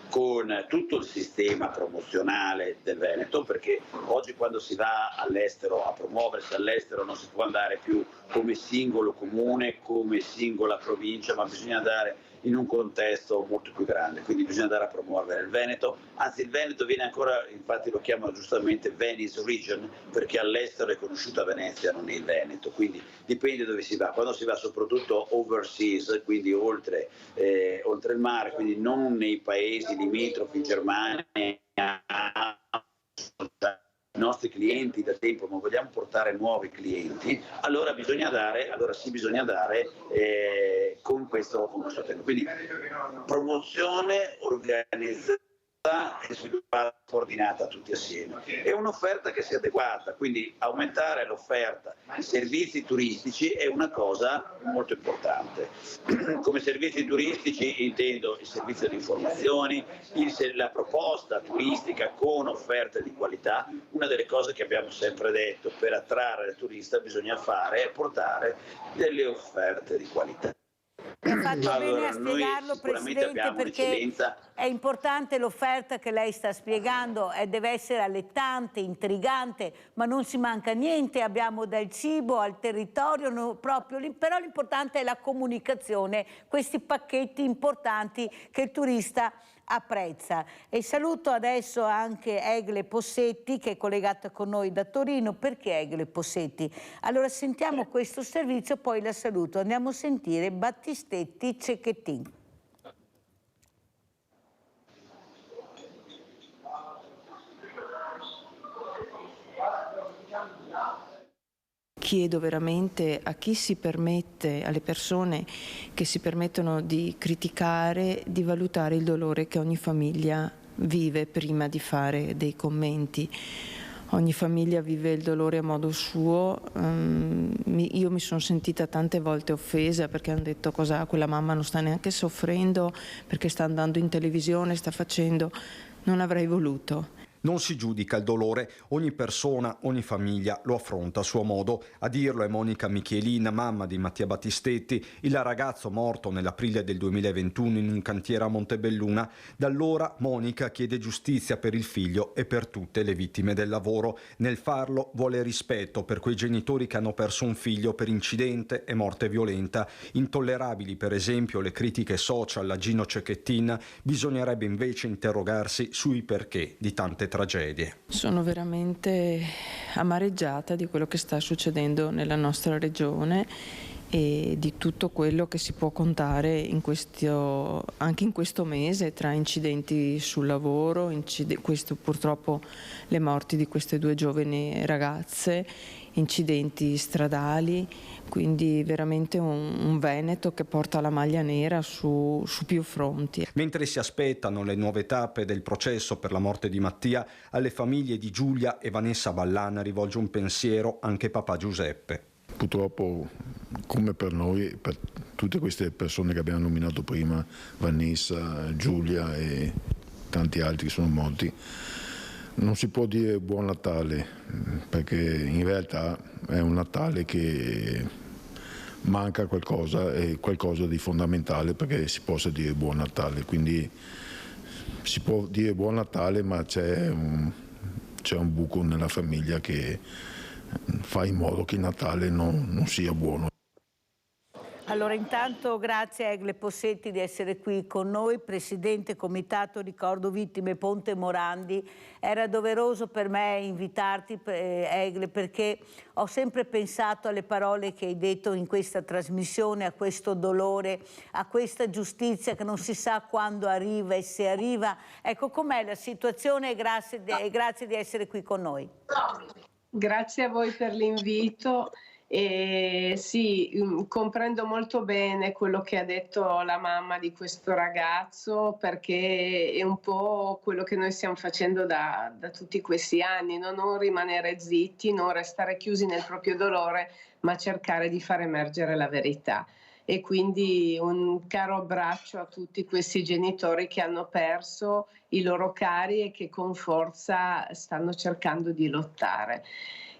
con tutto il sistema promozionale del Veneto, perché oggi quando si va all'estero a promuoversi all'estero non si può andare più come singolo comune, come singola provincia, ma bisogna andare in un contesto molto più grande, quindi bisogna andare a promuovere il Veneto, anzi il Veneto viene ancora, infatti lo chiamano giustamente Venice Region, perché all'estero è conosciuta Venezia, non il Veneto, quindi dipende dove si va, quando si va soprattutto overseas, quindi oltre il mare, quindi non nei paesi limitrofi, Germania, i nostri clienti da tempo, ma vogliamo portare nuovi clienti, allora bisogna andare con questo tema. Quindi promozione, organizzazione e sviluppata, coordinata tutti assieme. È un'offerta che sia adeguata, quindi aumentare l'offerta di servizi turistici è una cosa molto importante. Come servizi turistici intendo il servizio di informazioni, la proposta turistica con offerte di qualità. Una delle cose che abbiamo sempre detto, per attrarre il turista bisogna fare è portare delle offerte di qualità. Mi ha fatto bene a noi spiegarlo, sicuramente Presidente, perché è importante l'offerta che lei sta spiegando e deve essere allettante, intrigante, ma non si manca niente, abbiamo dal cibo al territorio, però l'importante è la comunicazione, questi pacchetti importanti che il turista apprezza. E saluto adesso anche Egle Possetti, che è collegata con noi da Torino. Perché Egle Possetti? Allora sentiamo questo servizio, poi la saluto. Andiamo a sentire Battistetti Cecchettin. Chiedo veramente a chi si permette, alle persone che si permettono di criticare, di valutare il dolore che ogni famiglia vive prima di fare dei commenti. Ogni famiglia vive il dolore a modo suo. Io mi sono sentita tante volte offesa perché hanno detto cosa quella mamma non sta neanche soffrendo perché sta andando in televisione, sta facendo. Non avrei voluto. Non si giudica il dolore, ogni persona, ogni famiglia lo affronta a suo modo. A dirlo è Monica Michelin, mamma di Mattia Battistetti, il ragazzo morto nell'aprile del 2021 in un cantiere a Montebelluna. Da allora Monica chiede giustizia per il figlio e per tutte le vittime del lavoro. Nel farlo vuole rispetto per quei genitori che hanno perso un figlio per incidente e morte violenta. Intollerabili per esempio le critiche social a Gino Cecchettin, bisognerebbe invece interrogarsi sui perché di tante tragedie. Sono veramente amareggiata di quello che sta succedendo nella nostra regione e di tutto quello che si può contare anche in questo mese tra incidenti sul lavoro, purtroppo le morti di queste due giovani ragazze, incidenti stradali, quindi veramente un Veneto che porta la maglia nera su più fronti. Mentre si aspettano le nuove tappe del processo per la morte di Mattia, alle famiglie di Giulia e Vanessa Ballan rivolge un pensiero anche papà Giuseppe. Purtroppo, come per noi, per tutte queste persone che abbiamo nominato prima, Vanessa, Giulia e tanti altri che sono morti, non si può dire buon Natale, perché in realtà è un Natale che manca qualcosa, è qualcosa di fondamentale perché si possa dire buon Natale. Quindi si può dire buon Natale, ma c'è un buco nella famiglia che fa in modo che il Natale non sia buono. Allora intanto grazie a Egle Possetti di essere qui con noi, Presidente Comitato Ricordo Vittime Ponte Morandi. Era doveroso per me invitarti, Egle, perché ho sempre pensato alle parole che hai detto in questa trasmissione, a questo dolore, a questa giustizia che non si sa quando arriva e se arriva. Ecco, com'è la situazione e grazie di essere qui con noi. Grazie a voi per l'invito. Sì, comprendo molto bene quello che ha detto la mamma di questo ragazzo, perché è un po' quello che noi stiamo facendo da tutti questi anni, no? Non rimanere zitti, non restare chiusi nel proprio dolore, ma cercare di far emergere la verità. E quindi un caro abbraccio a tutti questi genitori che hanno perso i loro cari e che con forza stanno cercando di lottare.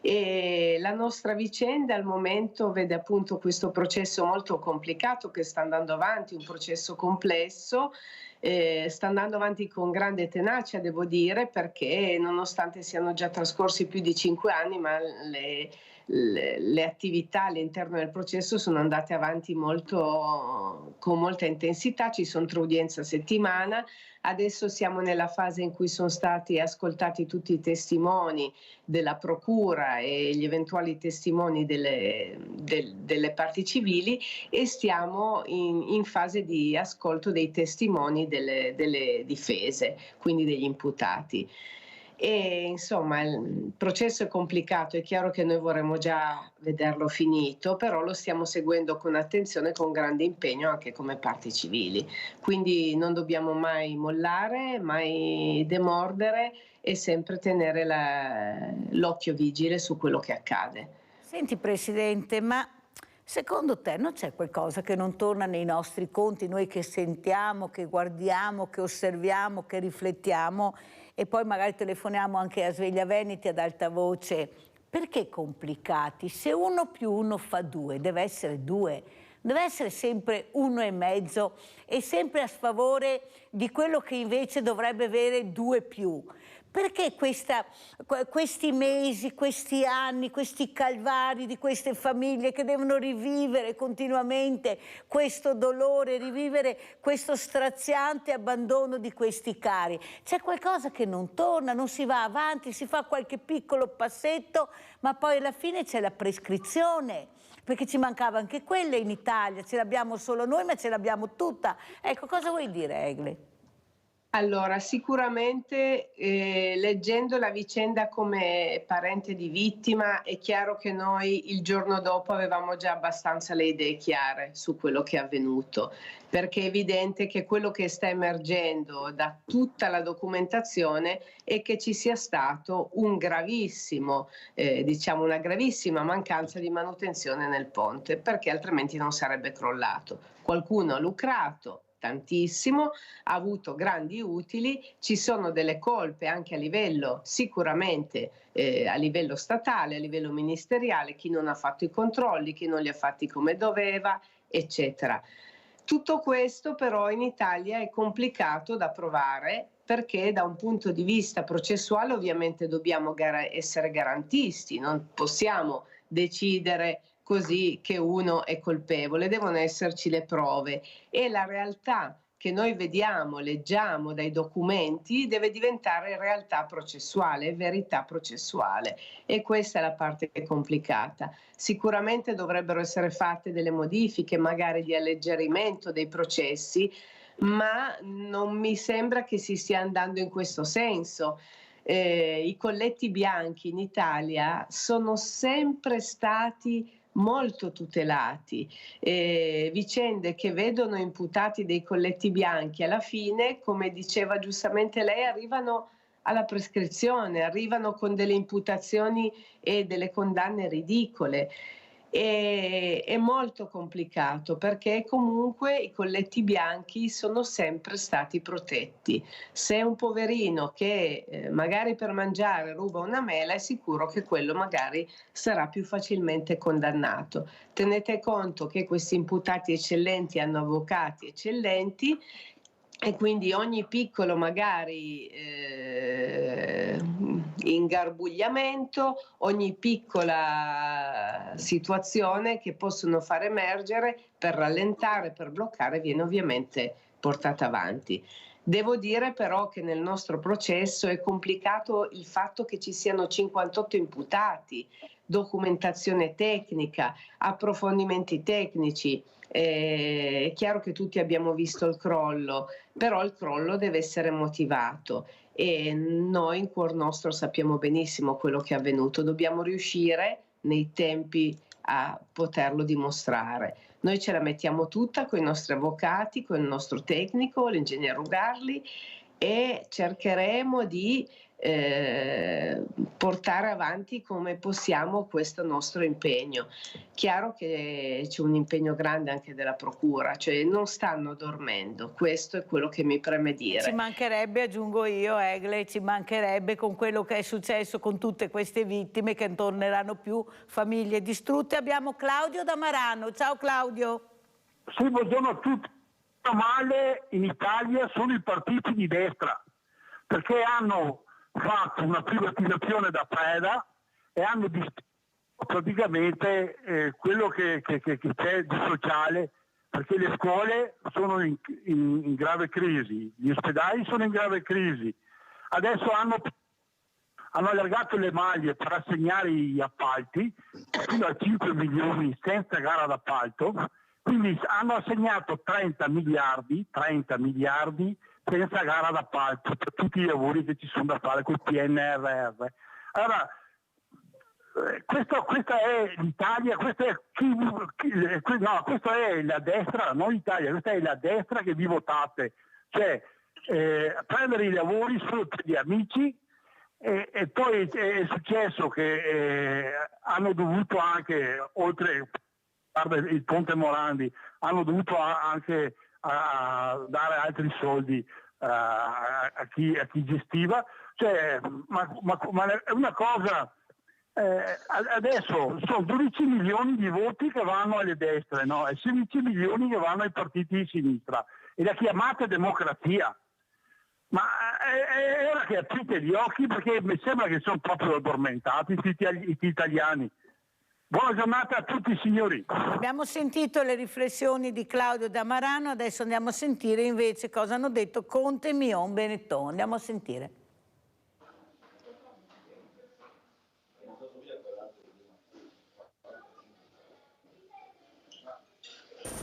E la nostra vicenda al momento vede appunto questo processo molto complicato che sta andando avanti, un processo complesso, sta andando avanti con grande tenacia, devo dire, perché nonostante siano già trascorsi più di 5 anni, ma le attività all'interno del processo sono andate avanti con molta intensità. Ci sono 3 udienze a settimana. Adesso siamo nella fase in cui sono stati ascoltati tutti i testimoni della procura e gli eventuali testimoni delle parti civili e stiamo in fase di ascolto dei testimoni delle difese, quindi degli imputati. E insomma il processo è complicato, è chiaro che noi vorremmo già vederlo finito, però lo stiamo seguendo con attenzione e con grande impegno anche come parti civili. Quindi non dobbiamo mai mollare, mai demordere e sempre tenere l'occhio vigile su quello che accade. Senti Presidente, ma secondo te non c'è qualcosa che non torna nei nostri conti, noi che sentiamo, che guardiamo, che osserviamo, che riflettiamo e poi magari telefoniamo anche a Sveglia Veneti ad alta voce? Perché complicati? Se 1 più 1 fa 2, deve essere 2. Deve essere sempre 1,5 e sempre a sfavore di quello che invece dovrebbe avere 2 più. Perché questi mesi, questi anni, questi calvari di queste famiglie che devono rivivere continuamente questo dolore, rivivere questo straziante abbandono di questi cari? C'è qualcosa che non torna, non si va avanti, si fa qualche piccolo passetto, ma poi alla fine c'è la prescrizione. Perché ci mancava anche quella in Italia, ce l'abbiamo solo noi ma ce l'abbiamo tutta. Ecco, cosa vuoi dire Egle? Allora, sicuramente leggendo la vicenda come parente di vittima è chiaro che noi il giorno dopo avevamo già abbastanza le idee chiare su quello che è avvenuto, perché è evidente che quello che sta emergendo da tutta la documentazione è che ci sia stato un gravissimo, una gravissima mancanza di manutenzione nel ponte, perché altrimenti non sarebbe crollato. Qualcuno ha lucrato tantissimo, ha avuto grandi utili, ci sono delle colpe anche a livello sicuramente a livello statale, a livello ministeriale, chi non ha fatto i controlli, chi non li ha fatti come doveva, eccetera. Tutto questo però in Italia è complicato da provare perché da un punto di vista processuale ovviamente dobbiamo essere garantisti, non possiamo decidere così che uno è colpevole, devono esserci le prove e la realtà che noi vediamo, leggiamo dai documenti deve diventare realtà processuale, verità processuale e questa è la parte che è complicata. Sicuramente dovrebbero essere fatte delle modifiche, magari di alleggerimento dei processi, ma non mi sembra che si stia andando in questo senso. I colletti bianchi in Italia sono sempre stati molto tutelati, vicende che vedono imputati dei colletti bianchi alla fine, come diceva giustamente lei, arrivano alla prescrizione, arrivano con delle imputazioni e delle condanne ridicole. È molto complicato perché comunque i colletti bianchi sono sempre stati protetti. Se un poverino che magari per mangiare ruba una mela è sicuro che quello magari sarà più facilmente condannato. Tenete conto che questi imputati eccellenti hanno avvocati eccellenti e quindi ogni piccolo magari ingarbugliamento, ogni piccola situazione che possono far emergere per rallentare, per bloccare, viene ovviamente portata avanti. Devo dire però che nel nostro processo è complicato il fatto che ci siano 58 imputati, documentazione tecnica, approfondimenti tecnici. È chiaro che tutti abbiamo visto il crollo, però il crollo deve essere motivato e noi in cuor nostro sappiamo benissimo quello che è avvenuto, dobbiamo riuscire nei tempi a poterlo dimostrare. Noi ce la mettiamo tutta con i nostri avvocati, con il nostro tecnico, l'ingegnere Ugarli e cercheremo di portare avanti come possiamo questo nostro impegno. Chiaro che c'è un impegno grande anche della procura, cioè non stanno dormendo, questo è quello che mi preme dire. Ci mancherebbe, aggiungo io Egle, ci mancherebbe con quello che è successo con tutte queste vittime che non torneranno più, famiglie distrutte. Abbiamo Claudio da Marano, ciao Claudio. Sì, buongiorno a tutti. Male in Italia sono i partiti di destra perché hanno fatto una privatizzazione da preda e hanno distrutto praticamente quello che c'è di sociale, perché le scuole sono in grave crisi, gli ospedali sono in grave crisi, adesso hanno allargato le maglie per assegnare gli appalti fino a 5 milioni senza gara d'appalto, quindi hanno assegnato 30 miliardi senza gara d'appalto per tutti i lavori che ci sono da fare col PNRR. Allora, questa è l'Italia, questa è la destra, non l'Italia, questa è la destra che vi votate, cioè prendere i lavori solo per gli amici. E poi è successo che hanno dovuto anche, oltre il Ponte Morandi, hanno dovuto anche dare altri soldi a chi gestiva. Cioè, ma è una cosa, adesso sono 12 milioni di voti che vanno alle destre, no? E 16 milioni che vanno ai partiti di sinistra. E la chiamate democrazia. Ma è ora che aprite gli occhi, perché mi sembra che sono proprio addormentati gli italiani. Buona giornata a tutti signori. Abbiamo sentito le riflessioni di Claudio Damarano, adesso andiamo a sentire invece cosa hanno detto Conte, Mion, Benetton. Andiamo a sentire.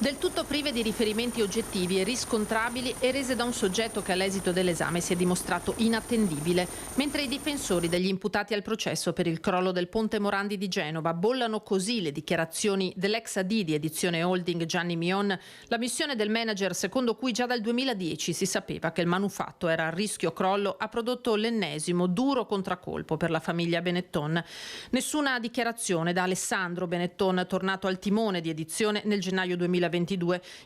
Del tutto prive di riferimenti oggettivi e riscontrabili e rese da un soggetto che all'esito dell'esame si è dimostrato inattendibile, mentre i difensori degli imputati al processo per il crollo del Ponte Morandi di Genova bollano così le dichiarazioni dell'ex AD di Edizione Holding Gianni Mion, la missione del manager secondo cui già dal 2010 si sapeva che il manufatto era a rischio crollo ha prodotto l'ennesimo duro contraccolpo per la famiglia Benetton. Nessuna dichiarazione da Alessandro Benetton, tornato al timone di Edizione nel gennaio 2022.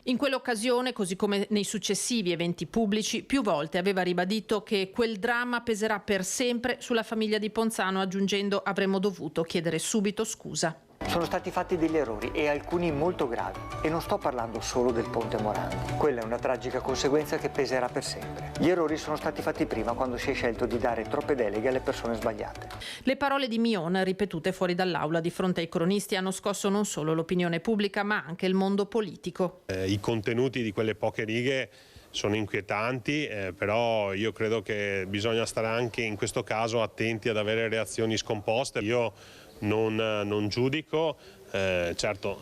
In quell'occasione, così come nei successivi eventi pubblici, più volte aveva ribadito che quel dramma peserà per sempre sulla famiglia di Ponzano, aggiungendo: avremmo dovuto chiedere subito scusa. Sono stati fatti degli errori e alcuni molto gravi, e non sto parlando solo del Ponte Morandi. Quella è una tragica conseguenza che peserà per sempre. Gli errori sono stati fatti prima, quando si è scelto di dare troppe deleghe alle persone sbagliate. Le parole di Mion, ripetute fuori dall'aula di fronte ai cronisti, hanno scosso non solo l'opinione pubblica ma anche il mondo politico. I contenuti di quelle poche righe sono inquietanti, però io credo che bisogna stare anche in questo caso attenti ad avere reazioni scomposte. Io non giudico, certo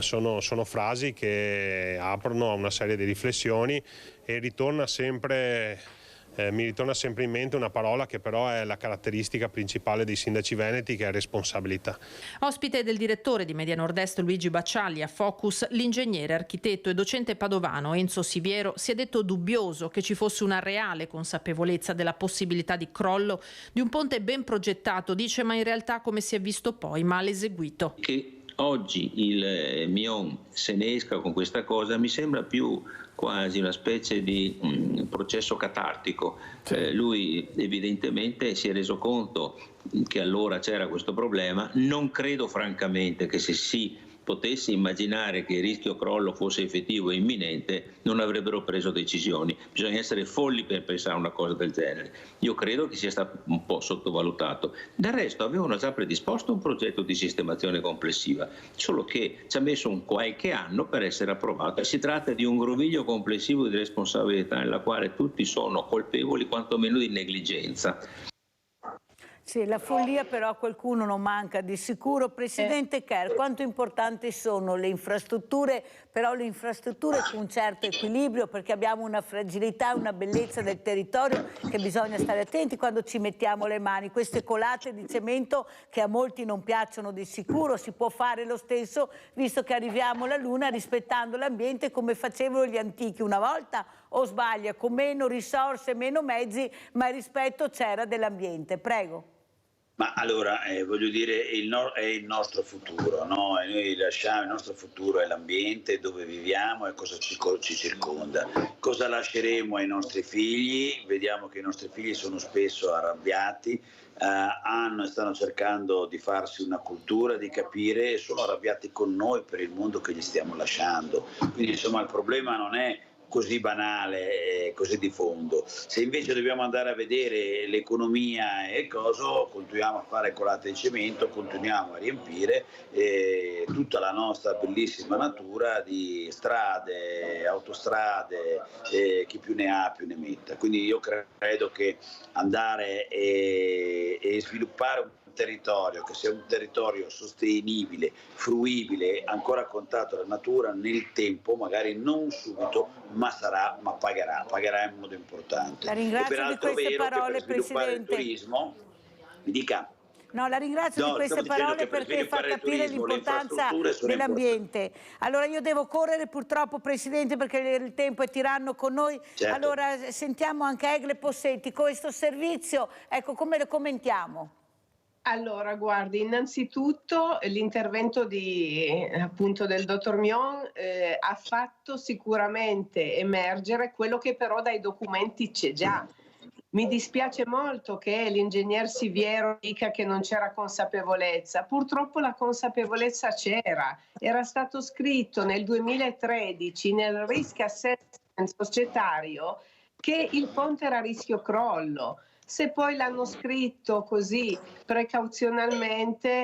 sono frasi che aprono a una serie di riflessioni e mi ritorna sempre in mente una parola che però è la caratteristica principale dei sindaci veneti, che è responsabilità. Ospite del direttore di Media Nord-Est Luigi Baccialli a Focus, l'ingegnere, architetto e docente padovano Enzo Siviero si è detto dubbioso che ci fosse una reale consapevolezza della possibilità di crollo di un ponte ben progettato, dice, ma in realtà, come si è visto poi, mal eseguito. Che oggi il Mion se ne esca con questa cosa mi sembra più quasi una specie di processo catartico. Lui evidentemente si è reso conto che allora c'era questo problema. Non credo francamente che se si potesse immaginare che il rischio crollo fosse effettivo e imminente non avrebbero preso decisioni. Bisogna essere folli per pensare a una cosa del genere. Io credo che sia stato un po' sottovalutato. Del resto avevano già predisposto un progetto di sistemazione complessiva, solo che ci ha messo un qualche anno per essere approvato. Si tratta di un groviglio complessivo di responsabilità nella quale tutti sono colpevoli quantomeno di negligenza. Sì, la follia però a qualcuno non manca di sicuro. Presidente Kerr, quanto importanti sono le infrastrutture, però le infrastrutture con un certo equilibrio, perché abbiamo una fragilità, una bellezza del territorio che bisogna stare attenti quando ci mettiamo le mani. Queste colate di cemento che a molti non piacciono di sicuro, si può fare lo stesso visto che arriviamo alla Luna rispettando l'ambiente come facevano gli antichi una volta, o sbaglia, con meno risorse, meno mezzi, ma il rispetto c'era dell'ambiente. Prego. Ma allora, voglio dire, è il nostro futuro, no? E noi lasciamo, il nostro futuro è l'ambiente dove viviamo e cosa ci circonda. Cosa lasceremo ai nostri figli? Vediamo che i nostri figli sono spesso arrabbiati, hanno e stanno cercando di farsi una cultura, di capire, e sono arrabbiati con noi per il mondo che gli stiamo lasciando. Quindi insomma il problema non è così banale, così di fondo. Se invece dobbiamo andare a vedere l'economia e cosa, continuiamo a fare colate di cemento, continuiamo a riempire tutta la nostra bellissima natura di strade, autostrade, chi più ne ha più ne metta. Quindi io credo che andare e sviluppare un territorio che sia un territorio sostenibile, fruibile, ancora a contatto dalla natura nel tempo, magari non subito, ma pagherà in modo importante. La ringrazio e peraltro di queste è vero parole, che per sviluppare Presidente. il turismo, mi dica. No, la ringrazio di queste parole perché fa capire l'importanza dell'ambiente. Allora io devo correre purtroppo, Presidente, perché il tempo è tiranno con noi. Certo. Allora sentiamo anche Egle Possetti, questo servizio, ecco, come lo commentiamo? Allora, guardi, innanzitutto l'intervento appunto del dottor Mion ha fatto sicuramente emergere quello che però dai documenti c'è già. Mi dispiace molto che l'ingegner Siviero dica che non c'era consapevolezza. Purtroppo la consapevolezza c'era. Era stato scritto nel 2013 nel risk assessment societario che il ponte era a rischio crollo. Se poi l'hanno scritto così precauzionalmente,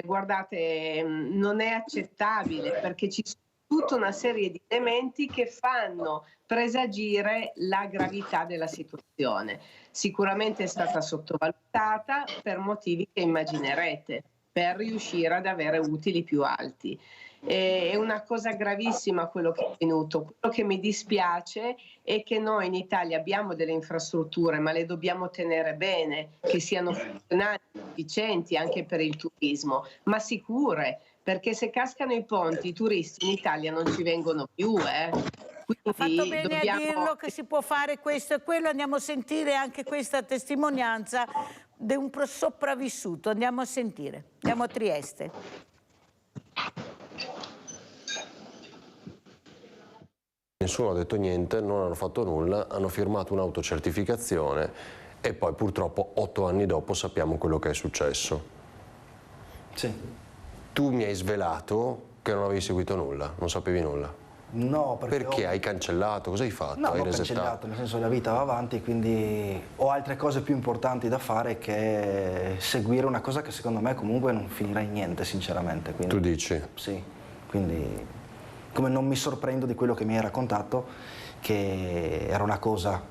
guardate, non è accettabile, perché ci sono tutta una serie di elementi che fanno presagire la gravità della situazione. Sicuramente è stata sottovalutata per motivi che immaginerete, per riuscire ad avere utili più alti. È una cosa gravissima quello che è avvenuto. Quello che mi dispiace è che noi in Italia abbiamo delle infrastrutture, ma le dobbiamo tenere bene, che siano funzionali, efficienti anche per il turismo, ma sicure, perché se cascano i ponti, i turisti in Italia non ci vengono più. Quindi ha fatto bene a dirlo che si può fare questo e quello. Andiamo a sentire anche questa testimonianza di un sopravvissuto. Andiamo a sentire. Andiamo a Trieste. Nessuno ha detto niente, non hanno fatto nulla, hanno firmato un'autocertificazione e poi purtroppo 8 anni dopo sappiamo quello che è successo. Sì. Tu mi hai svelato che non avevi seguito nulla, non sapevi nulla. No, perché hai cancellato? Cosa hai fatto? No, hai non ho cancellato, nel senso che la vita va avanti, quindi ho altre cose più importanti da fare che seguire una cosa che secondo me comunque non finirà in niente, sinceramente. Quindi, tu dici? Sì, quindi come non mi sorprendo di quello che mi hai raccontato, che era una cosa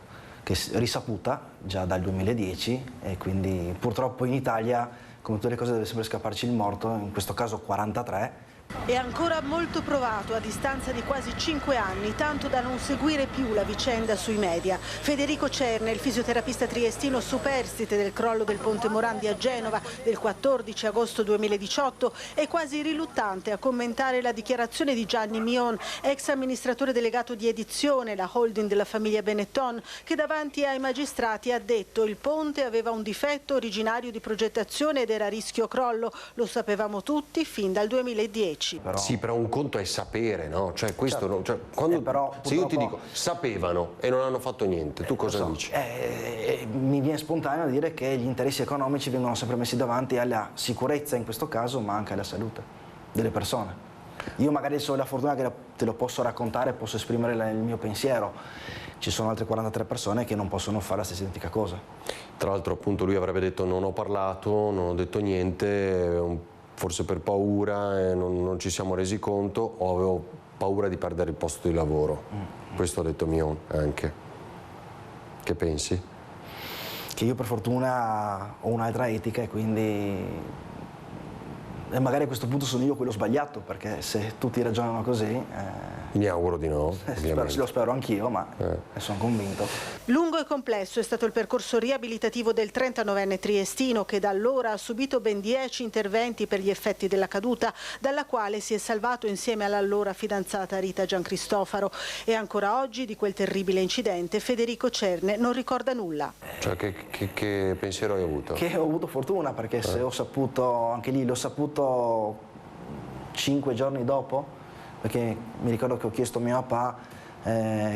che risaputa già dal 2010 e quindi purtroppo in Italia, come tutte le cose, deve sempre scapparci il morto, in questo caso 43. È ancora molto provato a distanza di quasi 5 anni, tanto da non seguire più la vicenda sui media. Federico Cerne, il fisioterapista triestino superstite del crollo del Ponte Morandi a Genova del 14 agosto 2018, è quasi riluttante a commentare la dichiarazione di Gianni Mion, ex amministratore delegato di Edizione, la holding della famiglia Benetton, che davanti ai magistrati ha detto il ponte aveva un difetto originario di progettazione ed era a rischio crollo. Lo sapevamo tutti fin dal 2010. Però... Sì, però un conto è sapere, no? Cioè questo, certo. No, cioè, quando... però, se io ti dico sapevano e non hanno fatto niente, tu cosa dici? Mi viene spontaneo dire che gli interessi economici vengono sempre messi davanti alla sicurezza in questo caso, ma anche alla salute delle persone. Io magari ho la fortuna che te lo posso raccontare, posso esprimere il mio pensiero. Ci sono altre 43 persone che non possono fare la stessa identica cosa. Tra l'altro appunto lui avrebbe detto non ho parlato, non ho detto niente, forse per paura, non ci siamo resi conto, o avevo paura di perdere il posto di lavoro. Questo ha detto Mion anche. Che pensi? Che io per fortuna ho un'altra etica e quindi magari a questo punto sono io quello sbagliato, perché se tutti ragionano così... Mi auguro di no. Lo spero anch'io, ma ne sono convinto. Lungo e complesso è stato il percorso riabilitativo del 39enne triestino, che da allora ha subito ben 10 interventi per gli effetti della caduta, dalla quale si è salvato insieme all'allora fidanzata Rita Giancristofaro. E ancora oggi di quel terribile incidente Federico Cerne non ricorda nulla. Cioè che pensiero hai avuto? Che ho avuto fortuna, perché se ho saputo, anche lì l'ho saputo 5 giorni dopo, perché mi ricordo che ho chiesto a mio papà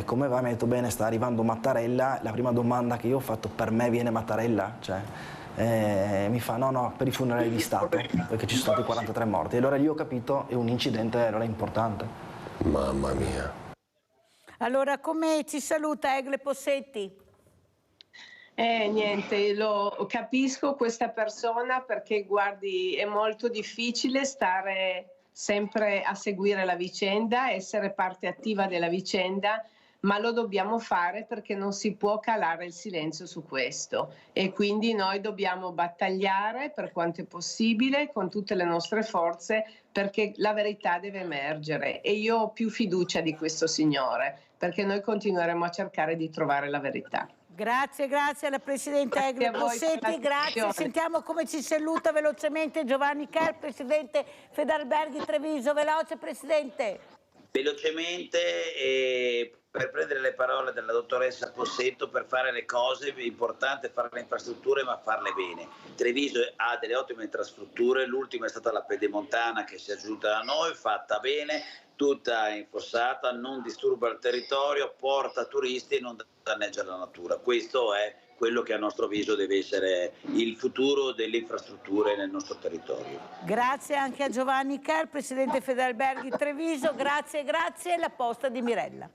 come va, mi ha detto bene, sta arrivando Mattarella. La prima domanda che io ho fatto: per me viene Mattarella? Cioè, mi fa no, per i funerali di Stato, perché ci sono stati 43 morti. E allora lì ho capito, è un incidente, allora è importante. Mamma mia. Allora, come ci saluta Egle Possetti? Niente, lo capisco questa persona, perché guardi, è molto difficile stare sempre a seguire la vicenda, essere parte attiva della vicenda, ma lo dobbiamo fare perché non si può calare il silenzio su questo e quindi noi dobbiamo battagliare per quanto è possibile con tutte le nostre forze perché la verità deve emergere e io ho più fiducia di questo signore perché noi continueremo a cercare di trovare la verità. Grazie, grazie alla Presidente Egli Bossetti, grazie. Sentiamo come ci saluta velocemente Giovanni Kerr, Presidente Federalberghi Treviso. Veloce, Presidente. Velocemente, per prendere le parole della dottoressa Possetto, per fare le cose è importante fare le infrastrutture ma farle bene. Treviso ha delle ottime infrastrutture, l'ultima è stata la Pedemontana che si è aggiunta da noi, fatta bene, tutta infossata, non disturba il territorio, porta turisti e non danneggia la natura. Questo è quello che a nostro avviso deve essere il futuro delle infrastrutture nel nostro territorio. Grazie anche a Giovanni Kerr, Presidente Federalberghi Treviso, grazie, la posta di Mirella.